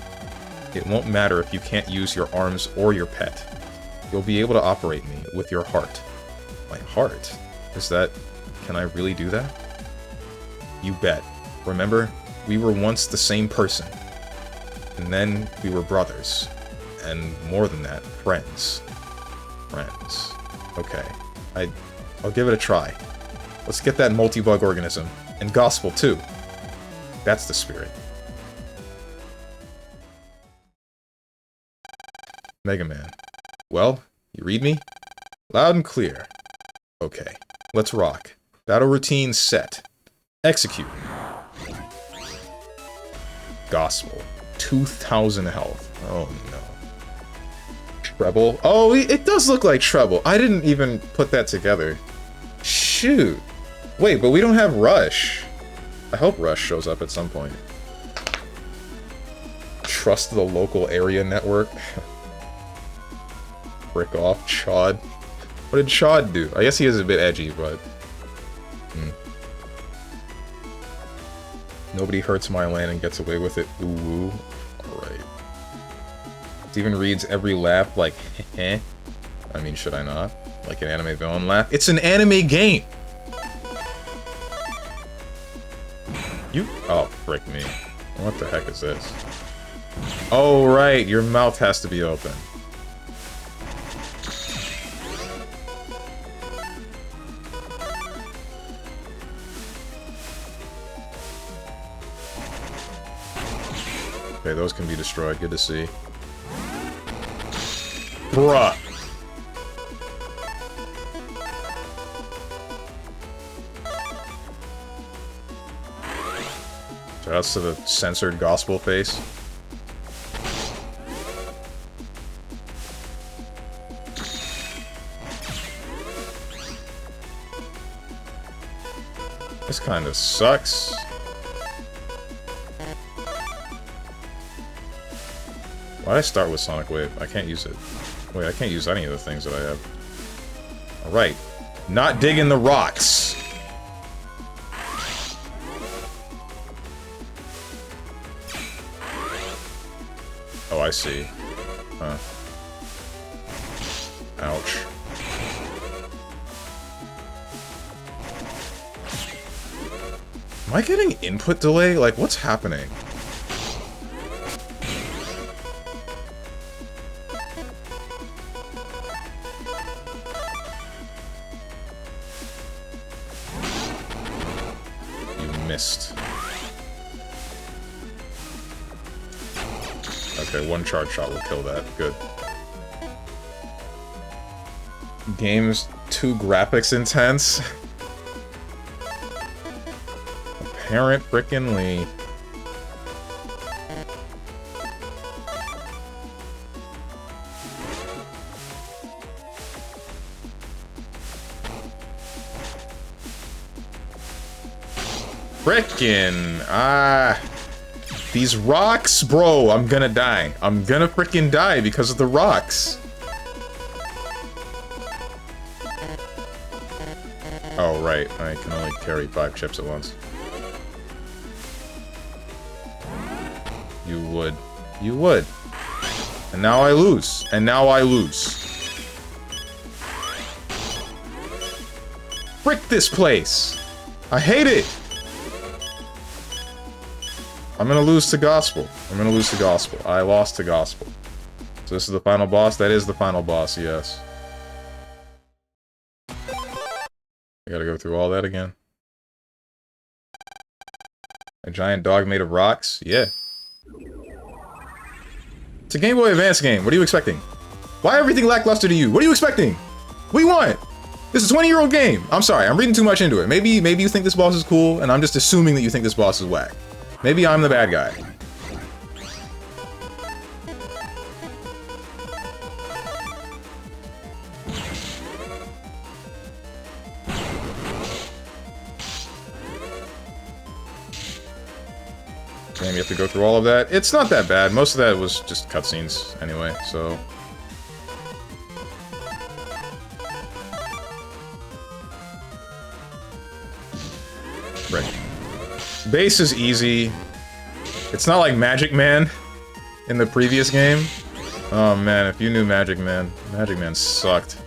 It won't matter if you can't use your arms or your pet. You'll be able to operate me with your heart. My heart? Is that... Can I really do that? You bet. Remember, we were once the same person. And then we were brothers. And more than that, friends. Friends. Okay. I'll give it a try. Let's get that multi-bug organism. And Gospel, too. That's the spirit. Mega Man. Well, you read me? Loud and clear. Okay, let's rock. Battle routine set. Execute. Gospel. 2,000 health. Oh no. Treble. Oh, it does look like treble. I didn't even put that together. Shoot. Wait, but we don't have Rush. I hope Rush shows up at some point. Trust the local area network. Brick off, Chod. What did Chod do? I guess he is a bit edgy, but... Nobody hurts my land and gets away with it. Ooh. Alright. Steven reads every laugh like, heh. I mean, should I not? Like an anime villain laugh? It's an anime game! You... Oh, frick me. What the heck is this? Oh, right, your mouth has to be open. Okay, those can be destroyed. Good to see. Bruh. Shoutouts to the censored gospel face. This kind of sucks. Why'd I start with Sonic Wave? I can't use it. Wait, I can't use any of the things that I have. Alright. Not digging the rocks. Oh, I see. Huh. Ouch. Am I getting input delay? Like, what's happening? You missed. Okay, one charge shot will kill that. Good. Game's too graphics intense. Apparent frickin' Lee. Frickin', these rocks, bro, I'm gonna die. I'm gonna frickin' die because of the rocks. Oh, right, I can only carry 5 chips at once. You would. You would. And now I lose. And now I lose. Frick this place! I hate it! I'm gonna lose to Gospel. I'm gonna lose to Gospel. I lost to Gospel. So this is the final boss? That is the final boss, yes. I gotta go through all that again. A giant dog made of rocks? Yeah. It's a Game Boy Advance game. What are you expecting? Why everything lackluster to you? What are you expecting? What do you want? This is a 20-year-old game. I'm sorry, I'm reading too much into it. Maybe you think this boss is cool, and I'm just assuming that you think this boss is whack. Maybe I'm the bad guy. Damn, you have to go through all of that? It's not that bad. Most of that was just cutscenes anyway, so... Right. Base is easy. It's not like Magic Man in the previous game. Oh man, if you knew Magic Man. Magic Man sucked.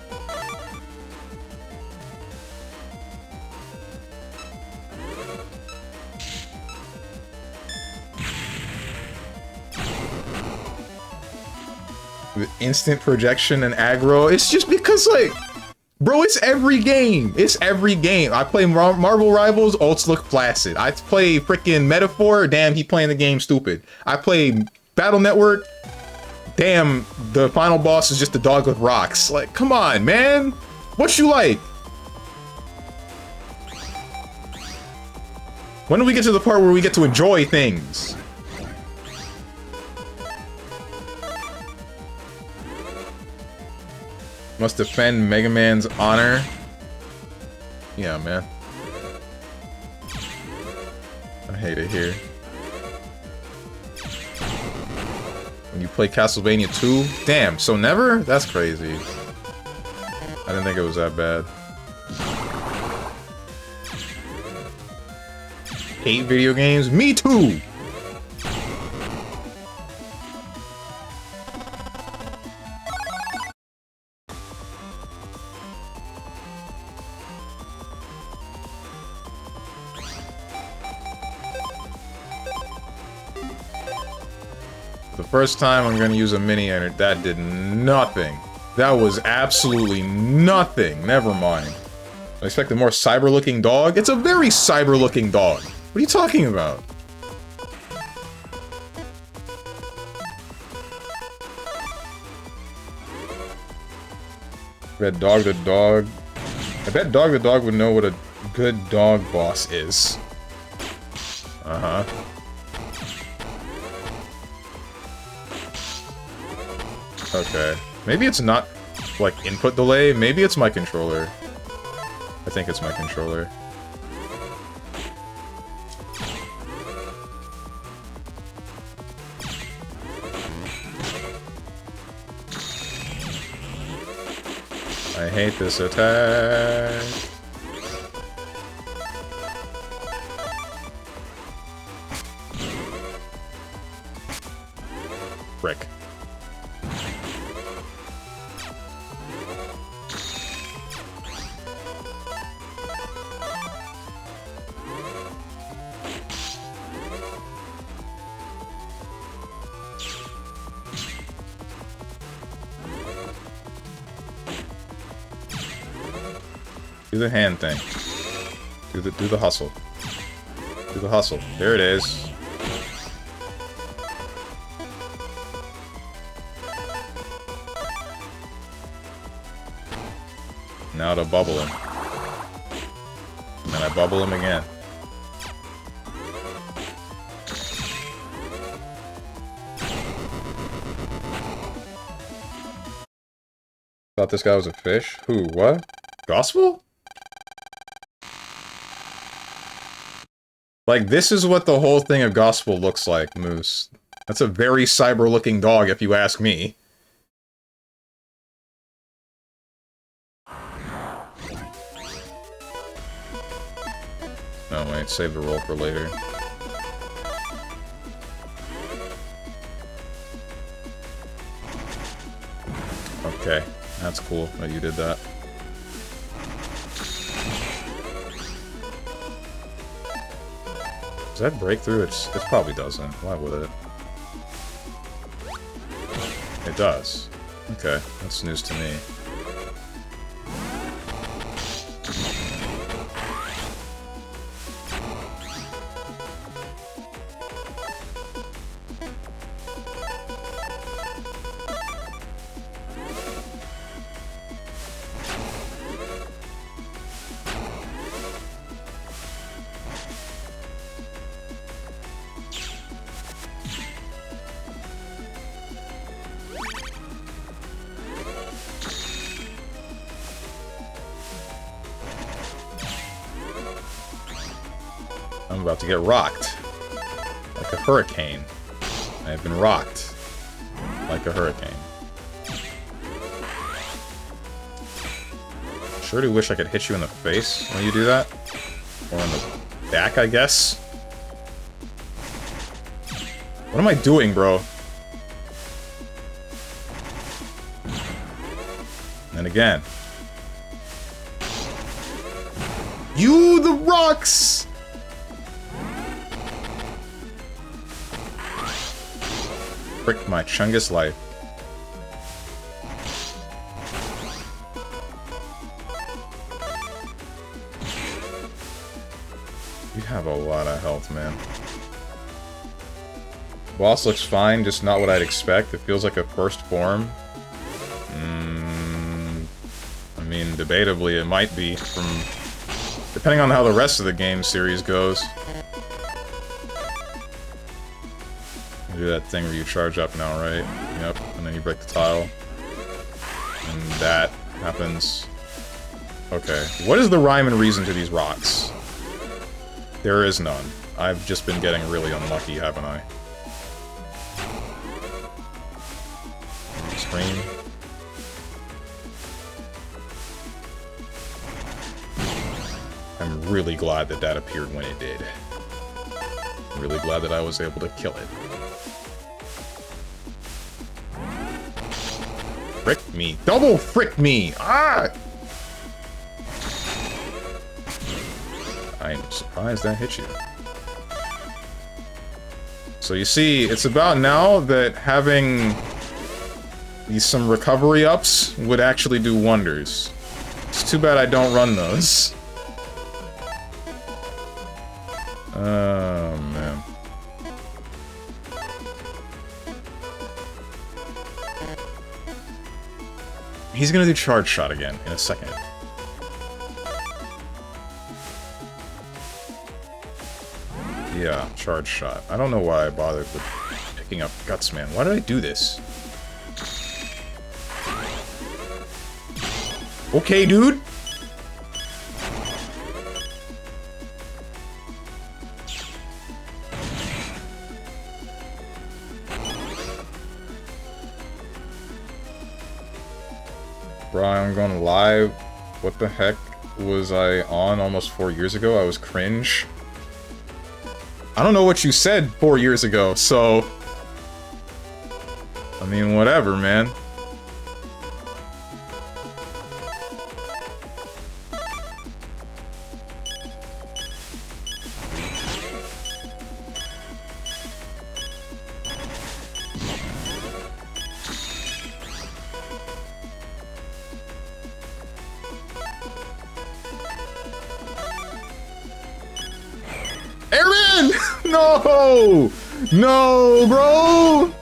With instant projection and aggro, it's just because, like, bro, it's every game. It's every game. I play Marvel Rivals, ults look flaccid. I play freaking Metaphor, damn, he playing the game stupid. I play Battle Network, damn, the final boss is just a dog with rocks. Like, come on, man. What you like? When do we get to the part where we get to enjoy things? Must defend Mega Man's honor. Yeah, man. I hate it here. When you play Castlevania 2? Damn, so never? That's crazy. I didn't think it was that bad. Hate video games? Me too! The first time I'm gonna use a mini enter, that did nothing. That was absolutely nothing. Never mind. I expect a more cyber-looking dog. It's a very cyber-looking dog. What are you talking about? Bet Dog the Dog. I bet Dog the Dog would know what a good dog boss is. Uh-huh. Okay. Maybe it's not, like, input delay. Maybe it's my controller. I think it's my controller. I hate this attack. Frick. Do the hand thing. Do the hustle. Do the hustle. There it is. Now to bubble him. And then I bubble him again. Thought this guy was a fish? Who? What? Gospel? Like, this is what the whole thing of Gospel looks like, Moose. That's a very cyber-looking dog, if you ask me. Oh, wait, save the roll for later. Okay, that's cool that you did that. Does that break through? It probably doesn't. Why would it? It does. Okay, that's news to me. I'm about to get rocked. Like a hurricane. I have been rocked. Like a hurricane. Sure do wish I could hit you in the face when you do that. Or in the back, I guess. What am I doing, bro? And again. You, the rocks! Frick my Chungus life. You have a lot of health, man. Boss looks fine, just not what I'd expect. It feels like a first form. I mean, debatably it might be from... depending on how the rest of the game series goes. Do that thing where you charge up now, right? Yep, and then you break the tile. And that happens. Okay, what is the rhyme and reason to these rocks? There is none. I've just been getting really unlucky, haven't I? Scream. I'm really glad that that appeared when it did. I'm really glad that I was able to kill it. Frick me. Double frick me! Ah! I'm surprised that hit you. So you see, it's about now that having some recovery ups would actually do wonders. It's too bad I don't run those. Oh, man. He's gonna do charge shot again in a second. Yeah, charge shot. I don't know why I bothered with picking up Guts, man. Why did I do this? Okay, dude. Bro, I'm gonna lie. What the heck was I on almost 4 years ago? I was cringe. I don't know what you said 4 years ago, so... I mean, whatever, man. Airman! No! No, bro!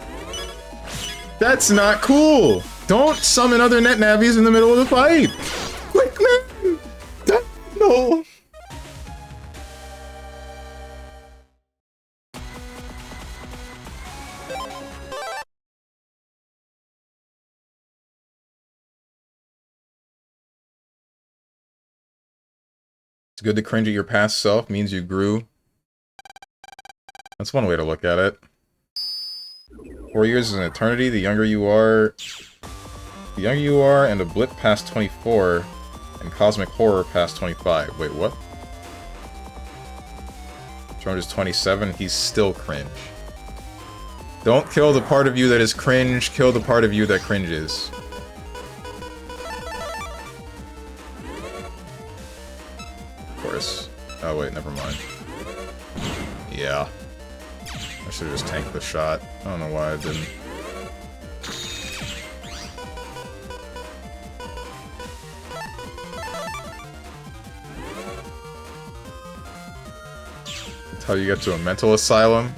That's not cool! Don't summon other net navies in the middle of the fight! Quick, man! No! It's good to cringe at your past self, means you grew. That's one way to look at it. 4 years is an eternity. The younger you are, and a blip past 24, and cosmic horror past 25. Wait, what? George is 27. He's still cringe. Don't kill the part of you that is cringe. Kill the part of you that cringes. Of course. Oh wait, never mind. Yeah. I should have just tanked the shot. I don't know why I didn't. That's how you get to a mental asylum.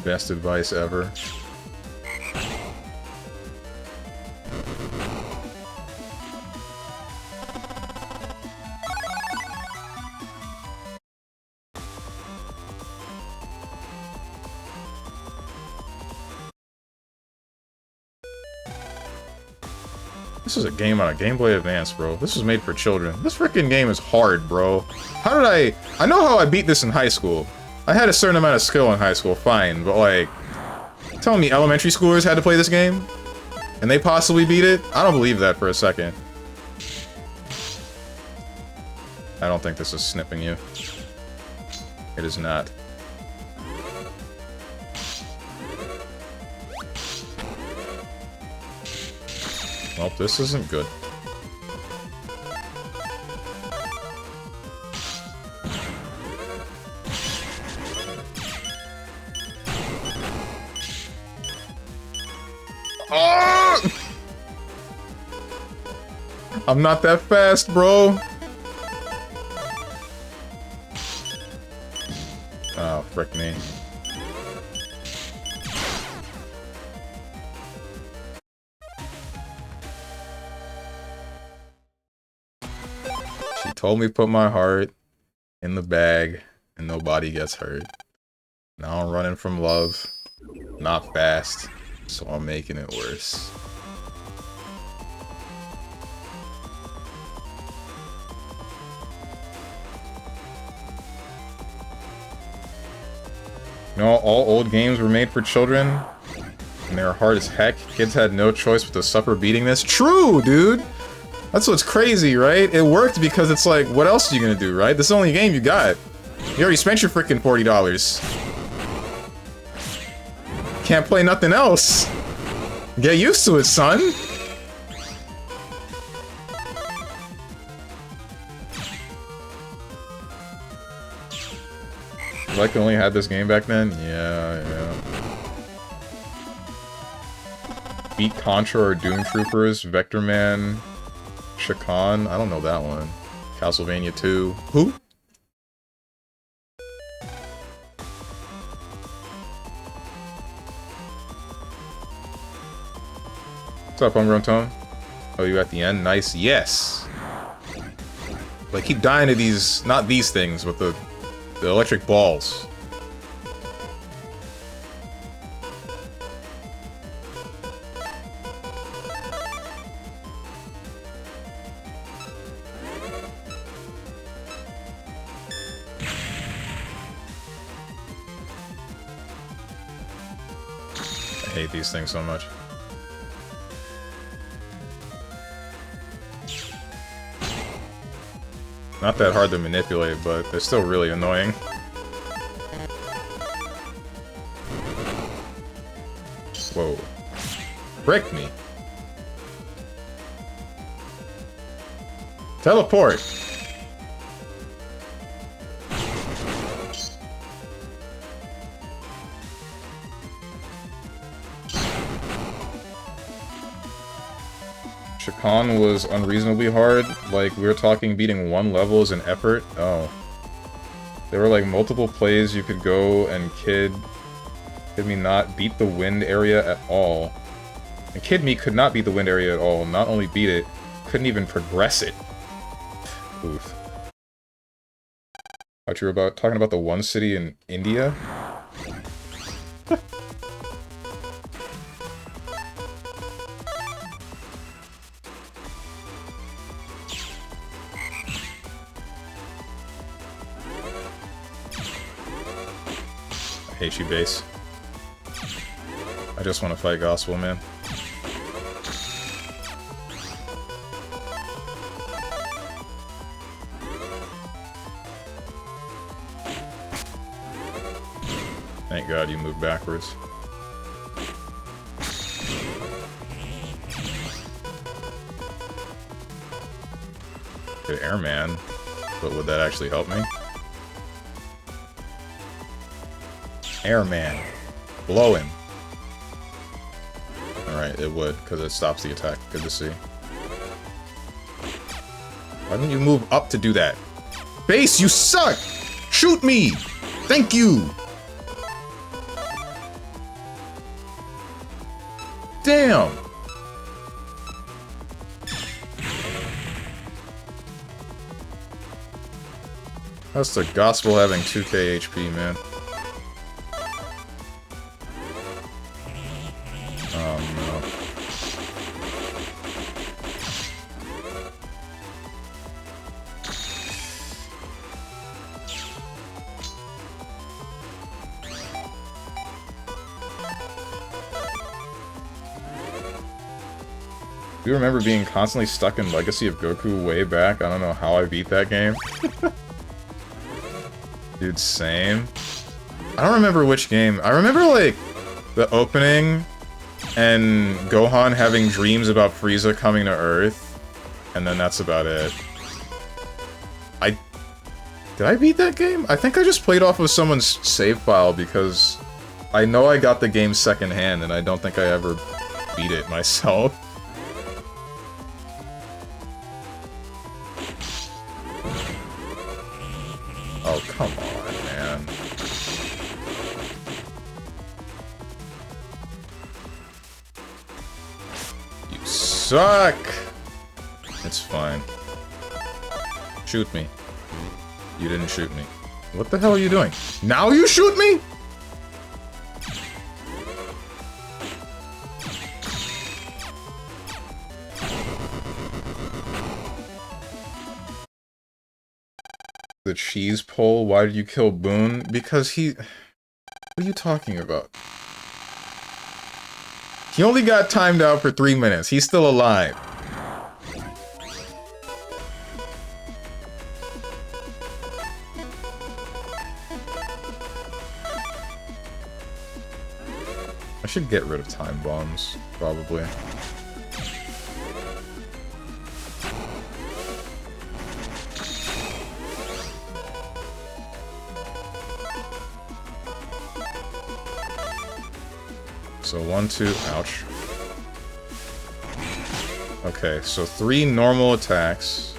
Best advice ever. This is a game on a Game Boy Advance, bro. This was made for children. This freaking game is hard, bro. How did I know how I beat this in high school. I had a certain amount of skill in high school, fine, but like, telling me elementary schoolers had to play this game? And they possibly beat it? I don't believe that for a second. I don't think this is snipping you. It is not. Well, this isn't good. Oh! I'm not that fast, bro. Oh, frick me. She told me put my heart in the bag and nobody gets hurt. Now I'm running from love. Not fast. So I'm making it worse. You know, all old games were made for children, and they were hard as heck. Kids had no choice but to suffer beating this. True, dude! That's what's crazy, right? It worked because it's like, what else are you gonna do, right? This is the only game you got. You already spent your freaking $40. Can't play nothing else. Get used to it, son. I could only had this game back then? Yeah. beat Contra or Doom Troopers, Vector Man, Shakan. I don't know that one. Castlevania 2. Who? What's up, Homegrown Tone? Oh, you at the end? Nice. Yes! Like, keep dying to these... Not these things, but the electric balls. I hate these things so much. Not that hard to manipulate, but they're still really annoying. Whoa. Brick me. Teleport! Shakan was unreasonably hard. Like, we were talking beating one level is an effort. Oh. There were, like, multiple plays you could go and Kid Me not beat the wind area at all. And Kid Me could not beat the wind area at all. Not only beat it, couldn't even progress it. Oof. Thought you were talking about the one city in India? I hate you, base. I just want to fight Gospel, man. Thank God you moved backwards. Good airman, but would that actually help me? Airman. Blow him. Alright, it would, because it stops the attack. Good to see. Why didn't you move up to do that? Base, you suck! Shoot me! Thank you! Damn! That's the Gospel having 2k HP, man. Do you remember being constantly stuck in Legacy of Goku way back? I don't know how I beat that game. Dude, same. I don't remember which game. I remember, like, the opening and Gohan having dreams about Frieza coming to Earth. And then that's about it. Did I beat that game? I think I just played off of someone's save file because I know I got the game secondhand and I don't think I ever beat it myself. Oh, come on, man. You suck! It's fine. Shoot me. You didn't shoot me. What the hell are you doing? Now you shoot me?! The cheese pull? Why did you kill Boone? Because he... What are you talking about? He only got timed out for 3 minutes. He's still alive. I should get rid of time bombs, probably. So 1, 2, ouch. Okay, so 3 normal attacks.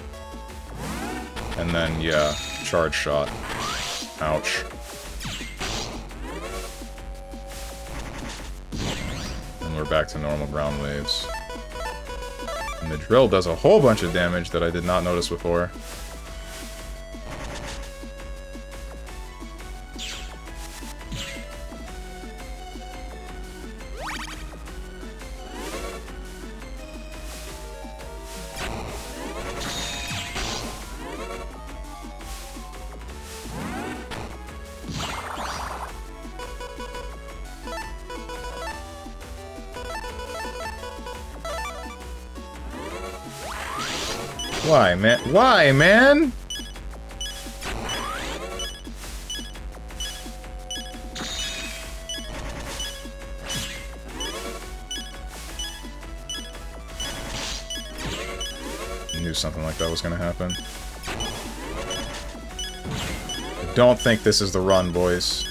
And then, yeah, charge shot. Ouch. And we're back to normal ground waves. And the drill does a whole bunch of damage that I did not notice before. Why, man? Why, man? I knew something like that was gonna happen. I don't think this is the run, boys.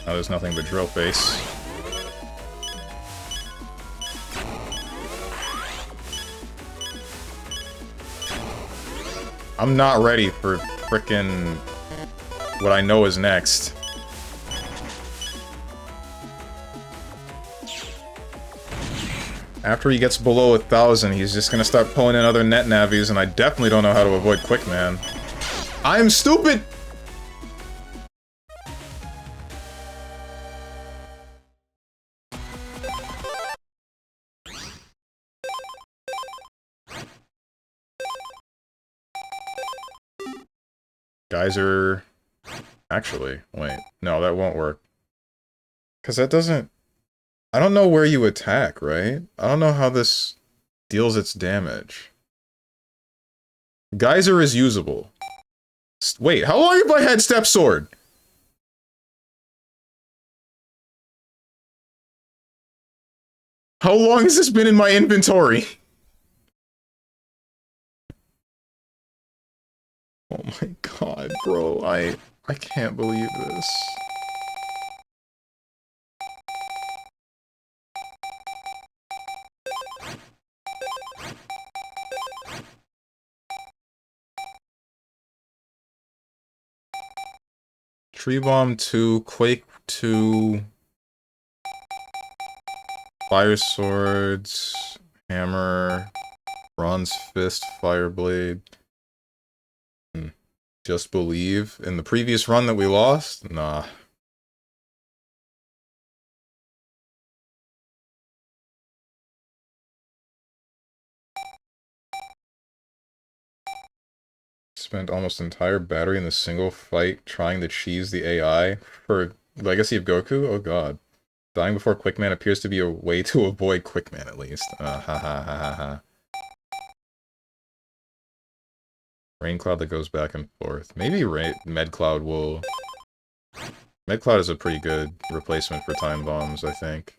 Oh, there's nothing but drill face. I'm not ready for frickin' what I know is next. After he gets below 1,000, he's just gonna start pulling in other net navies, and I definitely don't know how to avoid Quick Man. I'm stupid! Geyser... Actually, wait. No, that won't work. Because that doesn't... I don't know where you attack, right? I don't know how this deals its damage. Geyser is usable. Wait, how long have I had Step Sword? How long has this been in my inventory? Oh my god, bro, I can't believe this. Tree Bomb 2, Quake 2, Fire Swords, Hammer, Bronze Fist, Fireblade. Just Believe. In the previous run that we lost? Nah. Spent almost entire battery in the single fight trying to cheese the AI for Legacy of Goku? Oh god. Dying before Quickman appears to be a way to avoid Quickman, at least. Ha ha ha ha ha. Rain Cloud that goes back and forth. Maybe Med Cloud will... Med Cloud is a pretty good replacement for Time Bombs, I think.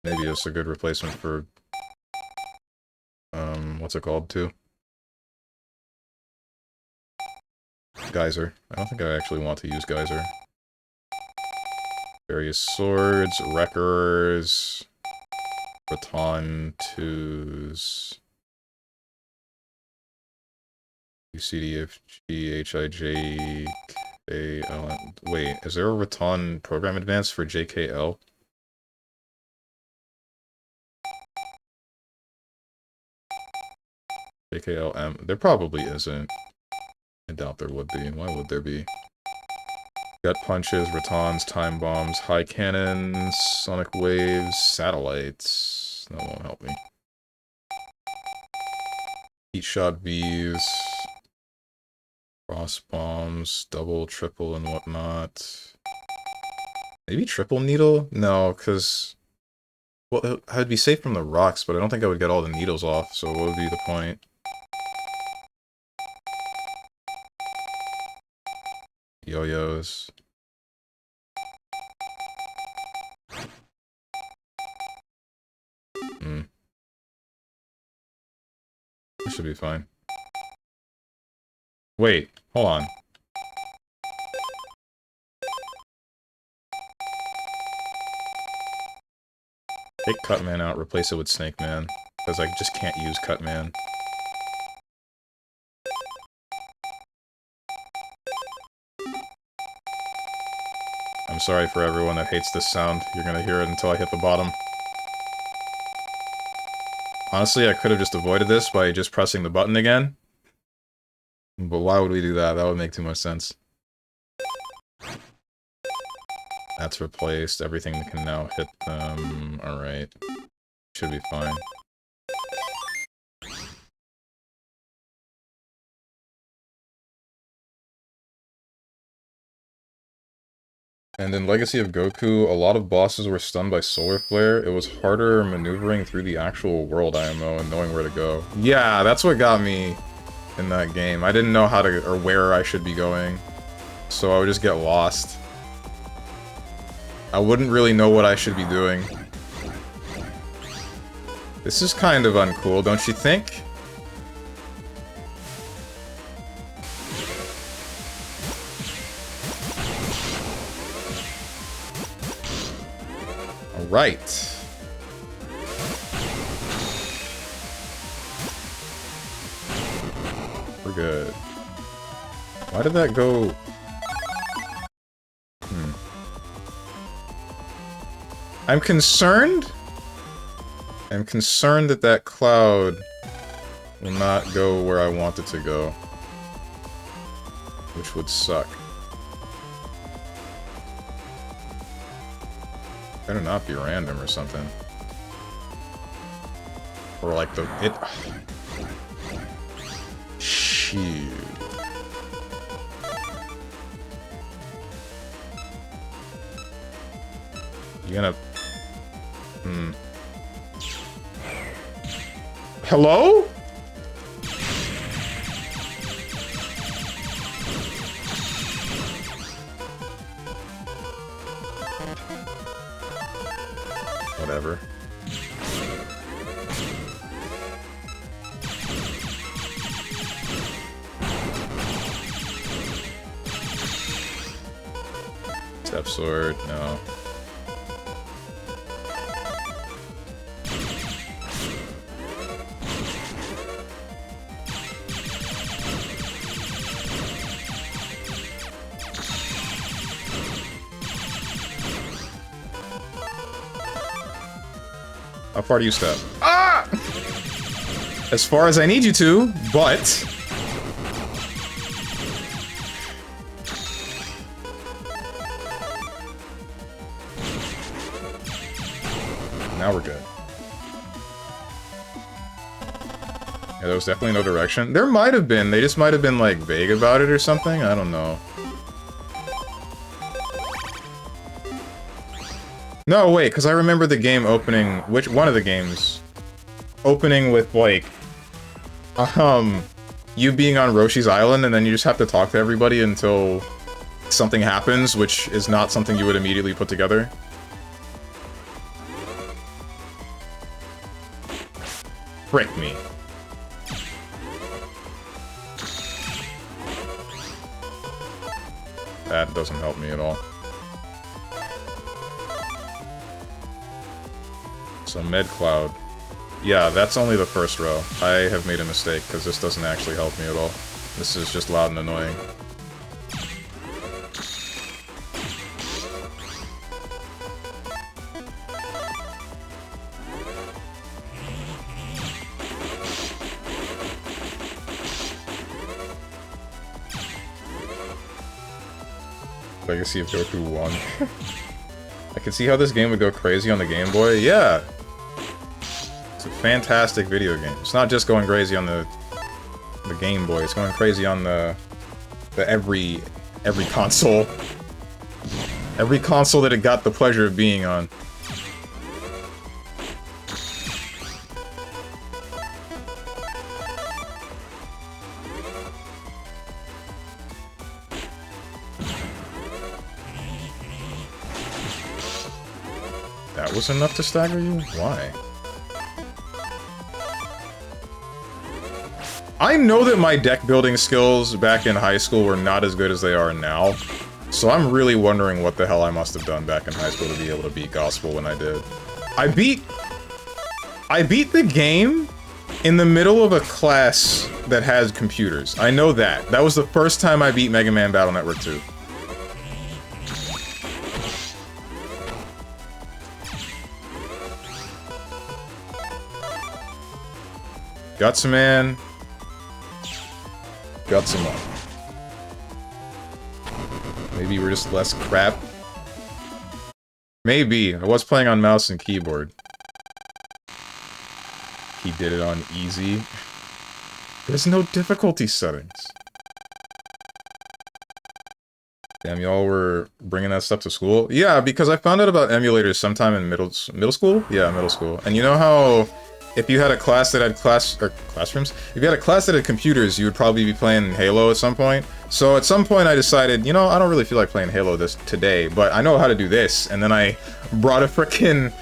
Maybe it's a good replacement for... what's it called, too? Geyser. I don't think I actually want to use Geyser. Various swords, wreckers, baton twos, UCDFG, HIJ, wait, is there a Raton program advance for JKL? JKLM? There probably isn't. I doubt there would be. Why would there be? Gut punches, ratons, time bombs, high cannons, sonic waves, satellites. That won't help me. Heat shot Vs, cross bombs, double, triple, and whatnot. Maybe triple needle? No, because... Well, I'd be safe from the rocks, but I don't think I would get all the needles off, so what would be the point? Yo-yos. That should be fine. Wait, hold on. Take Cutman out, replace it with Snake Man. Because I just can't use Cutman. I'm sorry for everyone that hates this sound. You're gonna hear it until I hit the bottom. Honestly, I could have just avoided this by just pressing the button again. But why would we do that? That would make too much sense. That's replaced. Everything can now hit them. Alright. Should be fine. And in Legacy of Goku, a lot of bosses were stunned by Solar Flare. It was harder maneuvering through the actual world IMO and knowing where to go. Yeah, that's what got me in that game. I didn't know how to, or where I should be going. So I would just get lost. I wouldn't really know what I should be doing. This is kind of uncool, don't you think? Alright. We're good. Why did that go... I'm concerned? I'm concerned that that cloud will not go where I want it to go. Which would suck. Better not be random or something. Or like the... it... Shoot. You gonna... Hello? Whatever. Step sword, no. How far do you step? Ah! As far as I need you to, but... Now we're good. Yeah, there was definitely no direction. There might have been. They just might have been, like, vague about it or something. I don't know. No, wait, because I remember the game opening... Which one of the games? Opening with, like... You being on Roshi's Island, and then you just have to talk to everybody until something happens, which is not something you would immediately put together. Frick me. That doesn't help me at all. So Med Cloud. Yeah, that's only the first row. I have made a mistake, because this doesn't actually help me at all. This is just loud and annoying. Legacy of Goku 1. I can see how this game would go crazy on the Game Boy. Yeah! It's a fantastic video game. It's not just going crazy on the the Game Boy. It's going crazy on the every console. Every console that it got the pleasure of being on. That was enough to stagger you? Why? I know that my deck building skills back in high school were not as good as they are now, so I'm really wondering what the hell I must have done back in high school to be able to beat Gospel when I did. I beat the game in the middle of a class that has computers. I know that. That was the first time I beat Mega Man Battle Network 2. Guts man. Guts him up. Maybe we're just less crap. Maybe. I was playing on mouse and keyboard. He did it on easy. There's no difficulty settings. Damn, y'all were bringing that stuff to school? Yeah, because I found out about emulators sometime in middle school? Yeah, middle school. And you know how if you had a class that had classrooms? If you had a class that had computers, you would probably be playing Halo at some point. So at some point I decided, you know, I don't really feel like playing Halo today, but I know how to do this. And then I brought a frickin'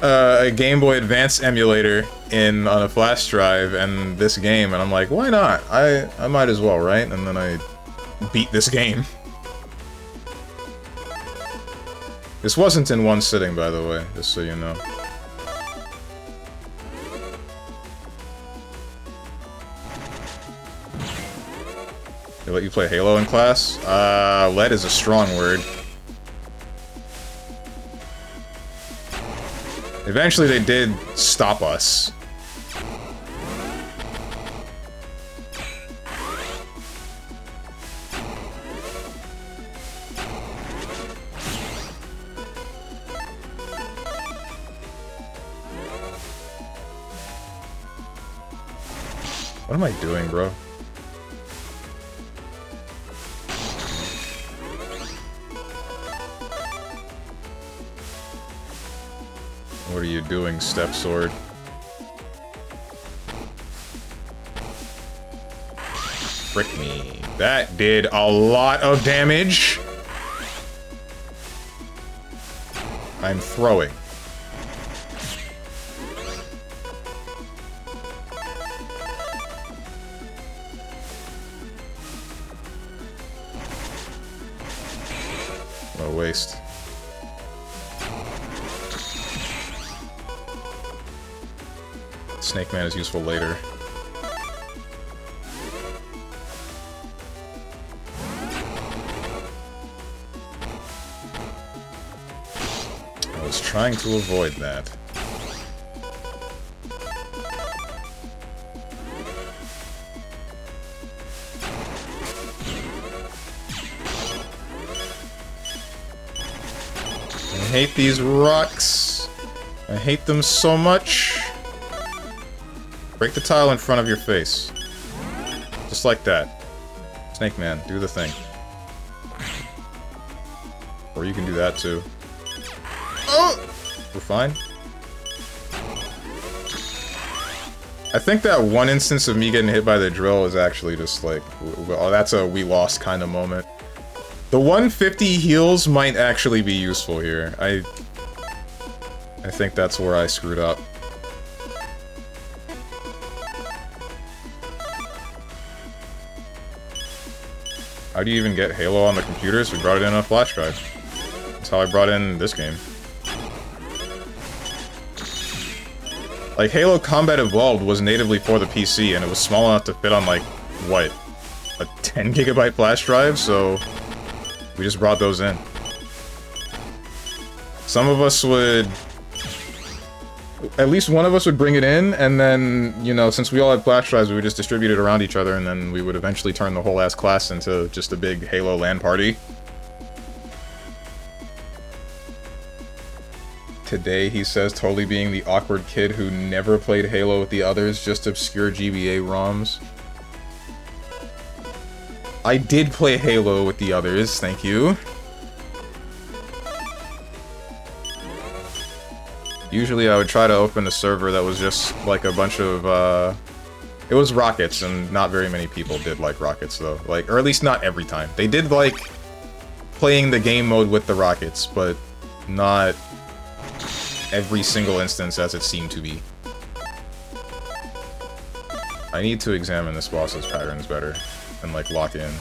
a Game Boy Advance emulator in on a flash drive and this game, and I'm like, why not? I might as well, right? And then I beat this game. This wasn't in one sitting, by the way, just so you know. They let you play Halo in class? Let is a strong word. Eventually they did stop us. What am I doing, bro? What are you doing, Step Sword? Frick me. That did a lot of damage. I'm throwing. What a waste. Snake Man is useful later. I was trying to avoid that. I hate these rocks. I hate them so much. Break the tile in front of your face. Just like that. Snake Man, do the thing. Or you can do that too. Oh! We're fine. I think that one instance of me getting hit by the drill is actually just like, well, that's a we lost kind of moment. The 150 heals might actually be useful here. I think that's where I screwed up. How do you even get Halo on the computers? We brought it in on a flash drive. That's how I brought in this game. Like, Halo Combat Evolved was natively for the PC, and it was small enough to fit on, like, what? A 10 gigabyte flash drive? So we just brought those in. Some of us would... At least one of us would bring it in, and then, you know, since we all had flash drives, we would just distribute it around each other, and then we would eventually turn the whole ass class into just a big Halo LAN party. Today, he says, totally being the awkward kid who never played Halo with the others, just obscure GBA ROMs. I did play Halo with the others, thank you. Usually I would try to open a server that was just like a bunch of, it was rockets, and not very many people did like rockets, though. Like, or at least not every time. They did like playing the game mode with the rockets, but not every single instance as it seemed to be. I need to examine this boss's patterns better and, like, lock in.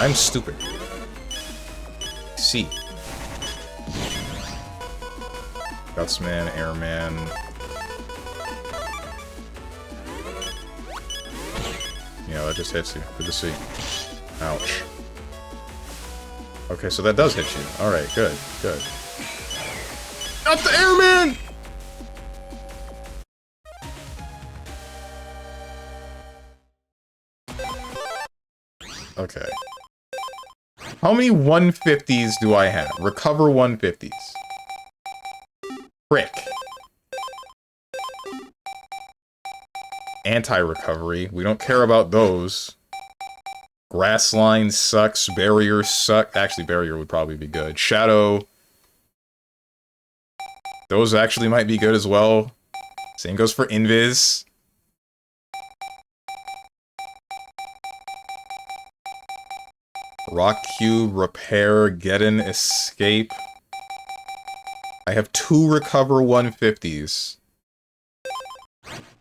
I'm stupid. C. Gutsman, Airman. Yeah, that just hits you. Good to see. Ouch. Okay, so that does hit you. Alright, good, good. Not the Airman! Okay. How many 150s do I have? Recover 150s. Frick. Anti-recovery. We don't care about those. Grass line sucks. Barrier suck. Actually, barrier would probably be good. Shadow. Those actually might be good as well. Same goes for Invis. Rock Cube, Repair, Geddon, Escape. I have 2 Recover 150s.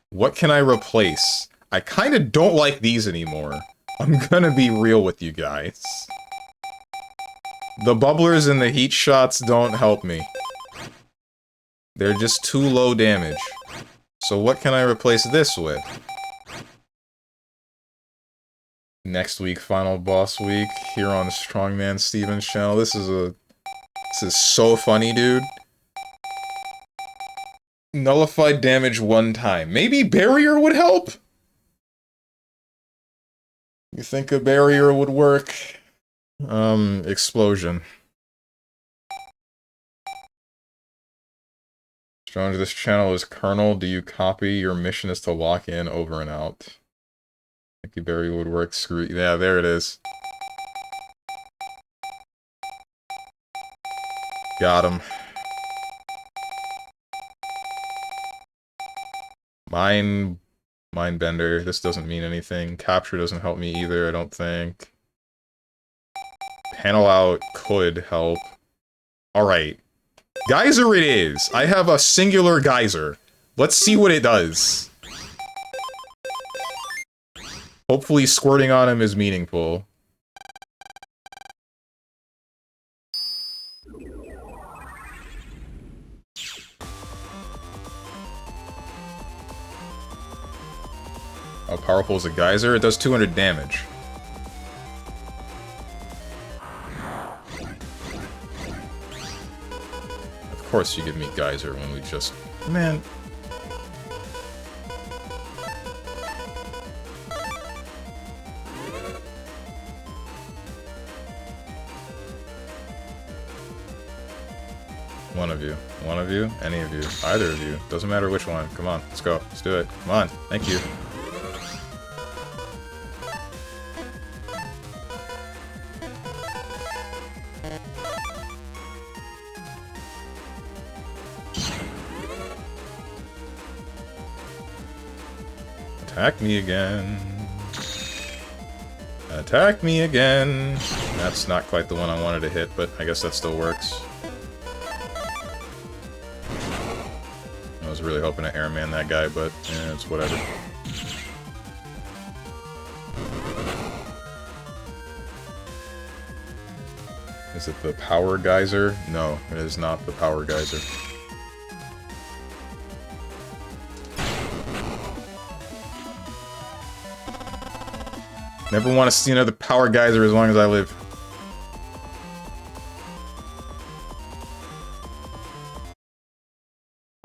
What can I replace? I kinda don't like these anymore. I'm gonna be real with you guys. The bubblers and the heat shots don't help me. They're just too low damage. So what can I replace this with? Next week, final boss week, here on StrongmanSteven's channel. This is so funny, dude. Nullified damage 1 time. Maybe barrier would help? You think a barrier would work? Explosion. Strong, this channel is Colonel. Do you copy? Your mission is to lock in, over and out. Thank you, barrier would work. Screw it. Yeah, there it is. Got him. Mind bender. This doesn't mean anything. Capture doesn't help me either, I don't think. Panel out could help. Alright. Geyser it is! I have a singular geyser. Let's see what it does. Hopefully squirting on him is meaningful. How powerful is a geyser? It does 200 damage. Of course you give me geyser when we just... Man. One of you. One of you? Any of you. Either of you. Doesn't matter which one. Come on. Let's go. Let's do it. Come on. Thank you. Attack me again. Attack me again. That's not quite the one I wanted to hit, but I guess that still works. I was really hoping to airman that guy, but yeah, it's whatever. Is it the power geyser? No, it is not the power geyser. Never want to see another power geyser as long as I live.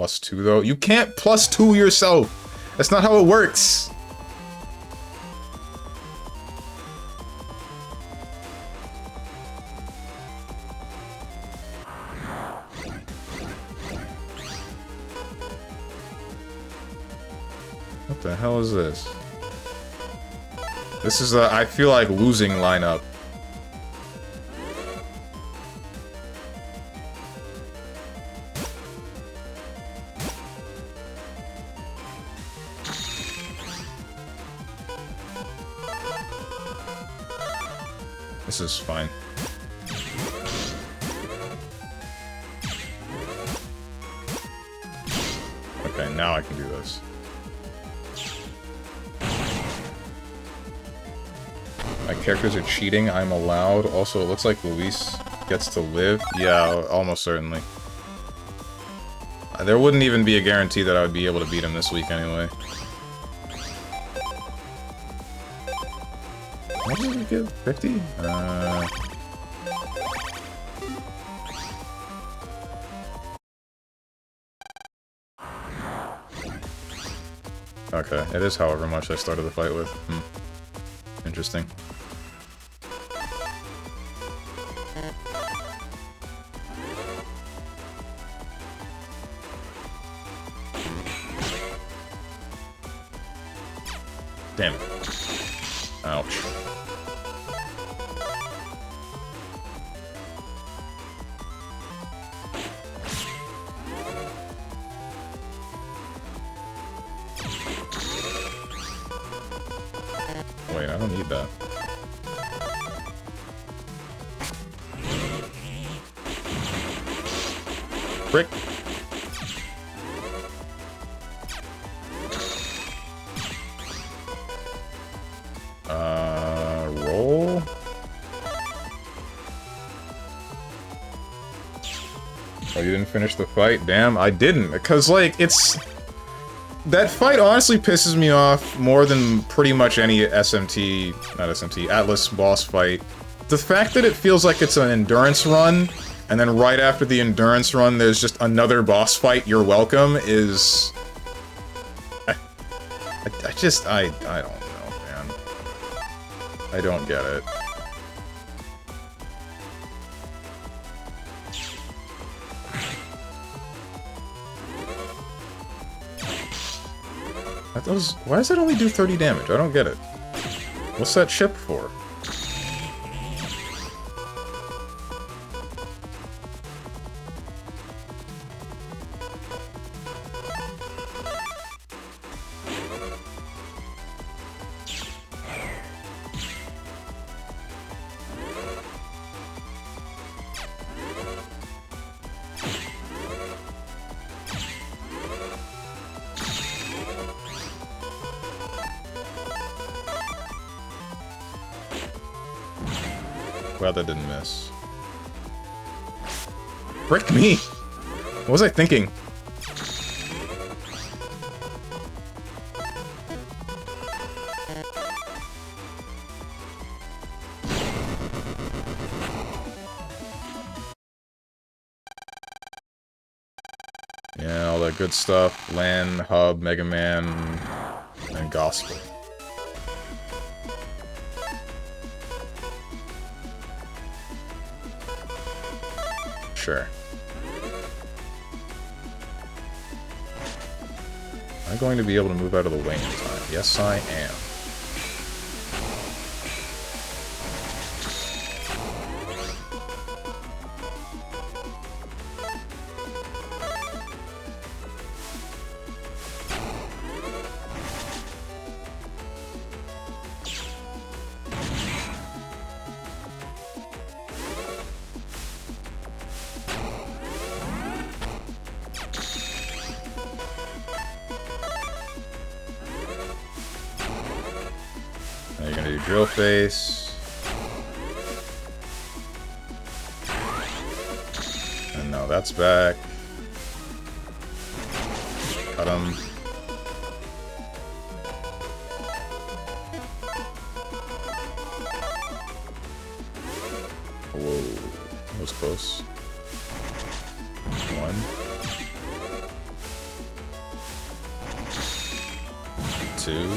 +2 though? You can't +2 yourself! That's not how it works! The hell is this? This is a, I feel like, losing lineup. This is fine. Okay, now I can do this. My characters are cheating, I'm allowed. Also, it looks like Luis gets to live. Yeah, almost certainly. There wouldn't even be a guarantee that I would be able to beat him this week anyway. What did we get? 50? Okay, it is however much I started the fight with. Interesting. Damn it. Ouch. Wait, I don't need that. Frick. Roll? Oh, you didn't finish the fight? Damn, I didn't. Because, like, it's... That fight honestly pisses me off more than pretty much any SMT... Not SMT, Atlas boss fight. The fact that it feels like it's an endurance run, and then right after the endurance run there's just another boss fight, you're welcome, is... I don't know, man. I don't get it. That does... Why does that only do 30 damage? I don't get it. What's that ship for? Wow, that didn't miss. Frick me! What was I thinking? Yeah, all that good stuff. LAN, Hub, Mega Man, and Gospel. Sure. Am I going to be able to move out of the way in time? Yes, I am. Now you're gonna do drill face. And now that's back. Cut him. Whoa, that was close. 1. 2.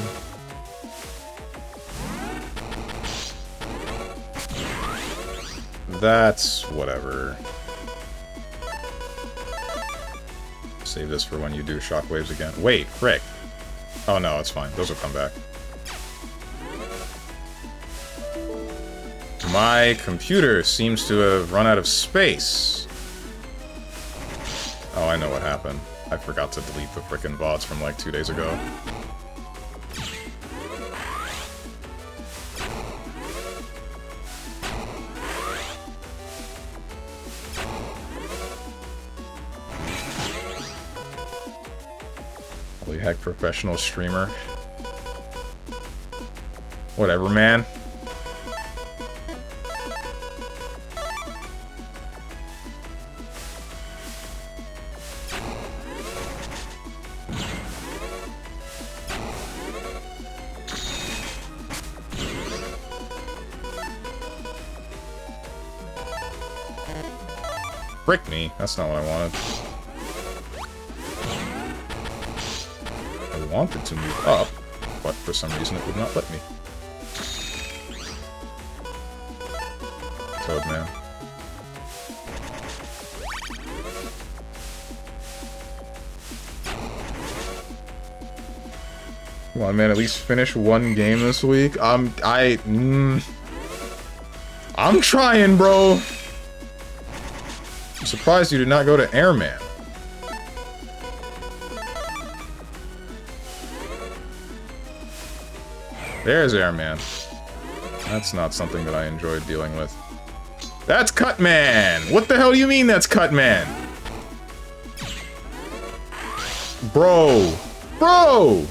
That's whatever. Save this for when you do shockwaves again. Wait, frick. Oh no, it's fine. Those will come back. My computer seems to have run out of space. Oh, I know what happened. I forgot to delete the frickin' VODs from like 2 days ago. Holy heck, professional streamer. Whatever, man. Frick me. That's not what I wanted. I wanted to move up, but for some reason it would not let me. Toadman. Come on, man, at least finish one game this week. I'm trying, bro. I'm surprised you did not go to Airman. There's Airman. That's not something that I enjoyed dealing with. That's Cutman! What the hell do you mean that's Cutman? Bro! Bro!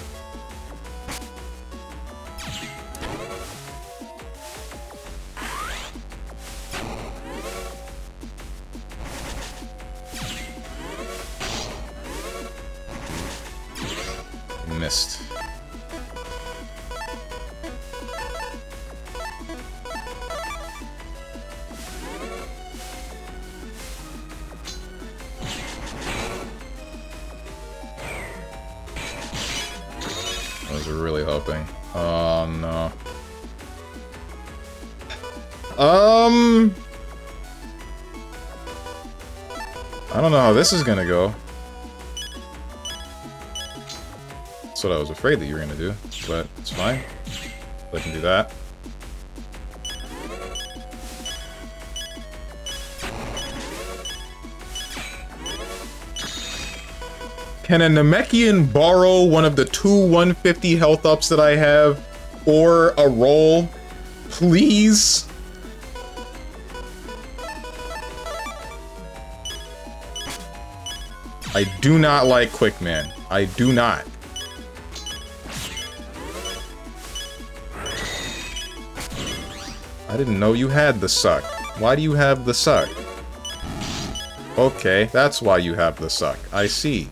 Missed. I was really hoping. Oh no. I don't know how this is gonna go. That's what I was afraid that you were gonna do, but it's fine. I can do that. Can a Namekian borrow one of the 2 150 health ups that I have? Or a roll? Please? I do not like Quickman. I do not. I didn't know you had the suck. Why do you have the suck? Okay, that's why you have the suck. I see.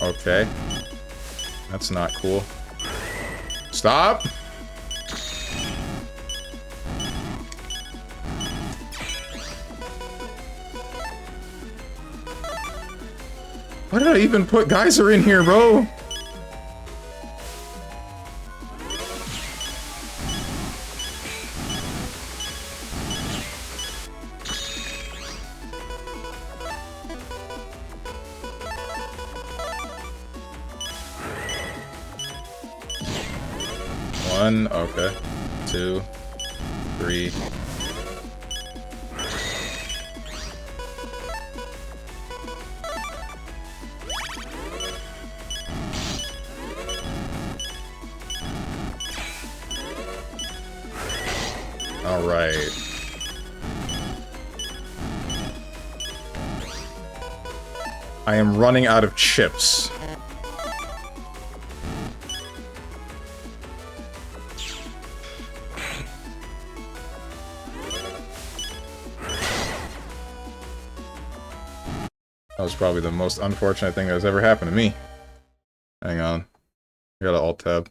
Okay. That's not cool. Stop! Why did I even put Geyser in here, bro? One, okay. 2, 3. All right. I am running out of chips. That was probably the most unfortunate thing that has ever happened to me. Hang on. I gotta alt-tab.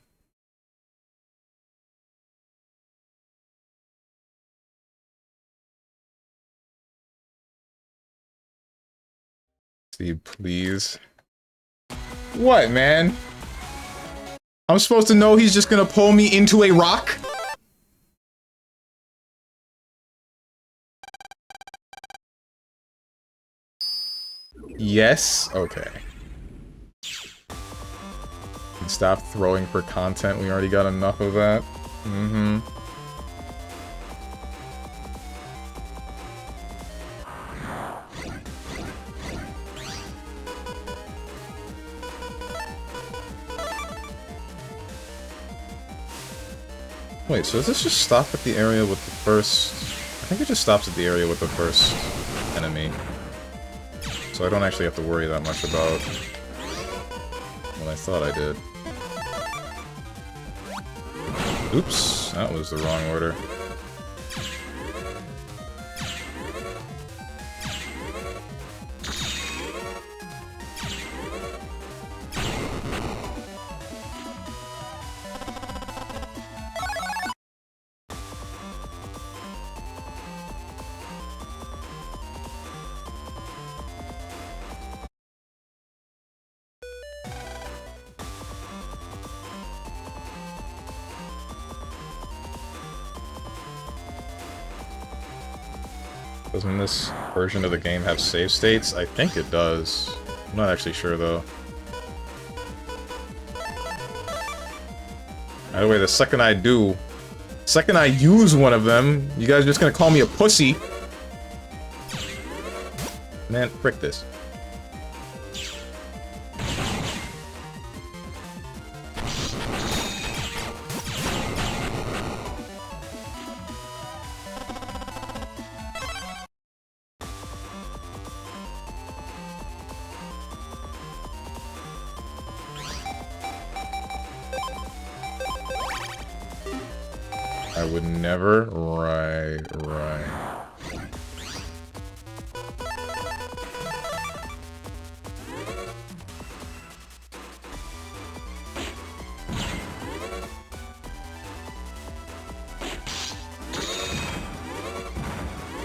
See, please. What, man? I'm supposed to know he's just gonna pull me into a rock? Yes? Okay. Stop throwing for content. We already got enough of that. Mm-hmm. Wait, so does this just stop at the area with the first... I think it just stops at the area with the first enemy. So I don't actually have to worry that much about what I thought I did. Oops, that was the wrong order. Doesn't this version of the game have save states? I think it does. I'm not actually sure, though. Either way, the second I use one of them, you guys are just gonna call me a pussy. Man, frick this. I would never. Right.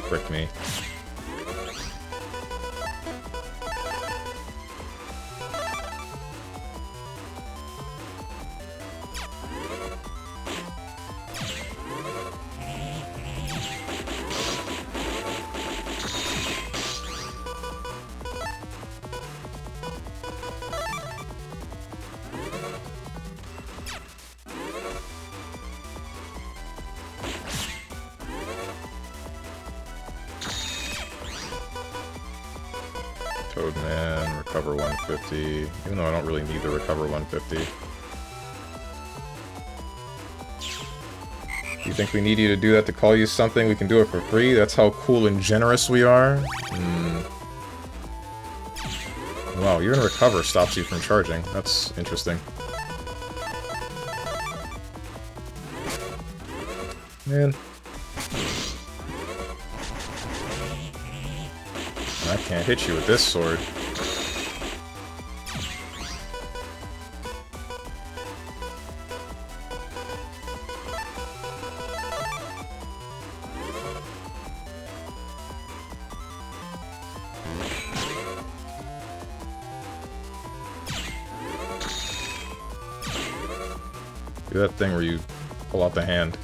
Frick me. Toadman, recover 150. Even though I don't really need to recover 150. You think we need you to do that to call you something? We can do it for free? That's how cool and generous we are? Wow, you're gonna recover stops you from charging. That's interesting. Man. I can't hit you with this sword. Do that thing where you pull out the hand.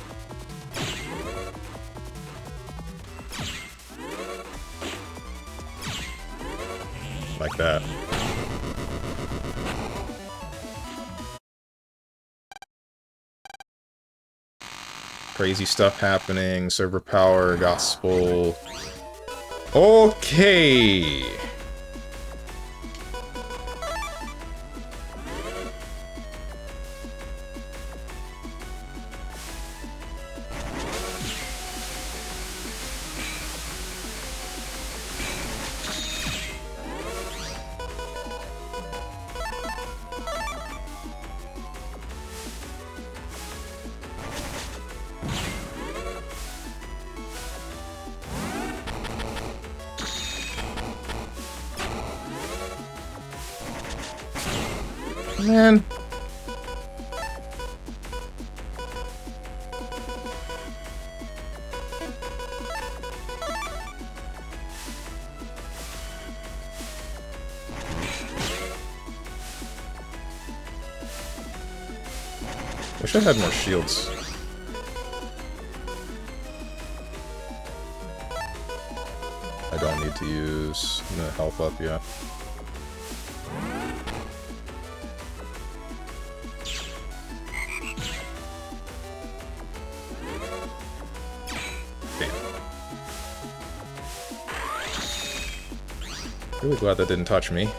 Like that. Crazy stuff happening, server power, gospel. Okay. Man. Wish I had more shields. I don't need to use the health up yet. Really glad that didn't touch me.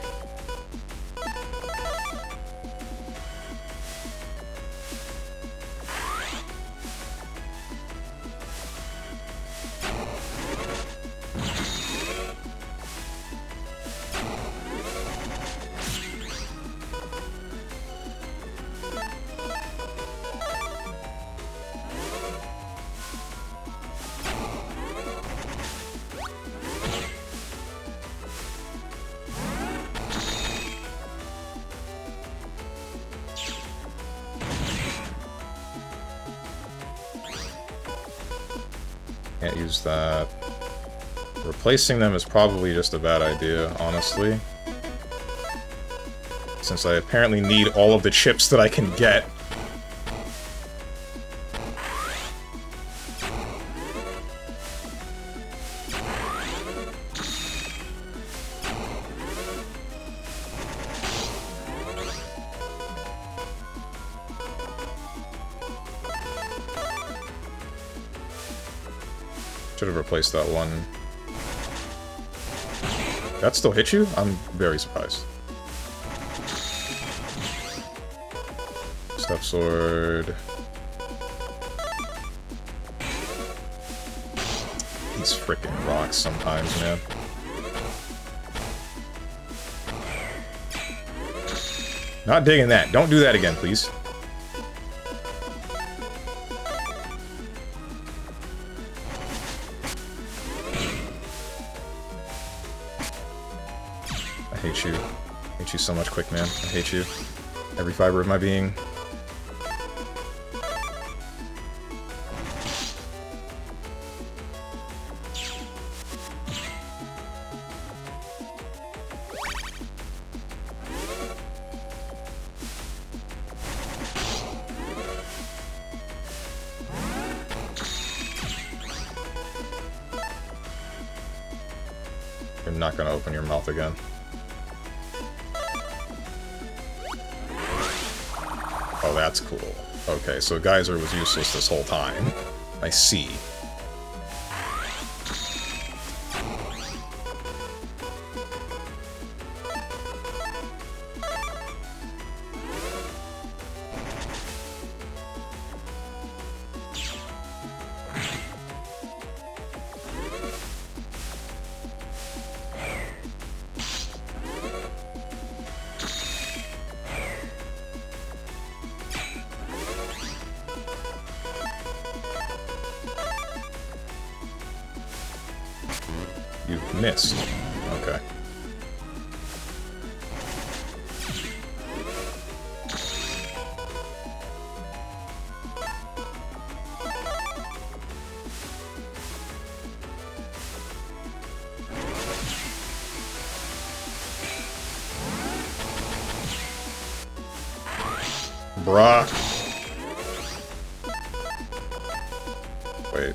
Can't use that. Replacing them is probably just a bad idea, honestly. Since I apparently need all of the chips that I can get. Should have replaced that one. That still hit you? I'm very surprised. Step sword. These frickin' rocks sometimes, man. Not digging that. Don't do that again, please. I hate you. I hate you so much, Quick Man. I hate you. Every fiber of my being. You're not gonna open your mouth again. Oh, that's cool. Okay, so Geyser was useless this whole time. I see. You've missed. Okay. Bruh. Wait.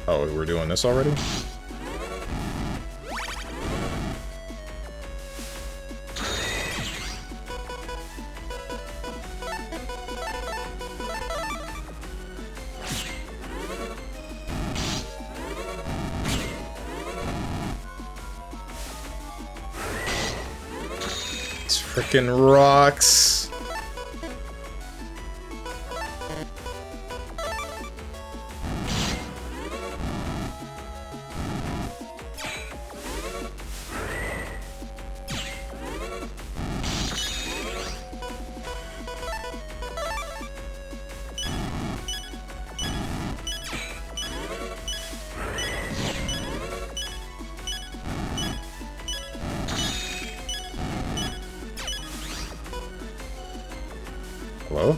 Oh, we're doing this already? These frickin' rocks. Hello?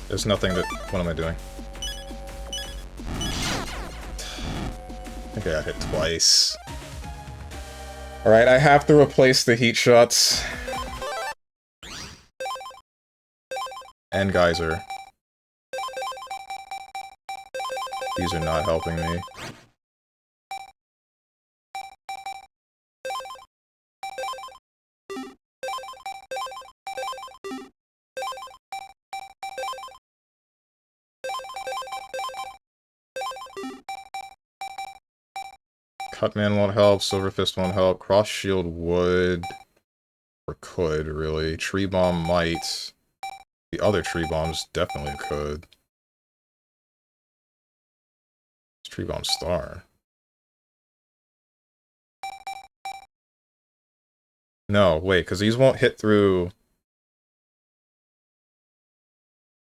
There's nothing that... What am I doing? I think I got hit twice. Alright, I have to replace the heat shots. And Geyser. These are not helping me. Cutman won't help, Silver Fist won't help, Cross Shield would, or could, really. Tree Bomb might. The other Tree Bombs definitely could. It's Tree Bomb Star. No, wait, because these won't hit through...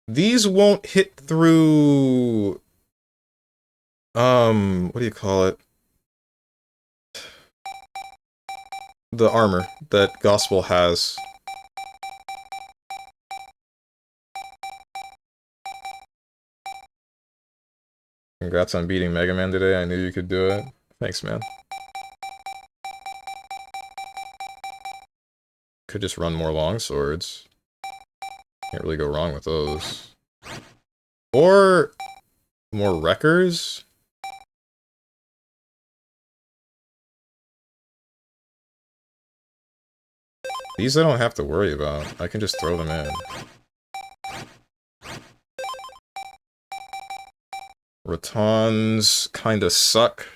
These won't hit through... what do you call it? The armor that Gospel has. Congrats on beating Mega Man today. I knew you could do it. Thanks, man. Could just run more long swords. Can't really go wrong with those. Or more wreckers. These I don't have to worry about. I can just throw them in. Ratons kinda suck.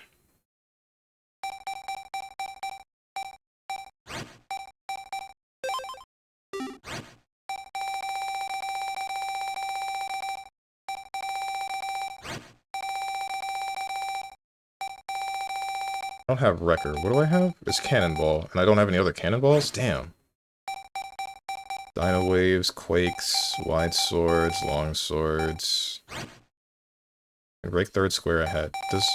I don't have Wrecker. What do I have? It's Cannonball. And I don't have any other cannonballs? Damn. Dino Waves, Quakes, Wide Swords, Long Swords. And break third square ahead. Does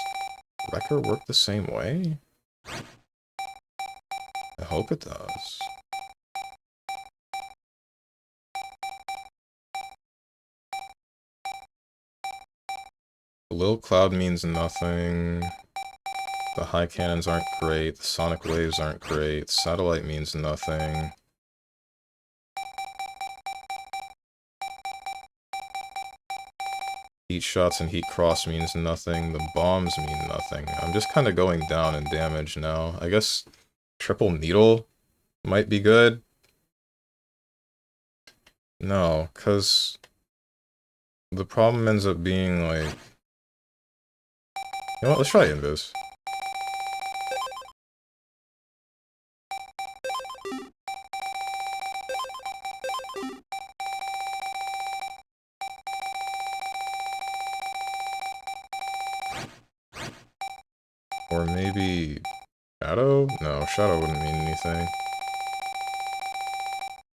Wrecker work the same way? I hope it does. The Little Cloud means nothing. The high cannons aren't great. The sonic waves aren't great. Satellite means nothing. Heat shots and heat cross means nothing. The bombs mean nothing. I'm just kind of going down in damage now. I guess triple needle might be good. No, because the problem ends up being like... You know what, let's try Invis. Or maybe... Shadow? No, Shadow wouldn't mean anything.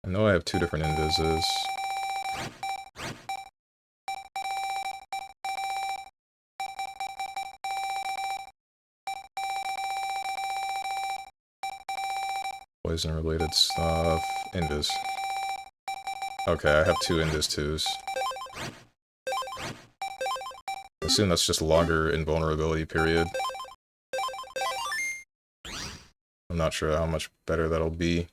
I know I have two different Invises. Poison-related stuff. Invis. Okay, I have two Invis 2s. I assume that's just longer invulnerability period. I'm not sure how much better that'll be.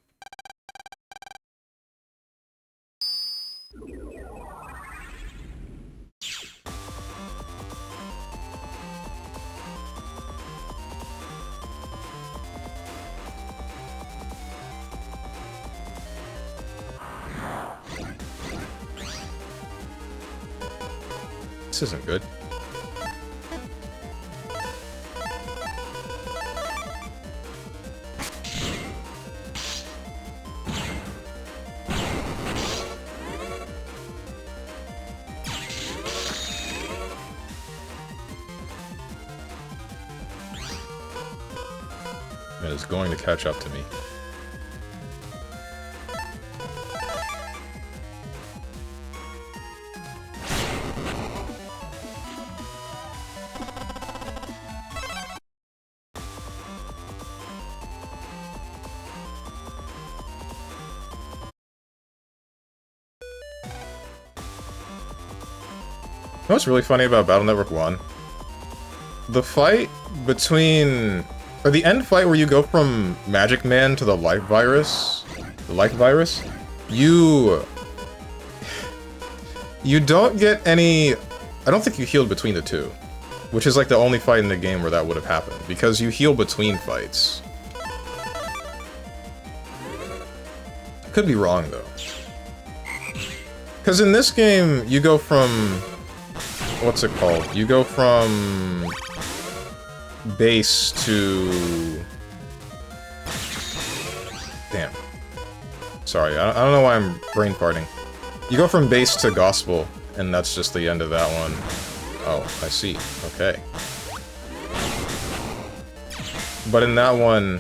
This isn't good. It is going to catch up to me. You know what's really funny about Battle Network 1? The fight between... Or the end fight where you go from Magic Man to the Life Virus... You don't get any... I don't think you healed between the two. Which is like the only fight in the game where that would have happened, because you heal between fights. I could be wrong, though. Because in this game, you go from... What's it called? You go from... base to... Damn. Sorry, I don't know why I'm brain farting. You go from base to gospel, and that's just the end of that one. Oh, I see. Okay. But in that one...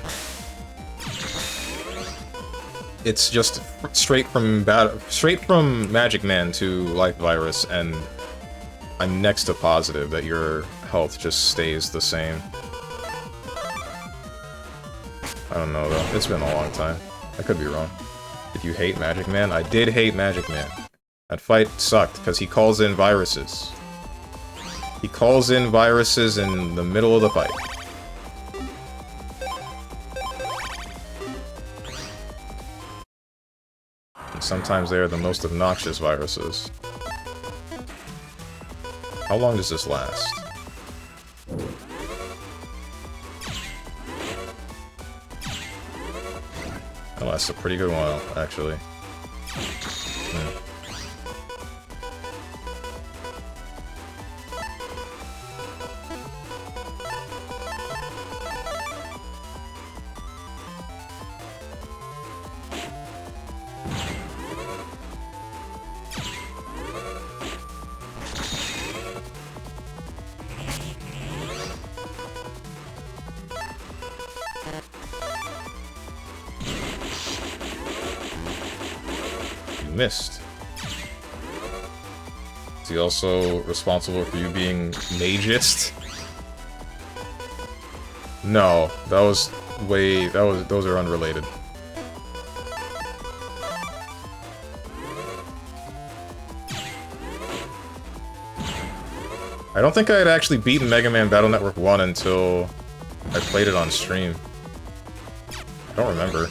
It's just straight from Magic Man to Life Virus, and I'm next to positive that your health just stays the same. I don't know though. It's been a long time. I could be wrong. Did you hate Magic Man? I did hate Magic Man. That fight sucked because he calls in viruses. He calls in viruses in the middle of the fight. Sometimes they are the most obnoxious viruses. How long does this last? That lasts a pretty good while, actually. Missed. Is he also responsible for you being magist? No, that was way... those are unrelated. I don't think I had actually beaten Mega Man Battle Network 1 until I played it on stream. I don't remember.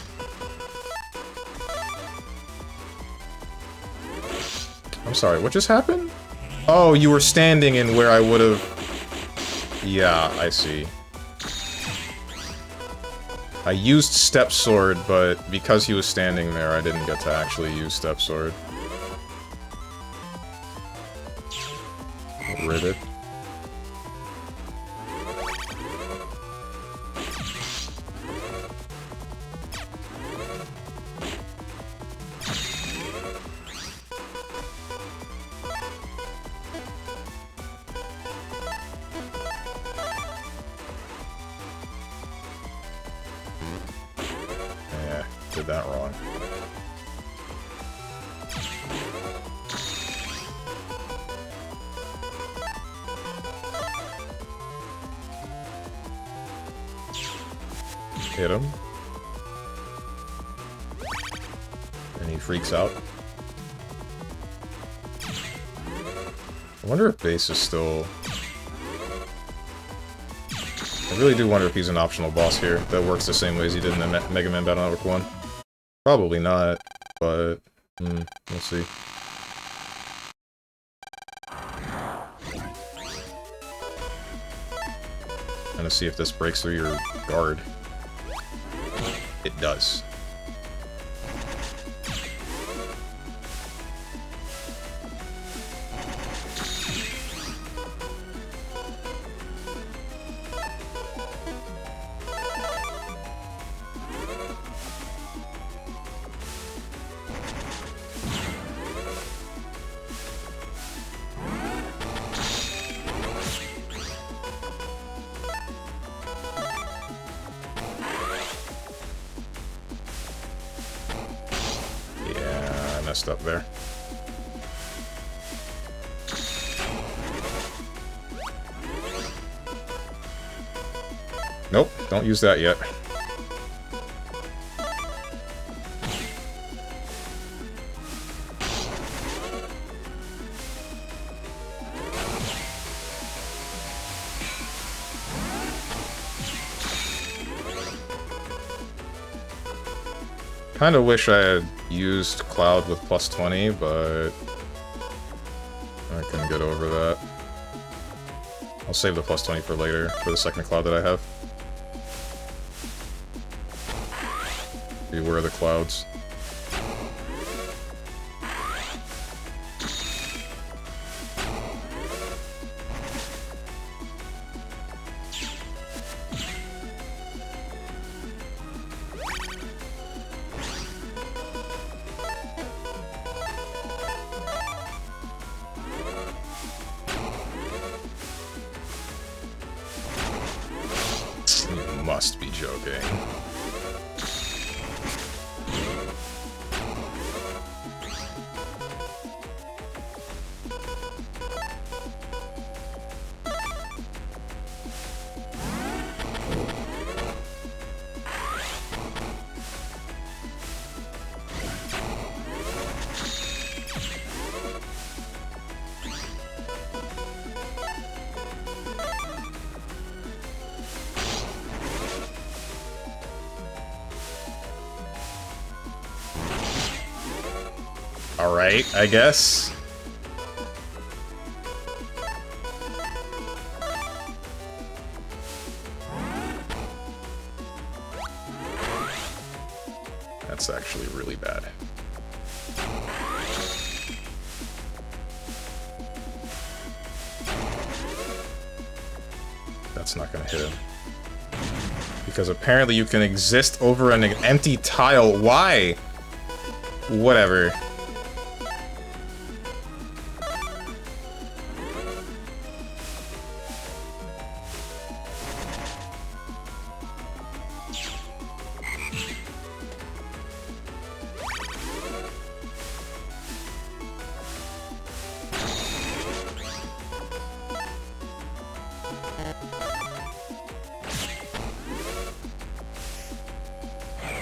I'm sorry, what just happened? Oh, you were standing in where I would've... Yeah, I see. I used Step Sword, but because he was standing there, I didn't get to actually use Step Sword. Ribbit. Did that wrong. Hit him. And he freaks out. I wonder if base is still... I really do wonder if he's an optional boss here that works the same way as he did in the Mega Man Battle Network 1. Probably not, but we'll see. Gonna see if this breaks through your guard. It does. Messed up there. Nope, don't use that yet. Kinda wish I had used Cloud with plus 20, but I couldn't get over that. I'll save the plus 20 for later, for the second cloud that I have. Beware the clouds. You must be joking. Alright, I guess. That's actually really bad. That's not gonna hit him. Because apparently you can exist over an empty tile. Why? Whatever.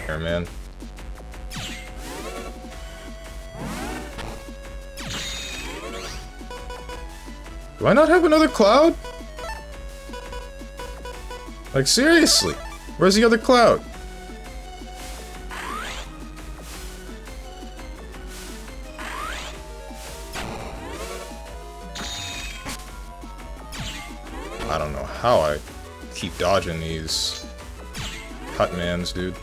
Here, man. Do I not have another cloud? Like, seriously? Where's the other cloud? I don't know how I keep dodging these Cutmans, dude.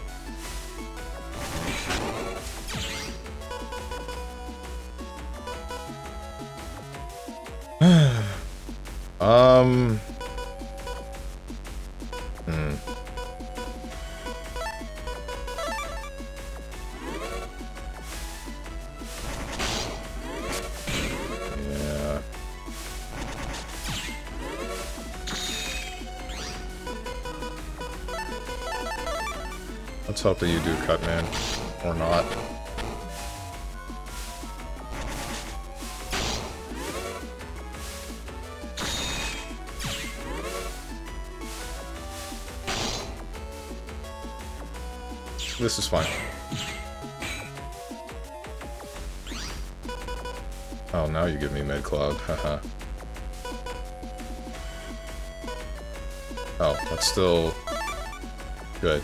Yeah. Let's hope that you do Cutman. Or not. This is fine. Oh, now you give me mid cloud, haha. Oh, that's still good.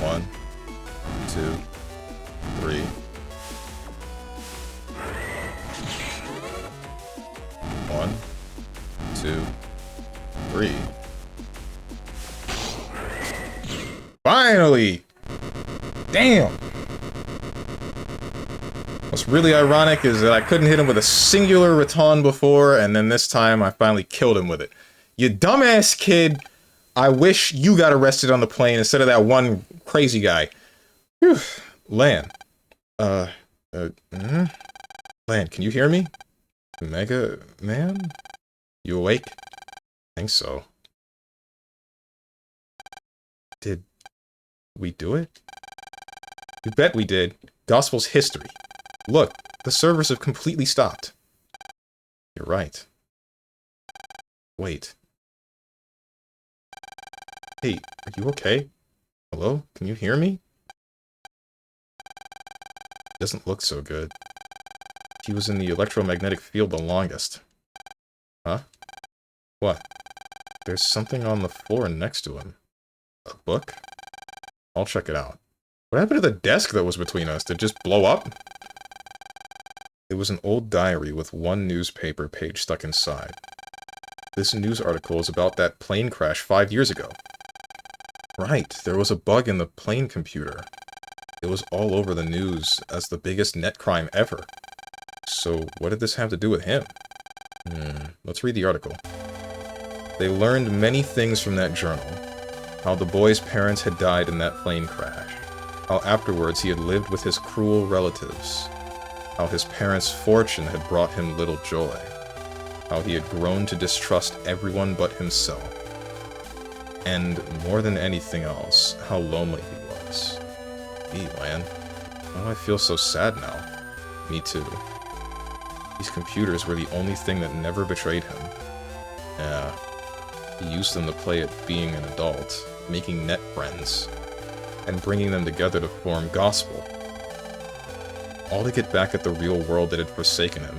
One, two, three. One, two, three. Finally! Damn! What's really ironic is that I couldn't hit him with a singular raton before, and then this time I finally killed him with it. You dumbass kid! I wish you got arrested on the plane instead of that one crazy guy. Whew. Lan. Lan, can you hear me? Mega Man? You awake? I think so. Did we do it? You bet we did. Gospel's history. Look, the servers have completely stopped. You're right. Wait. Hey, are you okay? Hello? Can you hear me? Doesn't look so good. He was in the electromagnetic field the longest. Huh? What? There's something on the floor next to him. A book? I'll check it out. What happened to the desk that was between us? Did it just blow up? It was an old diary with one newspaper page stuck inside. This news article is about that plane crash 5 years ago. Right, there was a bug in the plane computer. It was all over the news as the biggest net crime ever. So, what did this have to do with him? Let's read the article. They learned many things from that journal. How the boy's parents had died in that plane crash. How afterwards he had lived with his cruel relatives. How his parents' fortune had brought him little joy. How he had grown to distrust everyone but himself. And, more than anything else, how lonely he was. Gee, Lan, why do I feel so sad now? Me too. These computers were the only thing that never betrayed him. Yeah, he used them to play at being an adult, making net friends, and bringing them together to form Gospel. All to get back at the real world that had forsaken him.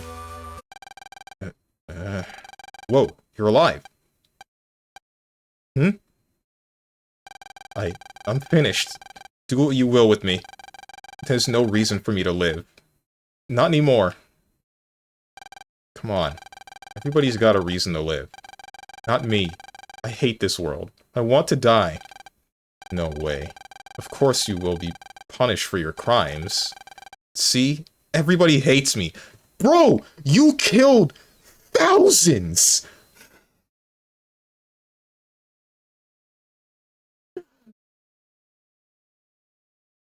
Whoa, you're alive! I'm finished. Do what you will with me. There's no reason for me to live. Not anymore. Come on. Everybody's got a reason to live. Not me. I hate this world. I want to die. No way. Of course you will be punished for your crimes. See? Everybody hates me. Bro, you killed thousands!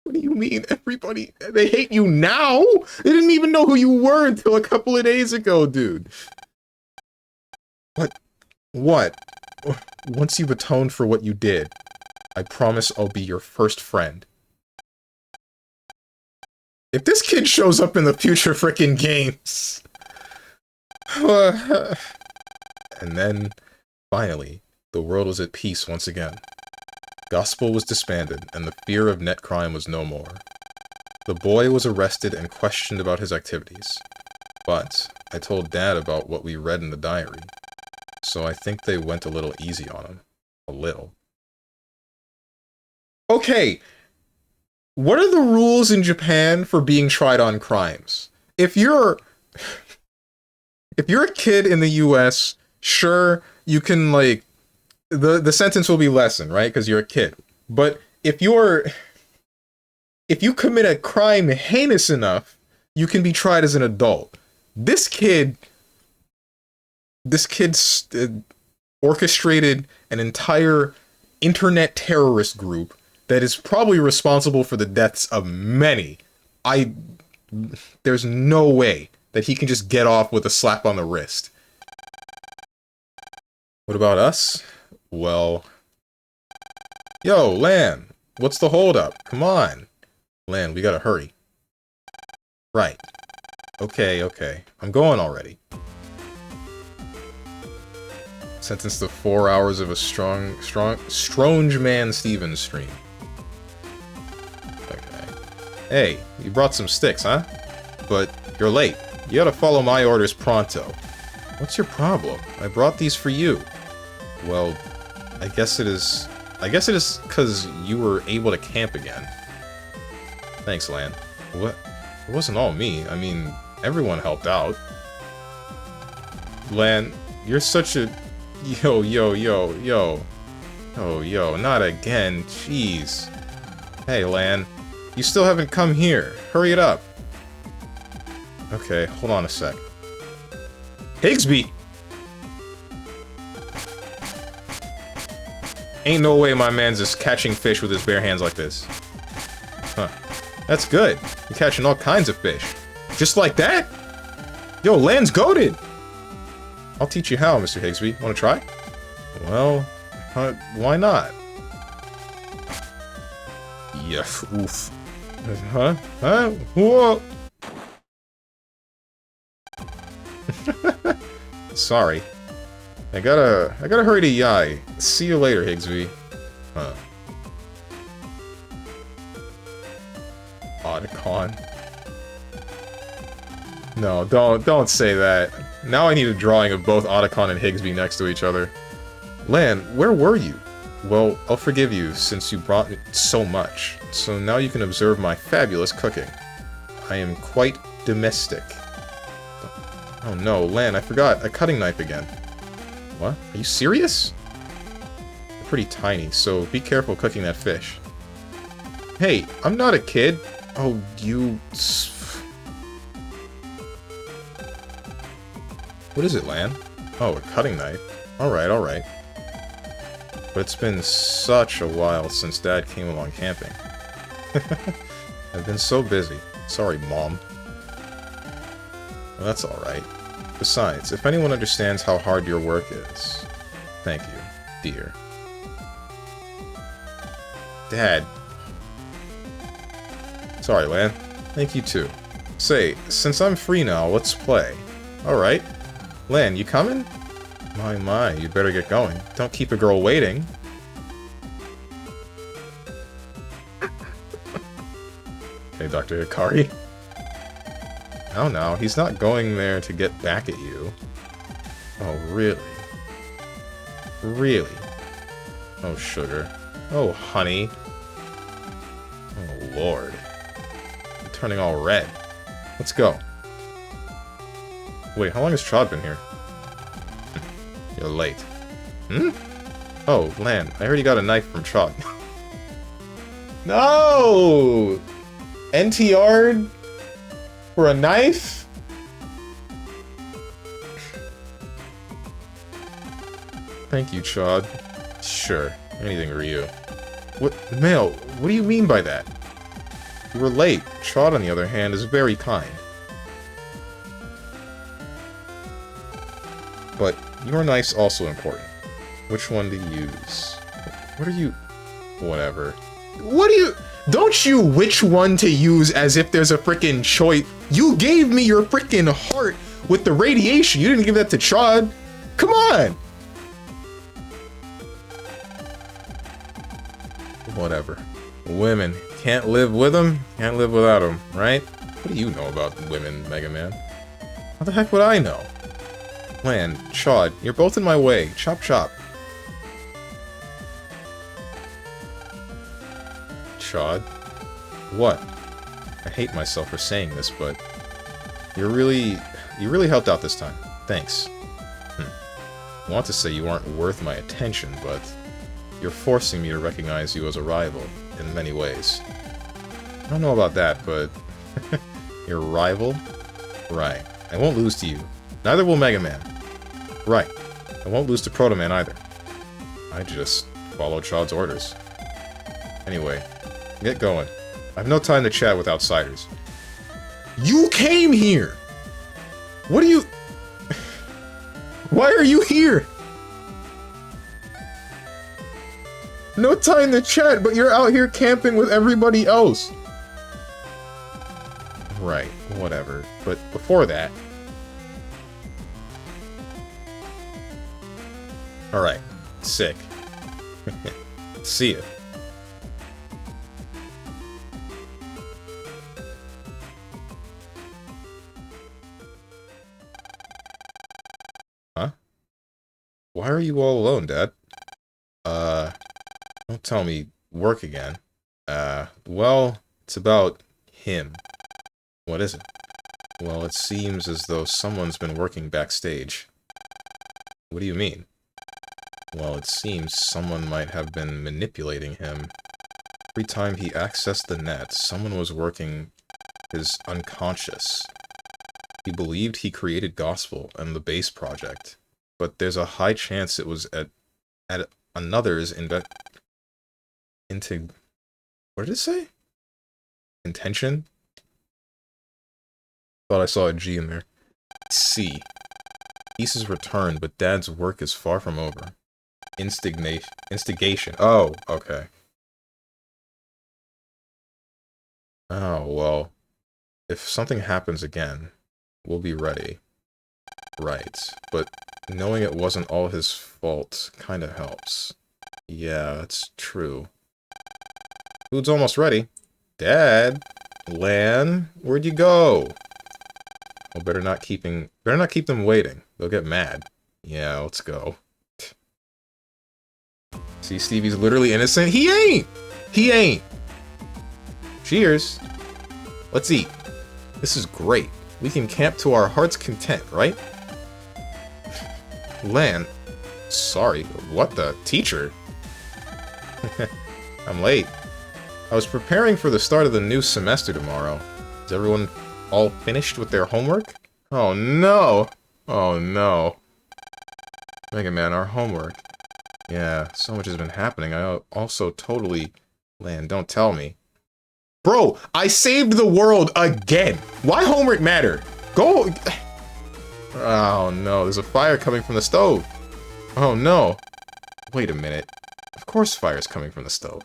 What do you mean, everybody? They hate you now? They didn't even know who you were until a couple of days ago, dude. What? Once you've atoned for what you did, I promise I'll be your first friend. If this kid shows up in the future frickin' games... And then, finally, the world was at peace once again. Gospel was disbanded, and the fear of net crime was no more. The boy was arrested and questioned about his activities. But I told Dad about what we read in the diary, so I think they went a little easy on him. A little. Okay, what are the rules in Japan for being tried on crimes? If you're a kid in the US, sure, you can, like, the sentence will be lessened, right? Because you're a kid. But if you commit a crime heinous enough, you can be tried as an adult. This kid orchestrated an entire internet terrorist group that is probably responsible for the deaths of many. There's no way that he can just get off with a slap on the wrist. What about us? Well... Yo, Lan! What's the holdup? Come on! Lan, we gotta hurry. Right. Okay. I'm going already. Sentenced to 4 hours of a StrongmanSteven stream. Okay. Hey, you brought some sticks, huh? But you're late. You gotta follow my orders pronto. What's your problem? I brought these for you. Well, I guess it is because you were able to camp again. Thanks, Lan. What? It wasn't all me. I mean, everyone helped out. Lan, you're such a... Yo, not again. Jeez. Hey, Lan. You still haven't come here. Hurry it up. Okay, hold on a sec. Higsby! Ain't no way my man's just catching fish with his bare hands like this. Huh. That's good. You're catching all kinds of fish. Just like that? Yo, land's goated! I'll teach you how, Mr. Higsby. Wanna try? Well, why not? Yeah, oof. Huh? Huh? Whoa! Sorry. I gotta hurry to Yai. See you later, Higsby. Huh. Otacon. No, don't say that. Now I need a drawing of both Otacon and Higsby next to each other. Lan, where were you? Well, I'll forgive you since you brought me so much. So now you can observe my fabulous cooking. I am quite domestic. Oh no, Lan, I forgot a cutting knife again. What? Are you serious? They're pretty tiny, so be careful cooking that fish. Hey, I'm not a kid. Oh, you... What is it, Lan? Oh, a cutting knife. Alright, alright. But it's been such a while since Dad came along camping. I've been so busy. Sorry, Mom. Well, that's alright. Besides, if anyone understands how hard your work is... Thank you, dear. Dad. Sorry, Lan. Thank you, too. Say, since I'm free now, let's play. Alright. Lan, you coming? My, you'd better get going. Don't keep a girl waiting. Hey, Dr. Hikari. Oh no, he's not going there to get back at you. Oh, really? Really? Oh, sugar. Oh, honey. Oh, Lord. You're turning all red. Let's go. Wait, how long has Chod been here? You're late. Hmm? Oh, Lan, I already got a knife from Chod. No! NTR'd? For a knife? Thank you, Chod. Sure, anything for you. What? Mail, what do you mean by that? You were late. Chod, on the other hand, is very kind. But your knife's also important. Which one to use? What are you... Whatever. What do you... Don't you which one to use as if there's a frickin' choice. You gave me your frickin' heart with the radiation. You didn't give that to Chod. Come on! Whatever. Women. Can't live with them, can't live without them, right? What do you know about women, Mega Man? How the heck would I know? Lan, Chod, you're both in my way. Chop chop. Chod? What? I hate myself for saying this, but... You really helped out this time. Thanks. I want to say you aren't worth my attention, but... You're forcing me to recognize you as a rival, in many ways. I don't know about that, but... Your rival? Right. I won't lose to you. Neither will Mega Man. Right. I won't lose to Proto Man either. I just follow Chod's orders. Anyway, get going. I have no time to chat with outsiders. You came here! What do you... Why are you here? No time to chat, but you're out here camping with everybody else. Right, whatever. But before that... Alright, sick. See ya. Huh? Why are you all alone, Dad? Don't tell me work again. Well, it's about him. What is it? Well, it seems as though someone's been working backstage. What do you mean? Well, it seems someone might have been manipulating him. Every time he accessed the net, someone was working his unconscious. He believed he created Gospel and the Base Project, but there's a high chance it was at another's into what did it say? Intention? Thought I saw a G in there. C. Peace is returned, but Dad's work is far from over. Instigation. Oh, okay. Oh, well. If something happens again, we'll be ready. Right. But knowing it wasn't all his fault kinda helps. Yeah, that's true. Food's almost ready. Dad? Lan? Where'd you go? Well, better not keep them waiting. They'll get mad. Yeah, let's go. See, Stevie's literally innocent. He ain't! He ain't! Cheers. Let's eat. This is great. We can camp to our heart's content, right? Lan. Sorry. What the? Teacher? I'm late. I was preparing for the start of the new semester tomorrow. Is everyone all finished with their homework? Oh no! Oh no. Mega Man, our homework. Yeah, so much has been happening. I also totally... Lan, don't tell me. Bro, I saved the world again! Why homework matter? Go... Oh no, there's a fire coming from the stove. Oh no. Wait a minute. Of course fire's coming from the stove.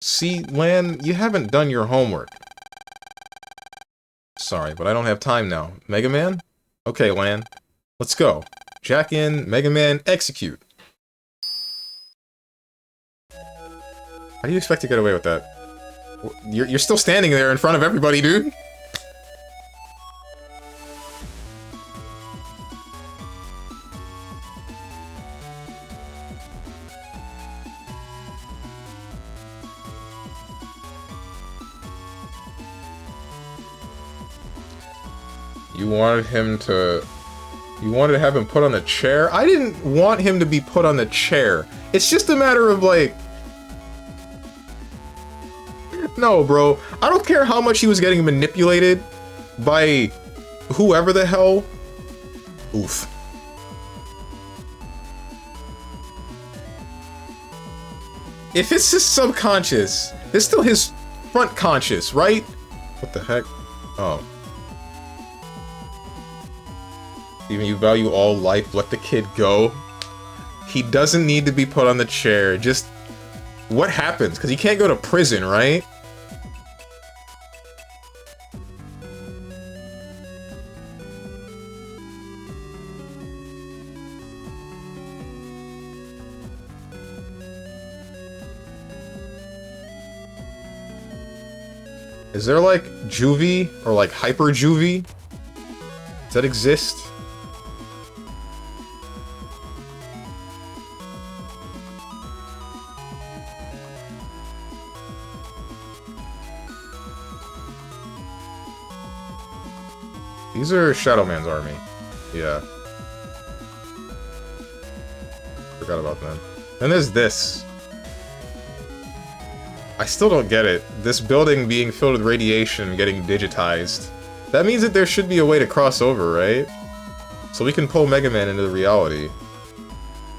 See, Lan, you haven't done your homework. Sorry, but I don't have time now. Mega Man? Okay, Lan. Let's go. Jack in, Mega Man, execute. How do you expect to get away with that? You're still standing there in front of everybody, dude. You wanted to have him put on the chair? I didn't want him to be put on the chair. It's just a matter of, like... No, bro. I don't care how much he was getting manipulated by whoever the hell. Oof. If it's his subconscious, it's still his front conscious, right? What the heck? Oh. Even you value all life, let the kid go. He doesn't need to be put on the chair. Just what happens? Because he can't go to prison, right? Is there like juvie or like hyper juvie? Does that exist? These are Shadow Man's army. Yeah. Forgot about them. Then there's this. I still don't get it. This building being filled with radiation getting digitized. That means that there should be a way to cross over, right? So we can pull Mega Man into the reality.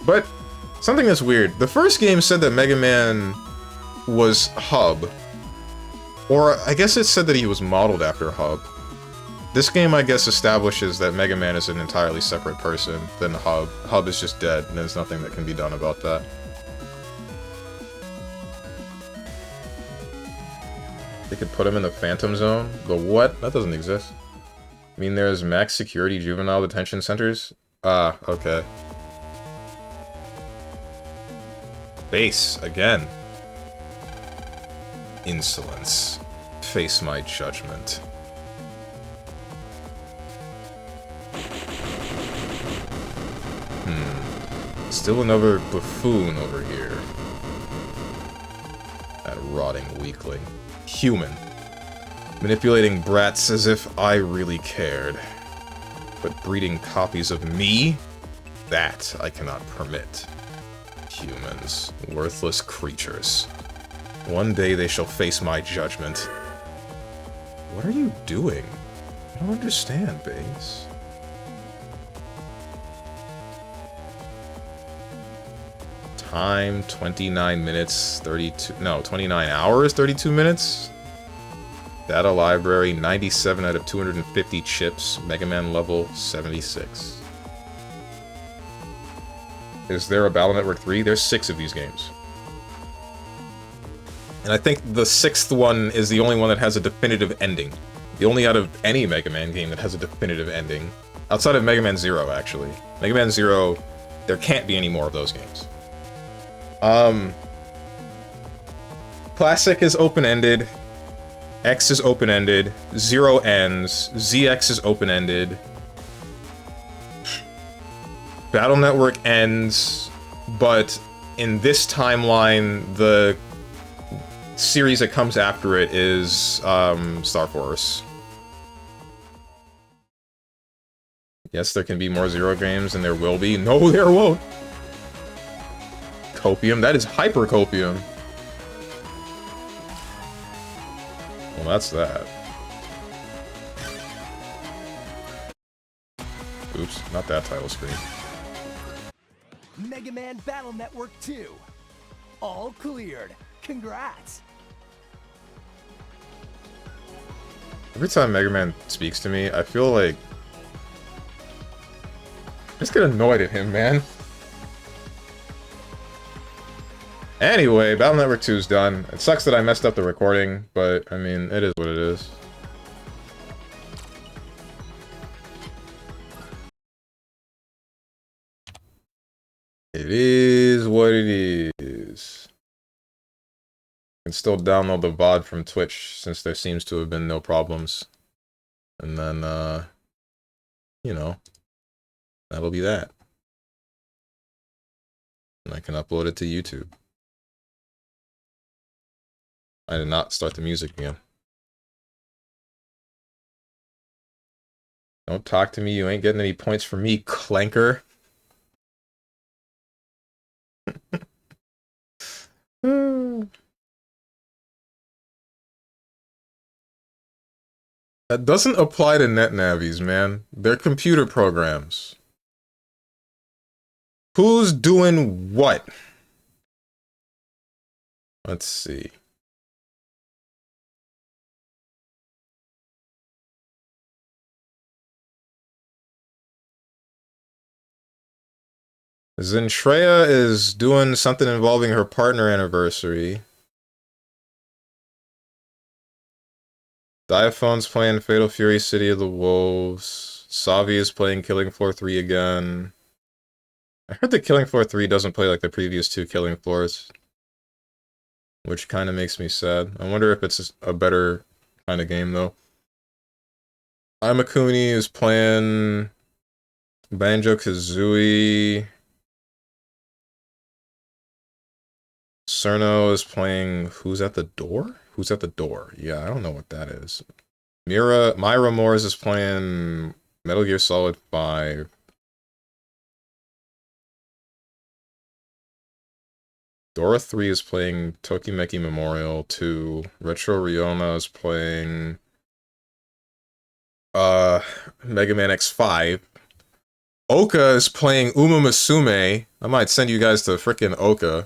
But, something that's weird. The first game said that Mega Man was Hub. Or, I guess it said that he was modeled after Hub. This game, I guess, establishes that Mega Man is an entirely separate person than Hub. Hub is just dead, and there's nothing that can be done about that. They could put him in the Phantom Zone? The what? That doesn't exist. I mean, there's max security juvenile detention centers? Ah, okay. Base, again. Insolence. Face my judgment. Still another buffoon over here. That rotting weakling. Human. Manipulating brats as if I really cared. But breeding copies of me? That I cannot permit. Humans. Worthless creatures. One day they shall face my judgment. What are you doing? I don't understand, base. Time 29 minutes 32 no 29 hours 32 minutes. Data library 97 out of 250 chips. Mega Man level 76. Is there a Battle Network 3? There's 6 of these games. And I think the 6th one is the only one that has a definitive ending. The only out of any Mega Man game that has a definitive ending. Outside of Mega Man 0, actually. Mega Man 0, there can't be any more of those games. Classic is open-ended. X is open-ended. 0 ends. ZX is open-ended. Battle Network ends, but in this timeline, the series that comes after it is Star Force. Yes, there can be more 0 games, and there will be. No, there won't. Copium? That is hyper-copium. Well, that's that. Oops, not that title screen. Mega Man Battle Network 2. All cleared. Congrats. Every time Mega Man speaks to me, I feel like... I just get annoyed at him, man. Anyway, Battle Network 2 is done. It sucks that I messed up the recording, but, I mean, it is what it is. It is what it is. You can still download the VOD from Twitch, since there seems to have been no problems. And then, you know, that'll be that. And I can upload it to YouTube. I did not start the music again. Don't talk to me, you ain't getting any points from me, clanker. That doesn't apply to NetNavis, man. They're computer programs. Who's doing what? Let's see. Zentreya is doing something involving her partner anniversary. Diaphone's playing Fatal Fury City of the Wolves. Savi is playing Killing Floor 3 again. I heard that Killing Floor 3 doesn't play like the previous 2 Killing Floors. Which kind of makes me sad. I wonder if it's a better kind of game, though. Imakuni is playing Banjo-Kazooie. Cerno is playing Who's at the Door? Who's at the Door? Yeah, I don't know what that is. Myra Moores is playing Metal Gear Solid 5. Dora 3 is playing Tokimeki Memorial 2. Retro Ryoma is playing Mega Man X5. Oka is playing Uma Musume. I might send you guys to frickin' Oka.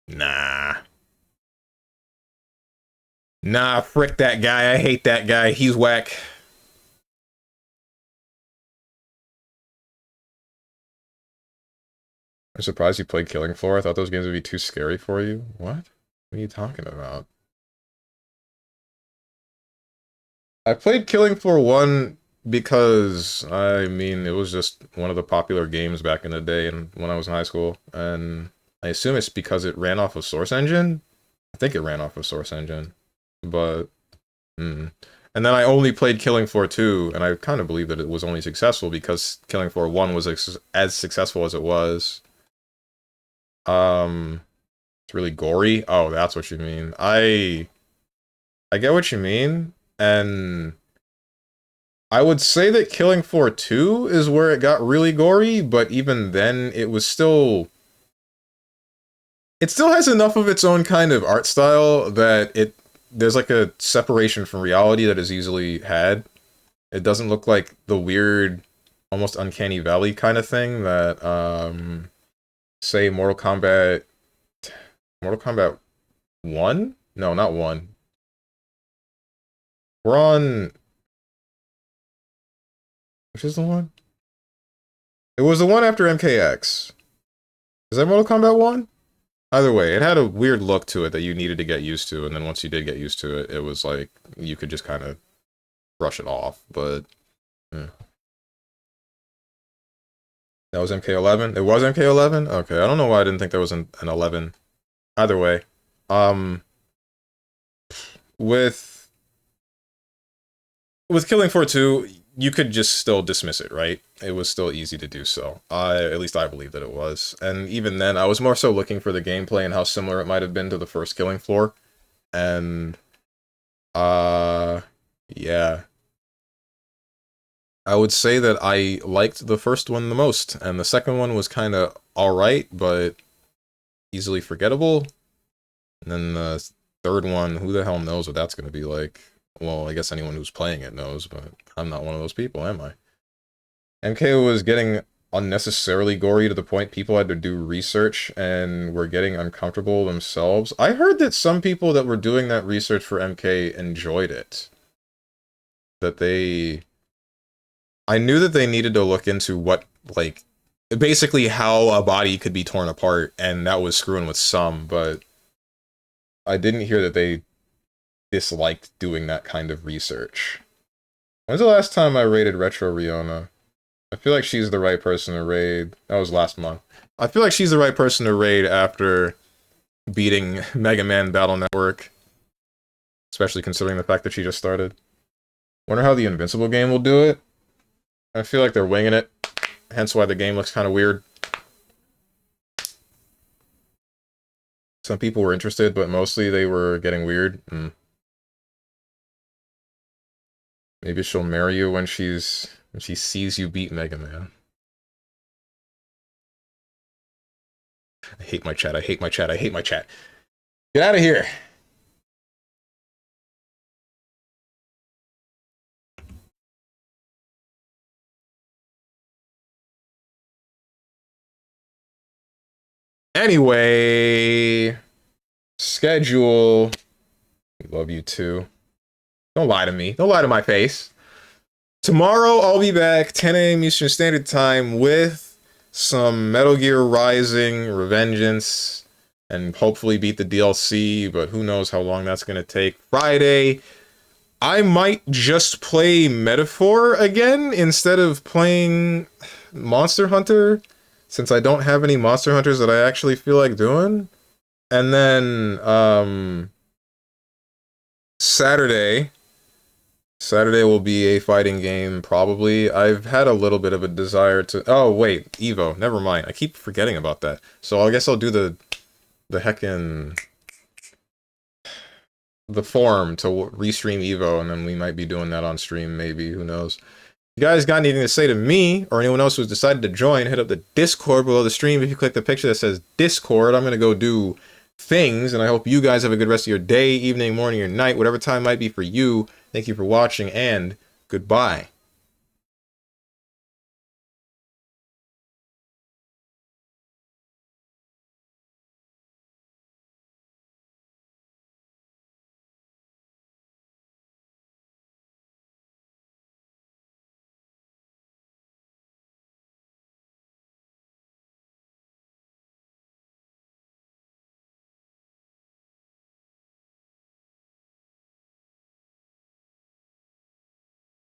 Nah. Nah, frick that guy. I hate that guy. He's whack. I'm surprised you played Killing Floor. I thought those games would be too scary for you. What? What are you talking about? I played Killing Floor 1 because, I mean, it was just one of the popular games back in the day and when I was in high school. And I assume it's because it ran off of Source Engine? I think it ran off of Source Engine. But, And then I only played Killing Floor 2, and I kind of believe that it was only successful because Killing Floor 1 was as successful as it was. It's really gory. Oh, that's what you mean. I get what you mean, and I would say that Killing Floor 2 is where it got really gory, but even then, it was still... it still has enough of its own kind of art style that there's like a separation from reality that is easily had. It doesn't look like the weird, almost uncanny valley kind of thing that say Mortal Kombat 1? No, not 1. We're on, which is the one? It was the one after MKX. Is that Mortal Kombat 1? Either way, it had a weird look to it that you needed to get used to, and then once you did get used to it, it was like, you could just kind of brush it off, but... yeah. That was MK11? It was MK11? Okay, I don't know why I didn't think there was an 11. Either way. With Killing Floor 2, you could just still dismiss it, right? It was still easy to do so. At least I believe that it was. And even then, I was more so looking for the gameplay and how similar it might have been to the first Killing Floor. And, yeah. I would say that I liked the first one the most, and the second one was kind of alright, but easily forgettable. And then the third one, who the hell knows what that's going to be like? Well, I guess anyone who's playing it knows, but I'm not one of those people, am I? MK was getting unnecessarily gory to the point people had to do research and were getting uncomfortable themselves. I heard that some people that were doing that research for MK enjoyed it. That they... I knew that they needed to look into what, like, basically how a body could be torn apart, and that was screwing with some, but I didn't hear that they disliked doing that kind of research. When's the last time I raided Retro Riona? I feel like she's the right person to raid. That was last month. I feel like she's the right person to raid after beating Mega Man Battle Network, especially considering the fact that she just started. Wonder how the Invincible game will do it. I feel like they're winging it, hence why the game looks kind of weird. Some people were interested, but mostly they were getting weird. Maybe she'll marry you when she sees you beat Mega Man. I hate my chat, I hate my chat, I hate my chat. Get out of here! Anyway, schedule. Love you too. Don't lie to me. Don't lie to my face. Tomorrow I'll be back 10 a.m. Eastern Standard Time with some Metal Gear Rising Revengeance and hopefully beat the DLC, but who knows how long that's going to take. Friday, I might just play Metaphor again instead of playing Monster Hunter, since I don't have any Monster Hunters that I actually feel like doing. And then, Saturday will be a fighting game, probably. I've had a little bit of a desire to... Oh, wait, Evo. Never mind. I keep forgetting about that. So I guess I'll do the heckin'... the forum to restream Evo, and then we might be doing that on stream, maybe. Who knows? If you guys got anything to say to me, or anyone else who's decided to join, hit up the Discord below the stream. If you click the picture that says Discord, I'm going to go do things, and I hope you guys have a good rest of your day, evening, morning, or night, whatever time might be for you. Thank you for watching, and goodbye.